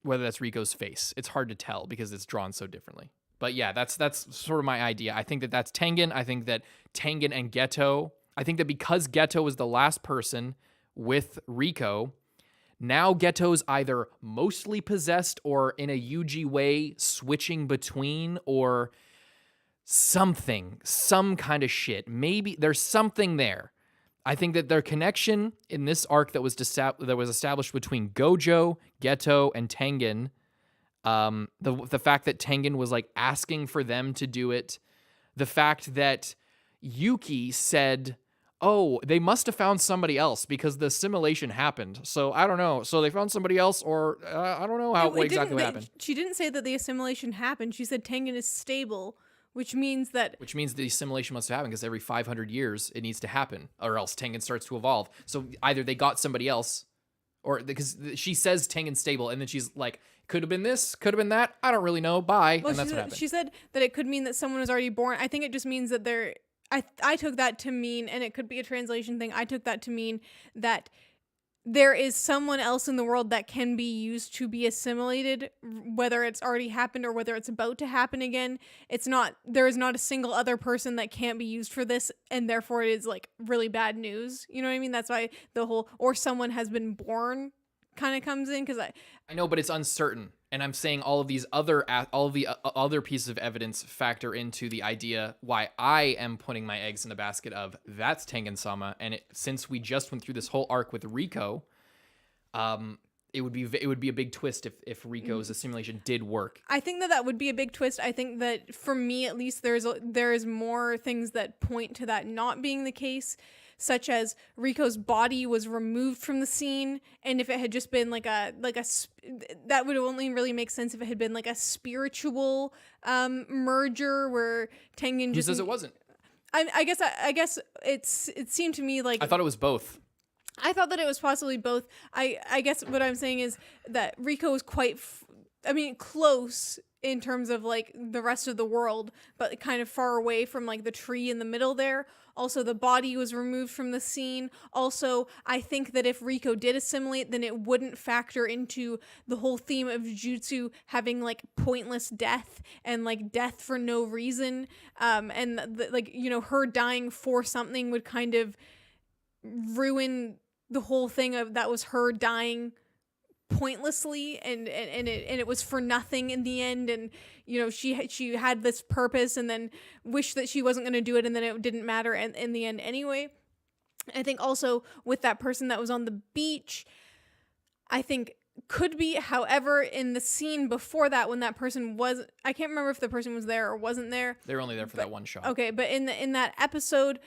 whether that's Riko's face. It's hard to tell because it's drawn so differently. But yeah, that's sort of my idea. I think that that's Tengen. I think that Tengen and Ghetto. I think that because Ghetto was the last person with Riko, now Ghetto's either mostly possessed or in a Yuji way switching between, or some kind of shit. Maybe there's something there. I think that their connection in this arc that was established between Gojo, Ghetto, and Tengen, the fact that Tengen was, like, asking for them to do it, the fact that Yuki said, oh, they must have found somebody else because the assimilation happened. So I don't know. So they found somebody else, or I don't know what exactly happened. She didn't say that the assimilation happened. She said Tengen is stable, which means the assimilation must have happened because every 500 years it needs to happen, or else Tengen starts to evolve. So either they got somebody else, or because she says Tengen's stable, and then she's like, could have been this, could have been that. I don't really know. Bye. Well, and that's what happened. She said that it could mean that someone was already born. I think it just means that they're. I took that to mean, and it could be a translation thing. I took that to mean that there is someone else in the world that can be used to be assimilated, whether it's already happened or whether it's about to happen again. There is not a single other person that can't be used for this, and therefore it is like really bad news. You know what I mean? That's why the whole or someone has been born kind of comes in, because I know, but it's uncertain, and I'm saying all of the other pieces of evidence factor into the idea why I am putting my eggs in the basket of that's Tengen-sama, and since we just went through this whole arc with Riko, it would be a big twist if Riko's assimilation did work. I think that would be a big twist. I think that for me at least, there is more things that point to that not being the case, such as Riko's body was removed from the scene, and if it had just been that would only really make sense if it had been like a spiritual merger where Tengen just. Who says it wasn't? I guess it seemed to me like I thought it was both. I thought that it was possibly both. I guess what I'm saying is that Riko was quite, close in terms of like the rest of the world, but kind of far away from like the tree in the middle there. Also, the body was removed from the scene. Also, I think that if Riko did assimilate, then it wouldn't factor into the whole theme of Jujutsu having like pointless death and like death for no reason. Her dying for something would kind of ruin the whole thing of that was her dying pointlessly and it was for nothing in the end, and she had this purpose and then wished that she wasn't going to do it, and then it didn't matter in the end anyway. I think also with that person that was on the beach, I think could be, however, in the scene before that when that person was, I can't remember if the person was there or wasn't there. They were only there for that one shot. Okay, but in that episode,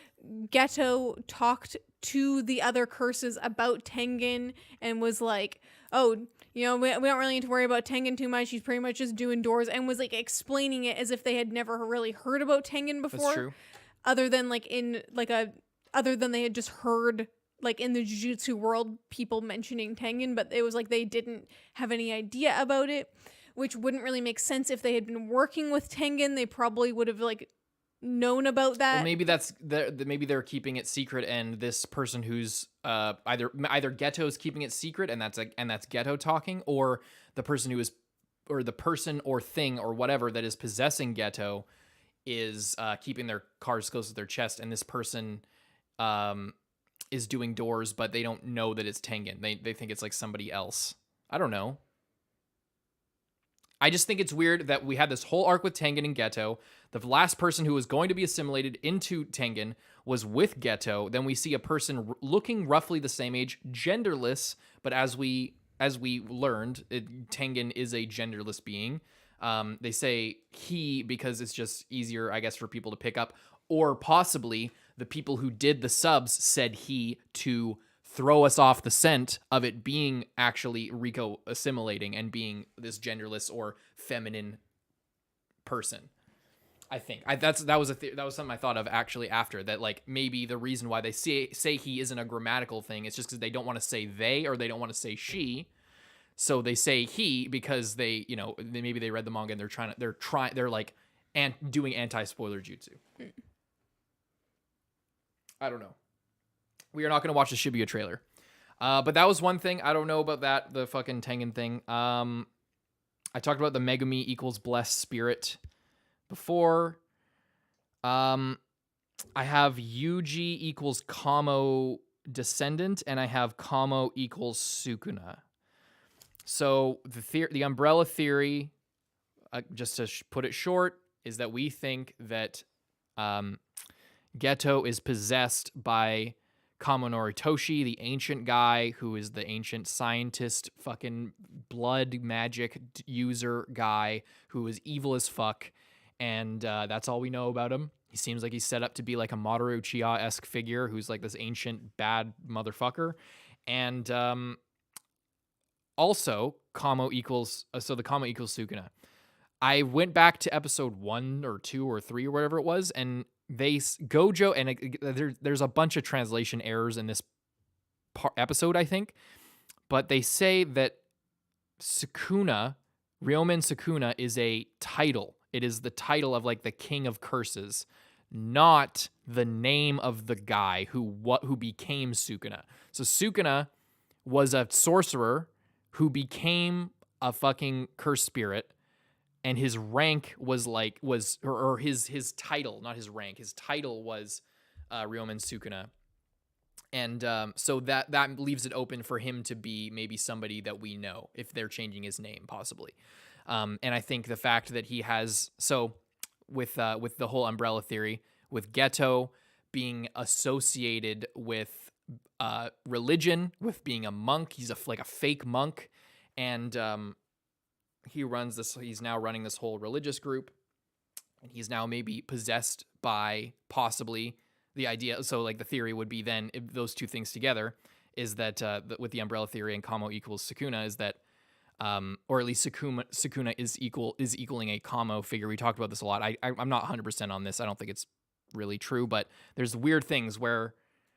Ghetto talked to the other curses about Tengen and was like, oh, we don't really need to worry about Tengen too much. He's pretty much just doing doors, and was like explaining it as if they had never really heard about Tengen before. That's true. Other than they had just heard like in the Jujutsu world people mentioning Tengen, but it was like they didn't have any idea about it, which wouldn't really make sense. If they had been working with Tengen, they probably would have like known about that. Well, maybe maybe they're keeping it secret, and this person who's either Ghetto's keeping it secret, and that's Ghetto talking, or the person or the person or thing or whatever that is possessing Ghetto is keeping their cards close to their chest, and this person is doing doors, but they don't know that it's Tengen. They think it's like somebody else. I don't know. I just think it's weird that we had this whole arc with Tengen and Ghetto. The last person who was going to be assimilated into Tengen was with Ghetto. Then we see a person looking roughly the same age, genderless, but as we learned, Tengen is a genderless being. They say he because it's just easier, I guess, for people to pick up. Or possibly the people who did the subs said he to throw us off the scent of it being actually Riko assimilating and being this genderless or feminine person. I think that was something I thought of actually after that. Like maybe the reason why they say he isn't a grammatical thing is just because they don't want to say they or they don't want to say she, so they say he because maybe they read the manga and they're like doing anti-spoiler jutsu. I don't know. We are not going to watch the Shibuya trailer. But that was one thing. I don't know about that, the fucking Tengen thing. I talked about the Megumi equals blessed spirit before. I have Yuji equals Kamo descendant, and I have Kamo equals Sukuna. So the umbrella theory, just to put it short, is that we think that Ghetto is possessed by Kamonori Toshi, the ancient guy who is the ancient scientist, fucking blood magic user guy who is evil as fuck, and that's all we know about him. He seems like he's set up to be like a Mamoru Uchiha-esque figure who's like this ancient bad motherfucker. And also, Kamo equals the Kamo equals Sukuna. I went back to episode 1 or 2 or 3 or whatever it was, and Gojo, and there's a bunch of translation errors in this episode, I think, but they say that Sukuna, Ryomen Sukuna, is a title. It is the title of like the King of Curses, not the name of the guy who became Sukuna. So Sukuna was a sorcerer who became a fucking curse spirit, and his rank was his title, not his rank. His title was Ryomen Sukuna. And so that leaves it open for him to be maybe somebody that we know if they're changing his name, possibly. And I think the fact that he has with the whole umbrella theory, with Ghetto being associated with religion, with being a monk, he's like a fake monk, and he's now running this whole religious group, and he's now maybe possessed by possibly the idea. So like the theory would be then, if those two things together, is that with the umbrella theory and Kamo equals Sukuna, is that or at least Sukuna is equaling a Kamo figure. We talked about this a lot. I'm not 100% on this. I don't think it's really true, but there's weird things where,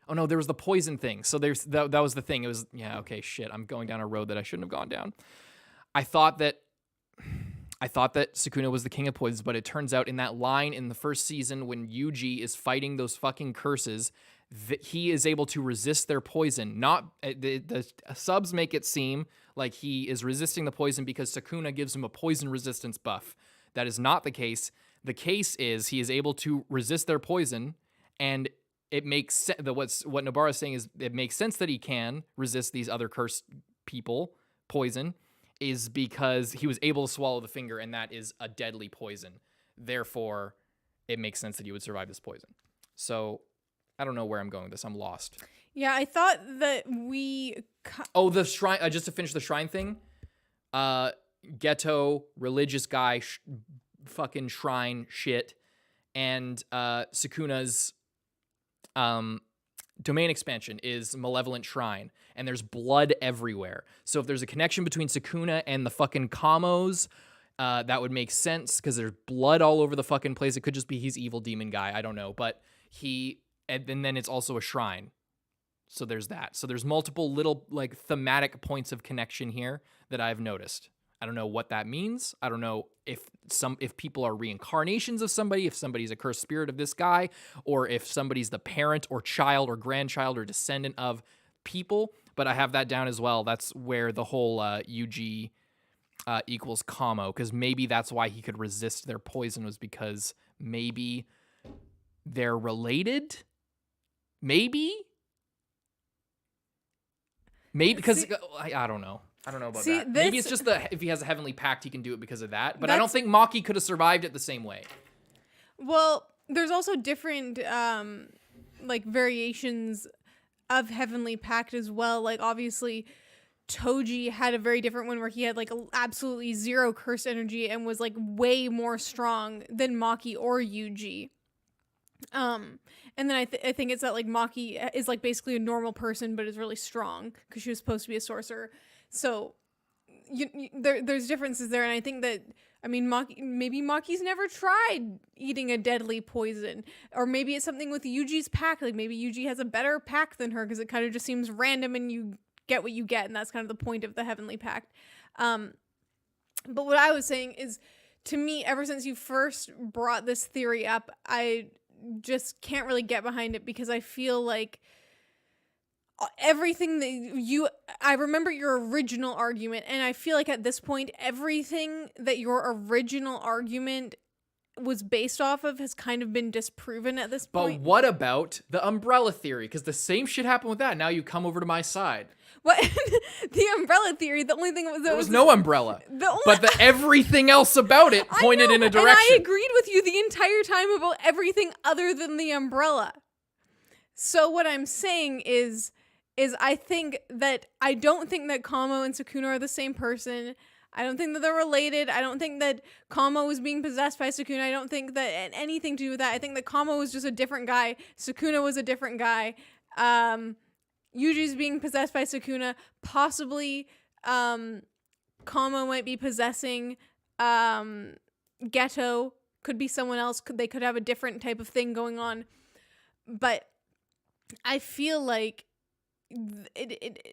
oh no, there was the poison thing. So that was the thing. It was, yeah, okay, shit, I'm going down a road that I shouldn't have gone down. I thought that Sukuna was the king of poisons, but it turns out in that line in the first season when Yuji is fighting those fucking curses, that he is able to resist their poison. Not the subs make it seem like he is resisting the poison because Sukuna gives him a poison resistance buff. That is not the case. The case is he is able to resist their poison, and it makes sense. What Nobara is saying is it makes sense that he can resist these other cursed people poison, is because he was able to swallow the finger, and that is a deadly poison. Therefore, it makes sense that he would survive this poison. So I don't know where I'm going with this. I'm lost. Yeah, I thought that the shrine. Just to finish the shrine thing. Ghetto, religious guy, fucking shrine shit, and Sukuna's domain expansion is malevolent shrine, and there's blood everywhere. So if there's a connection between Sukuna and the fucking Kamos, that would make sense because there's blood all over the fucking place. It could just be he's evil demon guy. I don't know, but and then it's also a shrine. So there's that. So there's multiple little like thematic points of connection here that I've noticed. I don't know what that means. I don't know if people are reincarnations of somebody, if somebody's a cursed spirit of this guy, or if somebody's the parent or child or grandchild or descendant of people. But I have that down as well. That's where the whole UG equals Kamo, because maybe that's why he could resist their poison, was because maybe they're related. Maybe because I don't know. I don't know about that. Maybe it's just if he has a heavenly pact, he can do it because of that. But I don't think Maki could have survived it the same way. Well, there's also different like variations of heavenly pact as well. Like obviously Toji had a very different one where he had like absolutely zero curse energy and was like way more strong than Maki or Yuji. And then I think it's that like Maki is like basically a normal person but is really strong because she was supposed to be a sorcerer. So there's differences there, and I think that, I mean, maybe Maki's never tried eating a deadly poison, or maybe it's something with Yuji's pack. Like maybe Yuji has a better pack than her because it kind of just seems random and you get what you get, and that's kind of the point of the heavenly pact. But what I was saying is, to me, ever since you first brought this theory up, I just can't really get behind it because I feel like everything that I remember your original argument, and I feel like at this point, everything that your original argument was based off of has kind of been disproven at this point. But what about the umbrella theory? Because the same shit happened with that. Now you come over to my side. What? The umbrella theory, the only thing was there was no umbrella. But everything else about it pointed in a direction. And I agreed with you the entire time about everything other than the umbrella. So what I'm saying is I don't think that Kamo and Sukuna are the same person. I don't think that they're related. I don't think that Kamo was being possessed by Sukuna. I don't think that anything to do with that. I think that Kamo was just a different guy. Sukuna was a different guy. Yuji's being possessed by Sukuna. Possibly, Kamo might be possessing Ghetto. Could be someone else. They could have a different type of thing going on. But I feel like it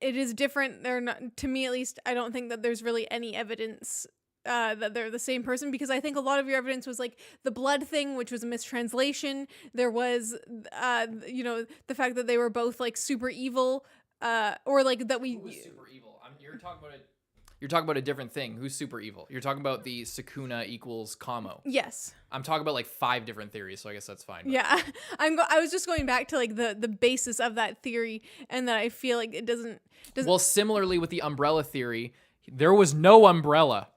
is different. They're not, to me at least, I don't think that there's really any evidence that they're the same person, because I think a lot of your evidence was like the blood thing, which was a mistranslation. There was the fact that they were both like super evil, or like that we. Who was super evil? You're talking about a different thing. Who's super evil? You're talking about the Sukuna equals Kamo. Yes. I'm talking about like 5 different theories, so I guess that's fine. But. Yeah, I was just going back to like the basis of that theory, and that I feel like it doesn't. Well, similarly with the umbrella theory, there was no umbrella.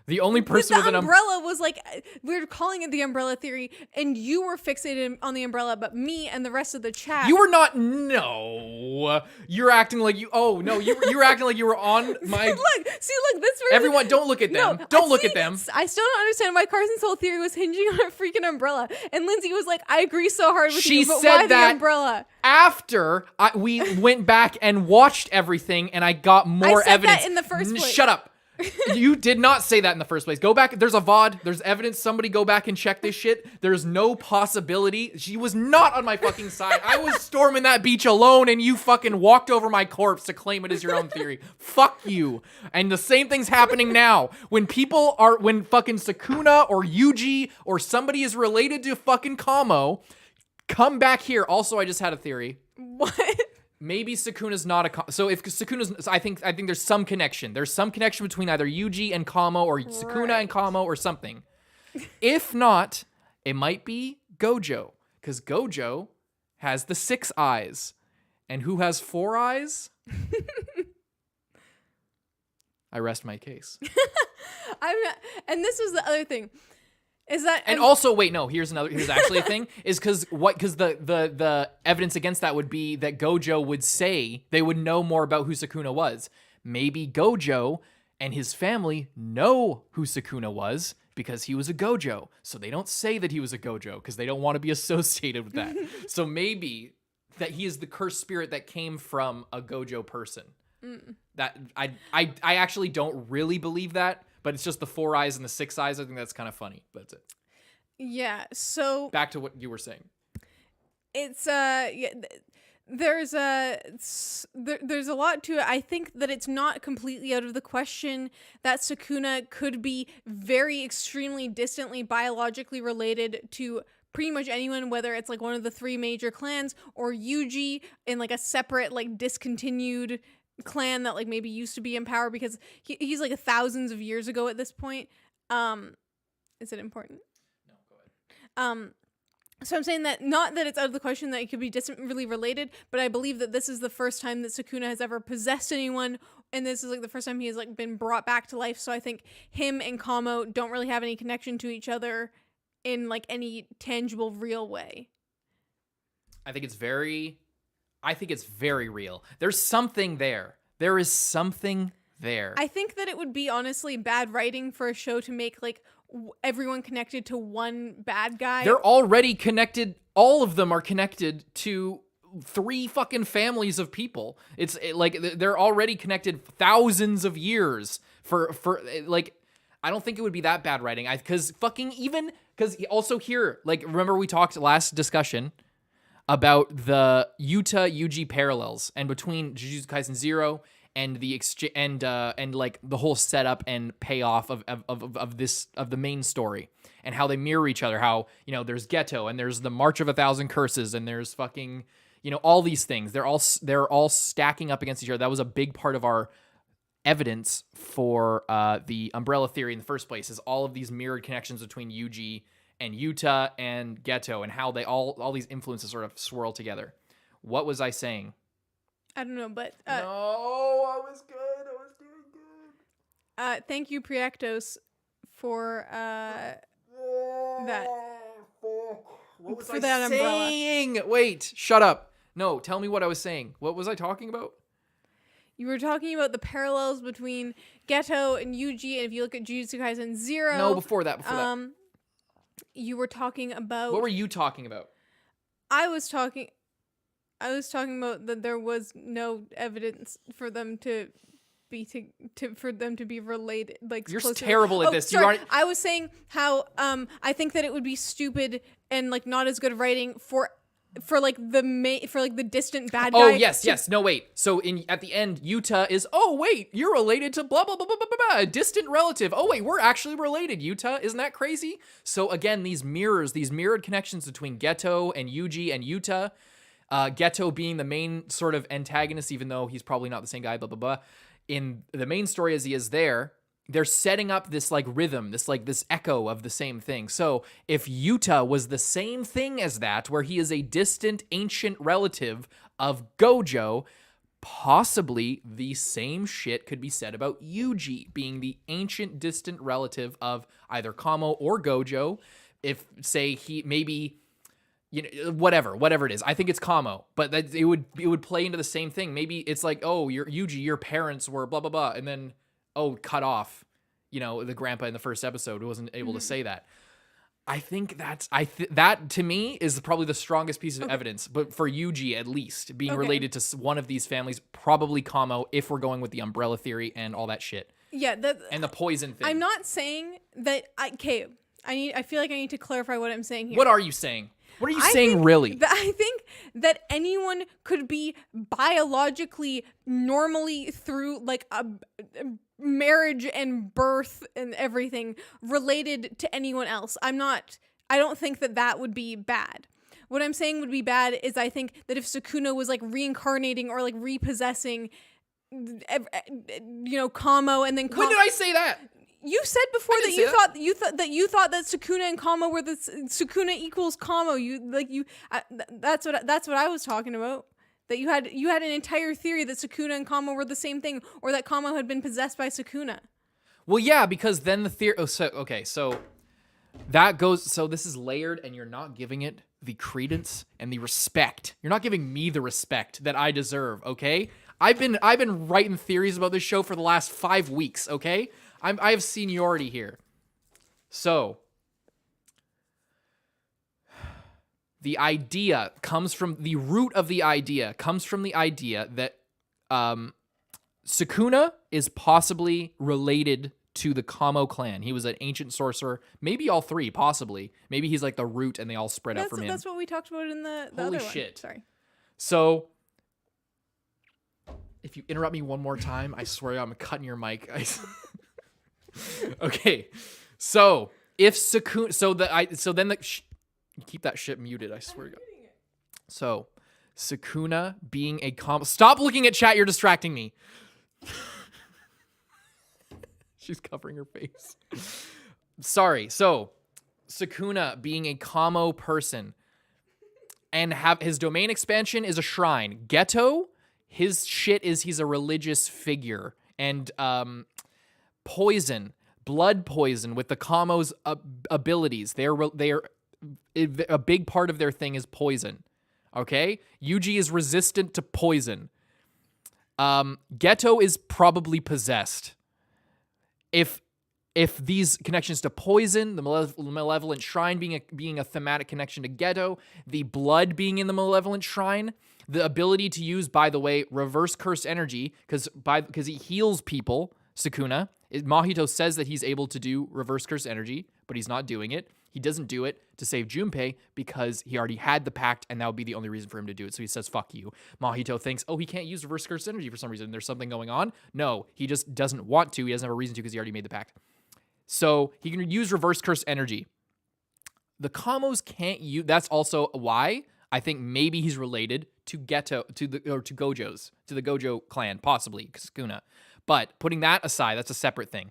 The only person with an umbrella was like, we were calling it the umbrella theory, and you were fixated on the umbrella, but me and the rest of the chat. You were not. No, you're acting like you. Oh no, you're acting like you were on my. See, look. This. Everyone, don't look at them. Don't look at them. I still don't understand why Carson's whole theory was hinging on a freaking umbrella. And Lindsay was like, "I agree so hard with you, but why the umbrella?" After we went back and watched everything, and I got more evidence. That in the first place. Shut up. You did not say that in the first place. Go back. There's a VOD. There's evidence. Somebody go back and check this shit. There's no possibility. She was not on my fucking side. I was storming that beach alone, and you fucking walked over my corpse to claim it as your own theory. Fuck you. And the same thing's happening now. When fucking Sukuna or Yuji or somebody is related to fucking Kamo, come back here. Also, I just had a theory. What? Maybe Sukuna's not so if Sukuna's, I think there's some connection. There's some connection between either Yuji and Kamo or Sukuna and Kamo or something. If not, it might be Gojo, because Gojo has the 6 eyes. And who has 4 eyes? I rest my case. And this was the other thing. Is that and also wait, no, here's actually a thing, is because the evidence against that would be that Gojo would say they would know more about who Sukuna was. Maybe Gojo and his family know who Sukuna was because he was a Gojo. So they don't say that he was a Gojo because they don't want to be associated with that. So maybe that he is the cursed spirit that came from a Gojo person. That I actually don't really believe that. But it's just the 4 eyes and the 6 eyes. I think that's kind of funny, but that's it. Yeah, so... Back to what you were saying. It's, there's a lot to it. I think that it's not completely out of the question that Sukuna could be very extremely distantly biologically related to pretty much anyone, whether it's like one of the 3 major clans or Yuji in like a separate, like discontinued clan that like maybe used to be in power, because he's like thousands of years ago at this point. Is it important? No, go ahead. So I'm saying that not that it's out of the question that it could be really related, but I believe that this is the first time that Sukuna has ever possessed anyone, and this is like the first time he has like been brought back to life. So I think him and Kamo don't really have any connection to each other in like any tangible, real way. I think it's very real. There's something there. There is something there. I think that it would be honestly bad writing for a show to make like everyone connected to one bad guy. They're already connected. All of them are connected to 3 fucking families of people. It's like they're already connected thousands of years for like, I don't think it would be that bad writing. Because also here, like, remember we talked last discussion about the Yuta Yuji parallels, and between Jujutsu Kaisen 0 and the and like the whole setup and payoff of the main story, and how they mirror each other. How, you know, there's Ghetto and there's the March of 1,000 Curses and there's fucking, you know, all these things. They're all stacking up against each other. That was a big part of our evidence for the umbrella theory in the first place, is all of these mirrored connections between Yuji and Yuta and Ghetto, and how they all these influences sort of swirl together. What was I saying? I don't know, but no, I was good. I was doing good. Thank you, Priactos, for that. What was I saying? Umbrella. Wait, shut up. No, tell me what I was saying. What was I talking about? You were talking about the parallels between Ghetto and Yuji, and if you look at Jujutsu Kaisen 0... No, before that. You were talking about... What were you talking about? I was talking about that there was no evidence for them to be for them to be related. Like, you're terrible at this. Sorry. I was saying how I think that it would be stupid and like not as good writing for like the distant bad guy. Oh yes. No wait. So at the end, Yuta is, oh wait, you're related to blah blah blah blah blah blah, a distant relative. Oh wait, we're actually related, Yuta. Isn't that crazy? So again, these mirrored connections between Ghetto and Yuji and Yuta. Ghetto being the main sort of antagonist, even though he's probably not the same guy. Blah blah blah. In the main story, as he is there, they're setting up this like rhythm, this echo of the same thing. So if Yuta was the same thing as that, where he is a distant ancient relative of Gojo, possibly the same shit could be said about Yuji being the ancient distant relative of either Kamo or Gojo. If say he maybe, you know, whatever it is. I think it's Kamo, but that it would play into the same thing. Maybe it's like, oh, Yuji, your parents were blah blah blah, and then cut off, you know, the grandpa in the first episode who wasn't able to say that. I think that to me is probably the strongest piece of evidence, but for Yuji at least being related to one of these families, probably Kamo, if we're going with the umbrella theory and all that shit. Yeah, and the poison thing. I'm not saying that. I feel like I need to clarify what I'm saying here. What are you saying? What are you saying, really? I think that anyone could be biologically, normally through like a marriage and birth and everything related to anyone else. I don't think that would be bad. What I'm saying would be bad is I think that if Sukuna was like reincarnating or like repossessing, you know, Kamo and then When did I say that? You said before that you thought that Sukuna and Kamo were the Sukuna equals Kamo. That's what I was talking about. That you had an entire theory that Sukuna and Kamo were the same thing, or that Kamo had been possessed by Sukuna. Well, yeah, because then the theory. So that goes. So this is layered, and you're not giving it the credence and the respect. You're not giving me the respect that I deserve. Okay, I've been writing theories about this show for the last 5 weeks. Okay. I have seniority here. So, the root of the idea comes from the idea that Sukuna is possibly related to the Kamo clan. He was an ancient sorcerer. Maybe all three, possibly. Maybe he's like the root and they all spread out from him. That's what we talked about in the Holy other shit. One. Sorry. So, if you interrupt me one more time, I swear I'm cutting your mic. Okay, so if Sukuna, keep that shit muted. I swear to God. So Sukuna being a stop looking at chat. You're distracting me. She's covering her face. Sorry. So Sukuna being a Kamo person and have his domain expansion is a shrine. Ghetto, his shit is he's a religious figure and blood poison with the Kamo's abilities. They are a big part of their thing is poison. Okay, Yuji is resistant to poison. Ghetto is probably possessed. If these connections to poison, the malevolent shrine being a thematic connection to Ghetto, the blood being in the malevolent shrine, the ability to use, by the way, reverse curse energy because he heals people. Sukuna. Mahito says that he's able to do reverse curse energy, but he's not doing it. He doesn't do it to save Junpei because he already had the pact and that would be the only reason for him to do it. So he says, fuck you. Mahito thinks, he can't use reverse curse energy for some reason. There's something going on. No, he just doesn't want to. He doesn't have a reason to because he already made the pact. So he can use reverse curse energy. The Kamos can't use. That's also why I think maybe he's related to Ghetto, to the Gojo clan, possibly Sukuna. But putting that aside, that's a separate thing.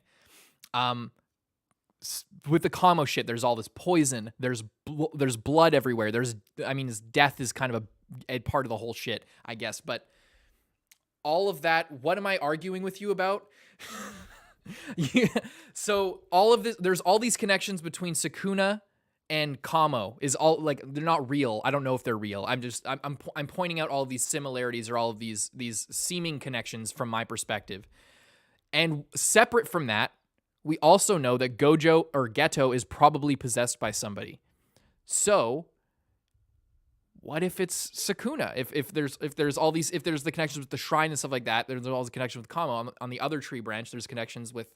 With the Kamo shit, there's all this poison. There's blood everywhere. His death is kind of a part of the whole shit, I guess. But all of that, what am I arguing with you about? Yeah. So all of this, there's all these connections between Sukuna and Kamo is all like they're not real. I don't know if they're real. I'm pointing out all of these similarities or all of these seeming connections from my perspective. And separate from that, we also know that Gojo or Ghetto is probably possessed by somebody. So what if it's Sukuna? If there's the connections with the shrine and stuff like that, there's all the connections with Kamo. On the other tree branch, there's connections with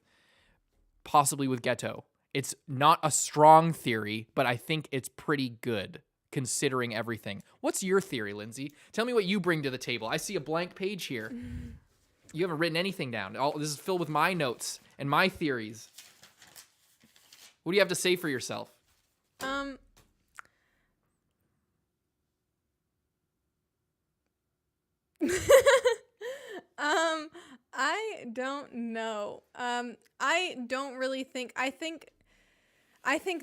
possibly with Ghetto. It's not a strong theory, but I think it's pretty good considering everything. What's your theory, Lindsay? Tell me what you bring to the table. I see a blank page here. You haven't written anything down. This is filled with my notes and my theories. What do you have to say for yourself? I don't know. I don't really think. I think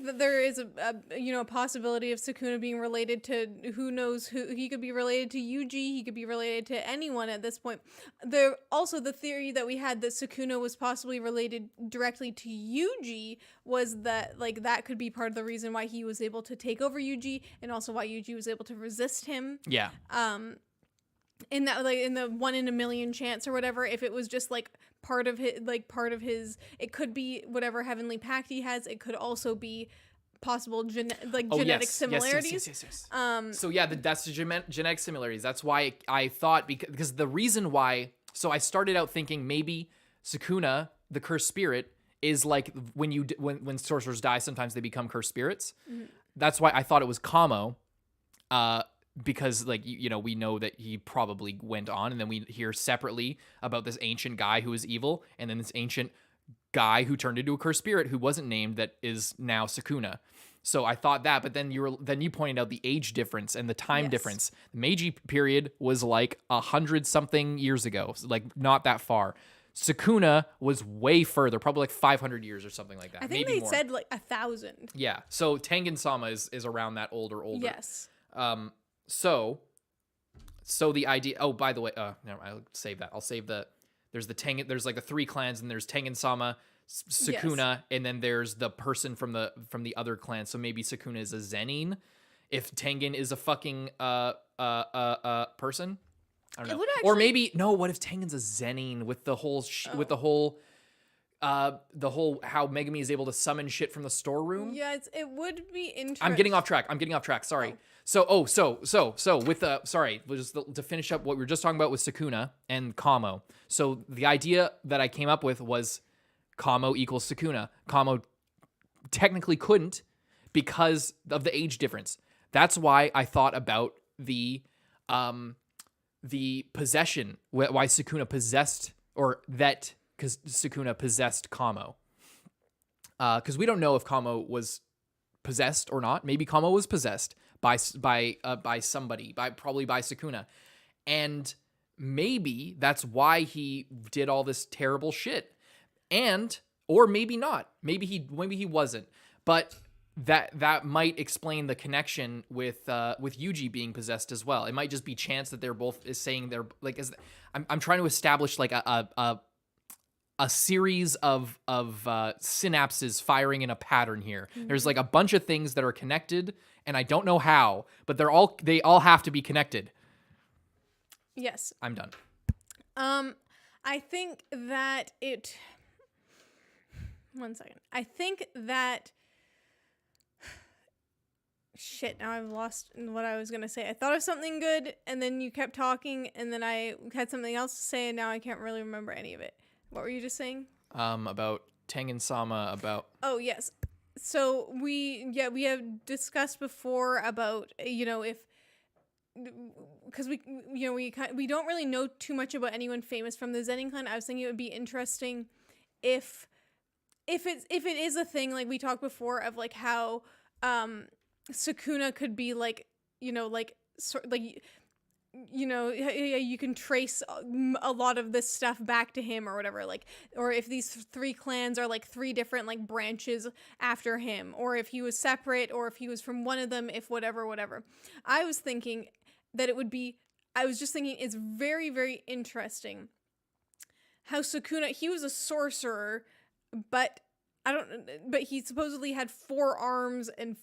that there is a possibility of Sukuna being related to who knows who. He could be related to Yuji. He could be related to anyone at this point. There also the theory that we had that Sukuna was possibly related directly to Yuji was that like that could be part of the reason why he was able to take over Yuji and also why Yuji was able to resist him. Yeah. In that like in the 1 in a million chance or whatever, if it was just like part of his it could be whatever heavenly pact he has. It could also be possible genetic similarities. Yes. So yeah, that's the genetic similarities. That's why I thought because the reason why. So I started out thinking maybe Sukuna, the cursed spirit, is like when sorcerers die, sometimes they become cursed spirits. Mm-hmm. That's why I thought it was Kamo. Because like we know that he probably went on, and then we hear separately about this ancient guy who is evil, and then this ancient guy who turned into a cursed spirit who wasn't named that is now Sukuna. So I thought that, but then you pointed out the age difference and the time difference. The Meiji period was like 100-something years ago, so like not that far. Sukuna was way further, probably like 500 years or something like that. I think maybe they more. said like 1,000. Yeah. So Tengen-sama is around that older. Yes. So the idea. Oh, by the way, no, I'll save that. I'll save there's like the 3 clans, and there's Tengen-sama, Sukuna, and then there's the person from the other clan. So maybe Sukuna is a Zenin, if Tengen is a fucking person. I don't know. Or maybe no. What if Tengen's a Zenin with the whole with the whole how Megumi is able to summon shit from the storeroom? Yeah, it would be interesting. I'm getting off track. Sorry. So with to finish up what we were just talking about with Sukuna and Kamo. So the idea that I came up with was Kamo equals Sukuna. Kamo technically couldn't because of the age difference. That's why I thought about the possession, why Sukuna possessed, or that because Sukuna possessed Kamo. Because we don't know if Kamo was possessed or not. Maybe Kamo was possessed by somebody, probably by Sukuna, and maybe that's why he did all this terrible shit, or maybe not. Maybe he wasn't, but that might explain the connection with Yuji being possessed as well. It might just be chance that they're both saying they're like. I'm trying to establish like a series of synapses firing in a pattern here. Mm-hmm. There's like a bunch of things that are connected, and I don't know how, but they all have to be connected. Yes. I'm done. I think that it. One second. I think that. Shit, now I've lost what I was going to say. I thought of something good, and then you kept talking, and then I had something else to say, and now I can't really remember any of it. What were you just saying? About Tengen-sama, about... Oh, yes. So we have discussed before about, if... Because we don't really know too much about anyone famous from the Zenin clan. I was thinking it would be interesting if it is a thing, like we talked before, of like how Sukuna could be like, you can trace a lot of this stuff back to him or whatever, like, or if these 3 clans are like 3 different like branches after him, or if he was separate, or if he was from one of them, if whatever. I was thinking that it's very, very interesting how Sukuna, he was a sorcerer, but he supposedly had 4 arms and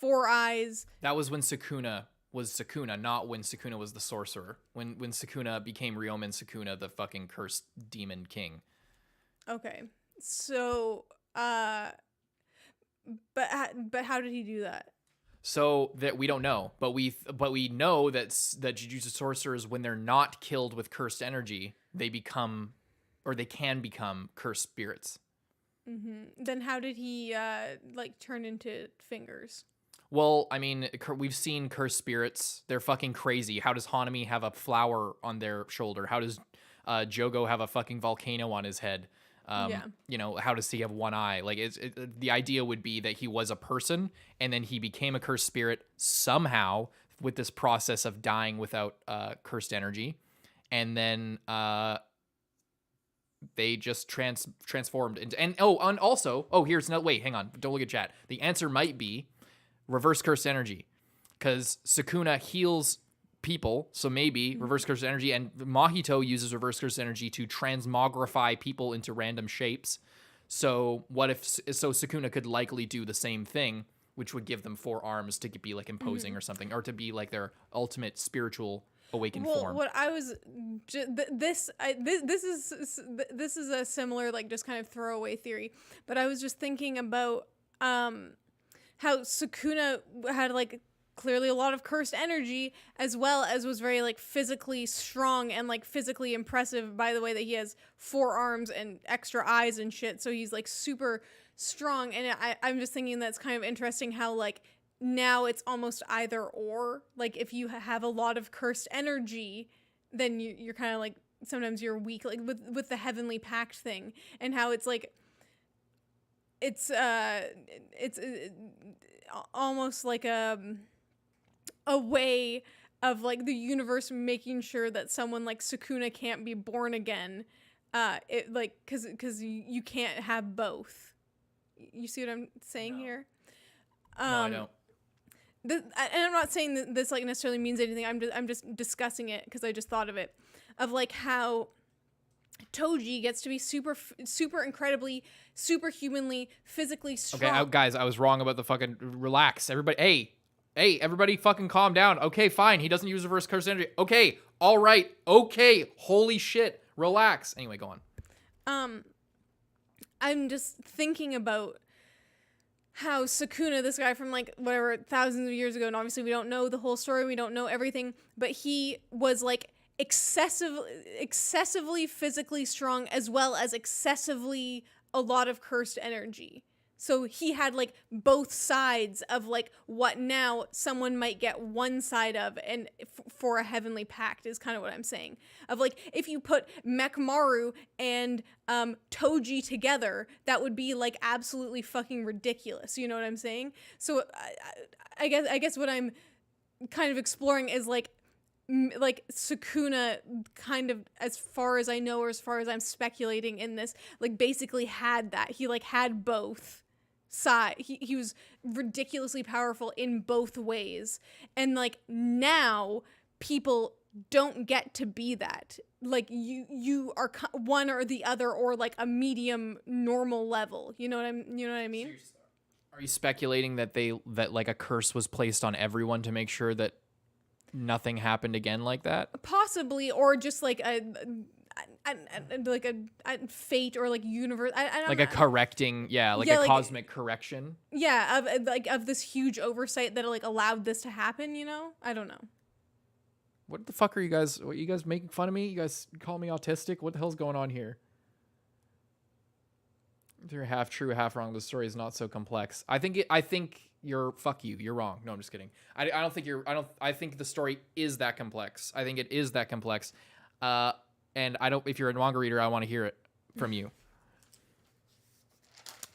4 eyes. That was when Sukuna was Sukuna, not when Sukuna was the sorcerer. When Sukuna became Ryomen Sukuna, the fucking cursed demon king. Okay. So, but how did he do that? So that we don't know, but we know that Jujutsu sorcerers, when they're not killed with cursed energy, they become, or they can become, cursed spirits. Mm-hmm. Then how did he like turn into fingers? Well, I mean, we've seen cursed spirits. They're fucking crazy. How does Hanami have a flower on their shoulder? How does Jogo have a fucking volcano on his head? You know, how does he have one eye? Like, the idea would be that he was a person and then he became a cursed spirit somehow with this process of dying without cursed energy. And then they just transformed into, and also, here's no, wait, hang on. Don't look at chat. The answer might be reverse cursed energy, because Sukuna heals people, so maybe reverse cursed energy, and Mahito uses reverse cursed energy to transmogrify people into random shapes. So what if Sukuna could likely do the same thing, which would give them 4 arms to be like imposing or something, or to be like their ultimate spiritual awakened form. What I was this is a similar, like, just kind of throwaway theory, but I was just thinking about how Sukuna had, like, clearly a lot of cursed energy, as well as was very, like, physically strong and, like, physically impressive by the way that he has 4 arms and extra eyes and shit. So he's, like, super strong. And I'm just thinking that's kind of interesting how, like, now it's almost either or. Like, if you have a lot of cursed energy, then you're kind of like, sometimes you're weak, like with the Heavenly Pact thing, and how it's like, it's almost like a way of, like, the universe making sure that someone like Sukuna can't be born again, because you can't have both. You see what I'm saying here? No, I don't. And I'm not saying that this, like, necessarily means anything. I'm just discussing it because I just thought of it, of, like, how Toji gets to be super incredibly, superhumanly, physically strong. Okay, guys, I was wrong about the fucking, relax, everybody. Hey, everybody, fucking calm down. Okay, fine. He doesn't use reverse curse energy. Okay, all right. Okay, holy shit. Relax. Anyway, go on. I'm just thinking about how Sukuna, this guy from, like, whatever, thousands of years ago, and obviously we don't know the whole story, we don't know everything, but he was, like, excessively physically strong, as well as excessively a lot of cursed energy. So he had, like, both sides of, like, what now someone might get one side of, and for a Heavenly Pact is kind of what I'm saying. Of, like, if you put Mechmaru and Toji together, that would be, like, absolutely fucking ridiculous. You know what I'm saying? So I guess what I'm kind of exploring is, like Sukuna, kind of, as far as I know, or as far as I'm speculating in this, like, basically had that. He, like, had both side. He was ridiculously powerful in both ways, and, like, now people don't get to be that. Like, you are one or the other, or, like, a medium normal level. You know what I mean? Are you speculating that like a curse was placed on everyone to make sure that nothing happened again like that? Possibly, or just like a fate, or, like, universe. I don't like know. a correcting, like cosmic correction. Yeah, of this huge oversight that, like, allowed this to happen. You know, I don't know. What the fuck are you guys? What, you guys making fun of me? You guys call me autistic? What the hell's going on here? If you're half true, half wrong, the story is not so complex. I think you're, fuck you. You're wrong. No, I'm just kidding. I think the story is that complex. I think it is that complex. And if you're a manga reader, I want to hear it from you.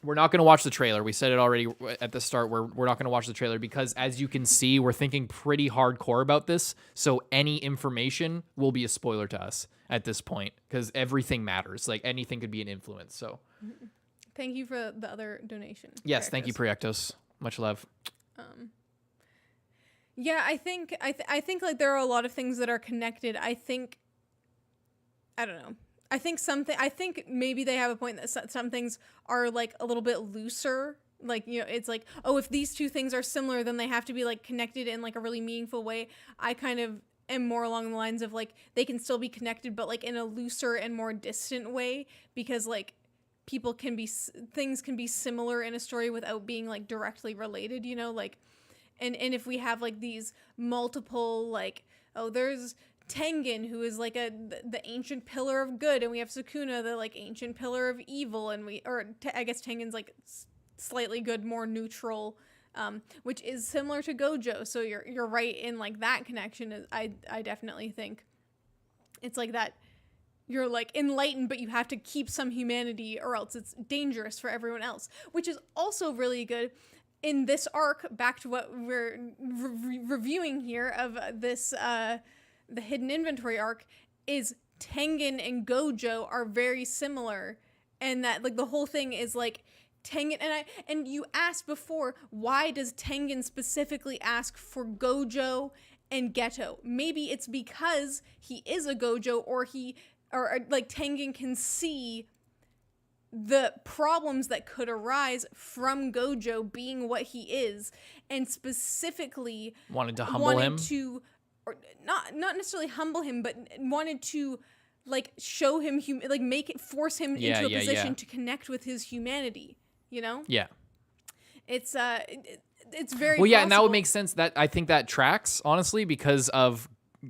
We're not going to watch the trailer. We said it already at the start. We're not going to watch the trailer because, as you can see, we're thinking pretty hardcore about this. So any information will be a spoiler to us at this point, because everything matters. Like, anything could be an influence. So thank you for the other donation. Yes, thank you, Projectos. Much love. Yeah, I think like, there are a lot of things that are connected. I don't know. I think maybe they have a point that some things are, like, a little bit looser like, you know, it's like, oh, if these two things are similar, then they have to be like connected in like a really meaningful way. I kind of am more along the lines of like they can still be connected, but like in a looser and more distant way, because like things can be similar in a story without being like directly related, you know, like, and if we have like these multiple, like, oh, there's Tengen, who is like the ancient pillar of good, and we have Sukuna, the like ancient pillar of evil, and I guess Tengen's like slightly good, more neutral, which is similar to Gojo. So you're right in like that connection. Is I definitely think it's like that. You're like enlightened, but you have to keep some humanity, or else it's dangerous for everyone else, which is also really good in this arc. Back to what we're reviewing here of this the hidden inventory arc, is Tengen and Gojo are very similar, and that like the whole thing is like Tengen, and you asked before, why does Tengen specifically ask for Gojo and Ghetto? Maybe it's because he is a Gojo, or like Tengen can see the problems that could arise from Gojo being what he is, and specifically wanted to humble him, or not necessarily humble him, but wanted to like show him like force him into a position to connect with his humanity, you know? Yeah. It's very well, yeah, possible. and that would make sense. That I think that tracks, honestly, because of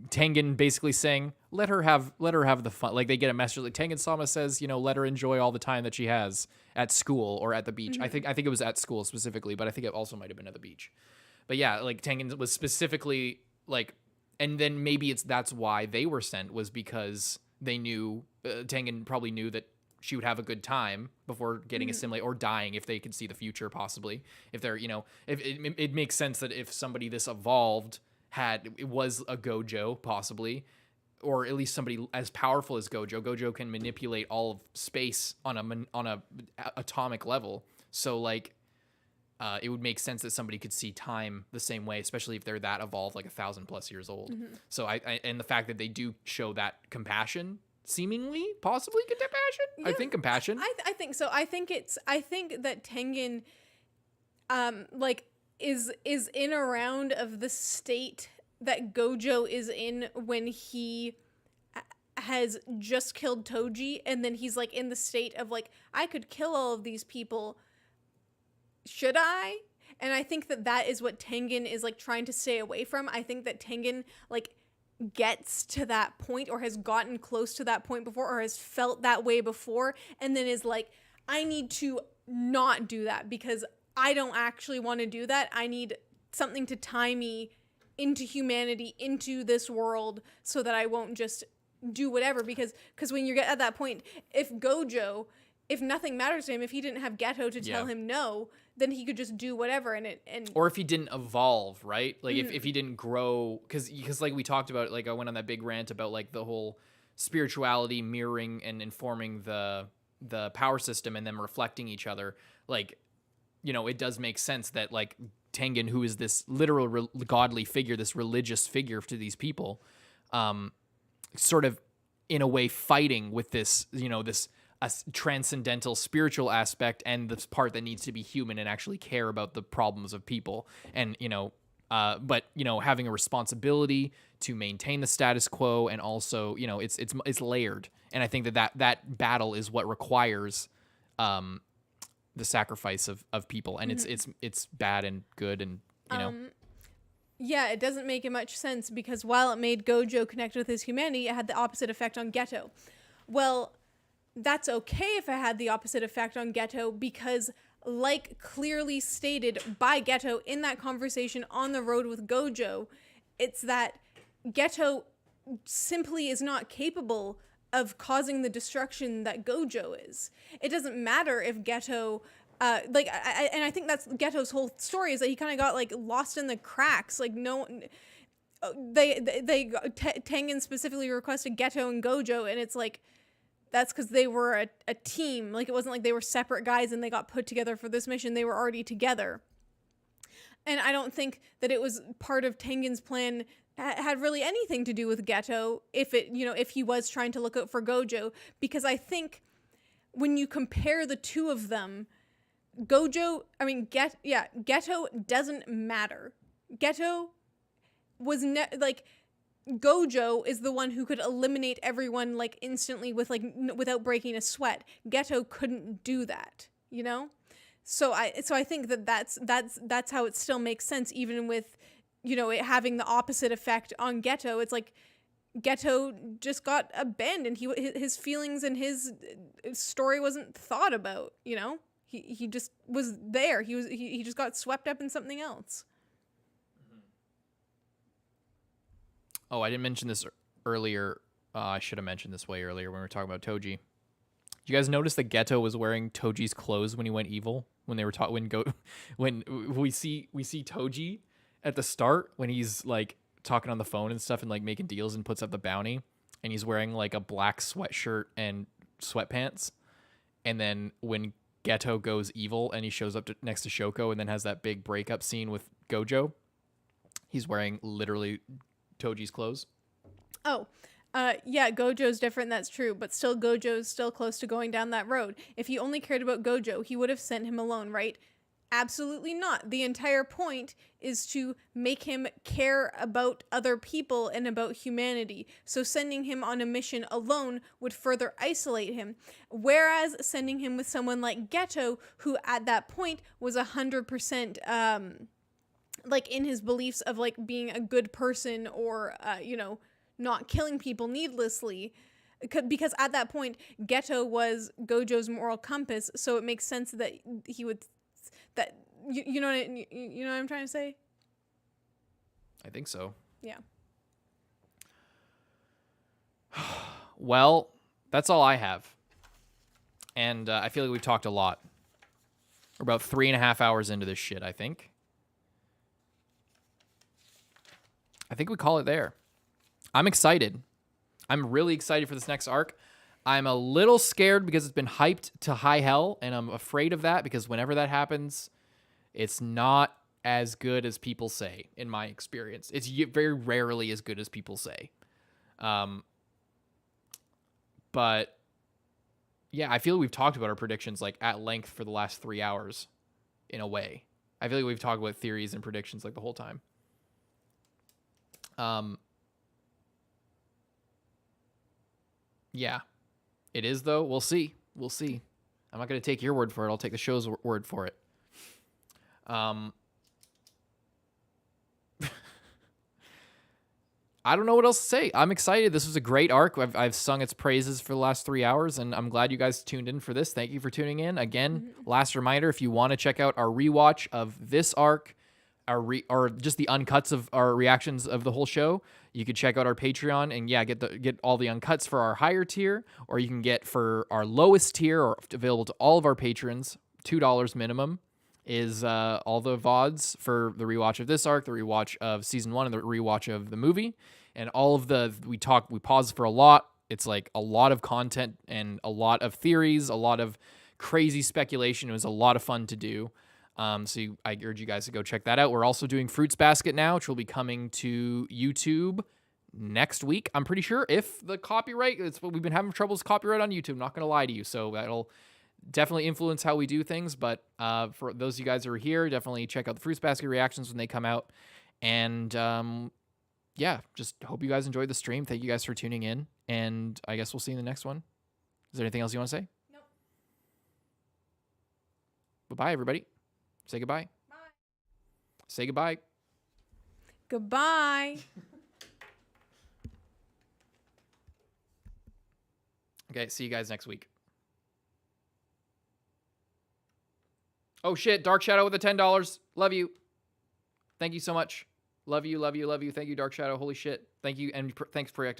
Tengen basically saying, let her have the fun. Like they get a message, like Tengen-sama says, you know, let her enjoy all the time that she has at school or at the beach. Mm-hmm. I think it was at school specifically, but I think it also might have been at the beach. But yeah, like Tengen was specifically like, and then maybe that's why they were sent, was because they knew Tengen probably knew that she would have a good time before getting assimilated or dying if they could see the future, possibly. If they're, you know, if it makes sense that if somebody this evolved it was a Gojo, possibly, or at least somebody as powerful as Gojo. Gojo can manipulate all of space on a atomic level. So like, it would make sense that somebody could see time the same way, especially if they're that evolved, like 1,000+ years old. Mm-hmm. So I and the fact that they do show that compassion, seemingly, possibly compassion. Yeah, I think compassion. I think so. I think that Tengen, like is in a round of the state that Gojo is in when he has just killed Toji, and then he's like in the state of like, I could kill all of these people. Should I? And I think that is what Tengen is like trying to stay away from. I think that Tengen like gets to that point, or has gotten close to that point before, or has felt that way before, and then is like, I need to not do that because I don't actually want to do that. I need something to tie me into humanity, into this world, so that I won't just do whatever. Because when you get at that point, if nothing matters to him, if he didn't have Ghetto to tell him no, then he could just do whatever. And or if he didn't evolve, right? Like if he didn't grow, because like we talked about, like I went on that big rant about like the whole spirituality mirroring and informing the power system and them reflecting each other. Like, you know, it does make sense that like Tengen, who is this literal godly figure, this religious figure to these people, sort of in a way fighting with this, you know, this transcendental spiritual aspect, and this part that needs to be human and actually care about the problems of people. And, you know, but, you know, having a responsibility to maintain the status quo, and also, you know, it's layered. And I think that battle is what requires the sacrifice of people, and it's bad and good, and you know. Yeah, it doesn't make much sense, because while it made Gojo connect with his humanity, it had the opposite effect on Ghetto. Well, that's okay if it had the opposite effect on Ghetto, because like clearly stated by Ghetto in that conversation on the road with Gojo, it's that Ghetto simply is not capable of causing the destruction that Gojo is. It doesn't matter if Ghetto, and I think that's Ghetto's whole story, is that he kind of got like lost in the cracks. Like Tengen specifically requested Ghetto and Gojo, and it's like, that's because they were a team. Like, it wasn't like they were separate guys and they got put together for this mission. They were already together. And I don't think that it was part of Tengen's plan had really anything to do with Ghetto, if he was trying to look out for Gojo, because I think when you compare the two of them, Ghetto doesn't matter. Ghetto was like Gojo is the one who could eliminate everyone like instantly with like without breaking a sweat. Ghetto couldn't do that, you know? So I think that's how it still makes sense, even with, you know, it having the opposite effect on Ghetto. It's like Ghetto just got abandoned. His feelings and his story wasn't thought about, you know? He just was there. He just got swept up in something else. Oh, I didn't mention this earlier. I should have mentioned this way earlier when we were talking about Toji. Did you guys notice that Ghetto was wearing Toji's clothes when he went evil? When they were when we see Toji at the start when he's like talking on the phone and stuff and like making deals and puts up the bounty, and he's wearing like a black sweatshirt and sweatpants. And then when Ghetto goes evil and he shows up next to Shoko and then has that big breakup scene with Gojo, he's wearing literally Toji's clothes. Oh, yeah, Gojo's different, that's true, but still Gojo's still close to going down that road. If he only cared about Gojo, he would have sent him alone, right? Absolutely not. The entire point is to make him care about other people and about humanity. So sending him on a mission alone would further isolate him. Whereas sending him with someone like Ghetto, who at that point was 100% like in his beliefs of like being a good person or, you know, not killing people needlessly. Because at that point, Ghetto was Gojo's moral compass. So it makes sense that he would... That you know what I'm trying to say? I think so. Yeah. Well, that's all I have. And I feel like we've talked a lot. We're about 3.5 hours into this shit, I think. I think we call it there. I'm excited. I'm really excited for this next arc. I'm a little scared because it's been hyped to high hell, and I'm afraid of that because whenever that happens, it's not as good as people say, in my experience. It's very rarely as good as people say. But, yeah, I feel like we've talked about our predictions like at length for the last 3 hours, in a way. I feel like we've talked about theories and predictions like the whole time. Yeah. It is, though. We'll see. We'll see. I'm not going to take your word for it. I'll take the show's word for it. I don't know what else to say. I'm excited. This was a great arc. I've sung its praises for the last 3 hours, and I'm glad you guys tuned in for this. Thank you for tuning in. Again, last reminder, if you want to check out our rewatch of this arc, or just the uncuts of our reactions of the whole show, you could check out our Patreon and get all the uncuts for our higher tier, or you can get for our lowest tier, or available to all of our patrons, $2 minimum, is all the VODs for the rewatch of this arc, the rewatch of season 1, and the rewatch of the movie, and all of we pause for a lot. It's like a lot of content and a lot of theories, a lot of crazy speculation. It was a lot of fun to do. So I urge you guys to go check that out. We're also doing Fruits Basket now, which will be coming to YouTube next week. I'm pretty sure if the copyright, we've been having troubles with copyright on YouTube. Not going to lie to you. So that'll definitely influence how we do things. But, for those of you guys who are here, definitely check out the Fruits Basket reactions when they come out. And, yeah, just hope you guys enjoyed the stream. Thank you guys for tuning in. And I guess we'll see you in the next one. Is there anything else you want to say? Nope. Bye-bye, everybody. Say goodbye. Bye. Say goodbye. Goodbye. Okay, see you guys next week. Oh shit, Dark Shadow with the $10. Love you. Thank you so much. Love you, love you, love you. Thank you, Dark Shadow. Holy shit. Thank you, and thanks, Project.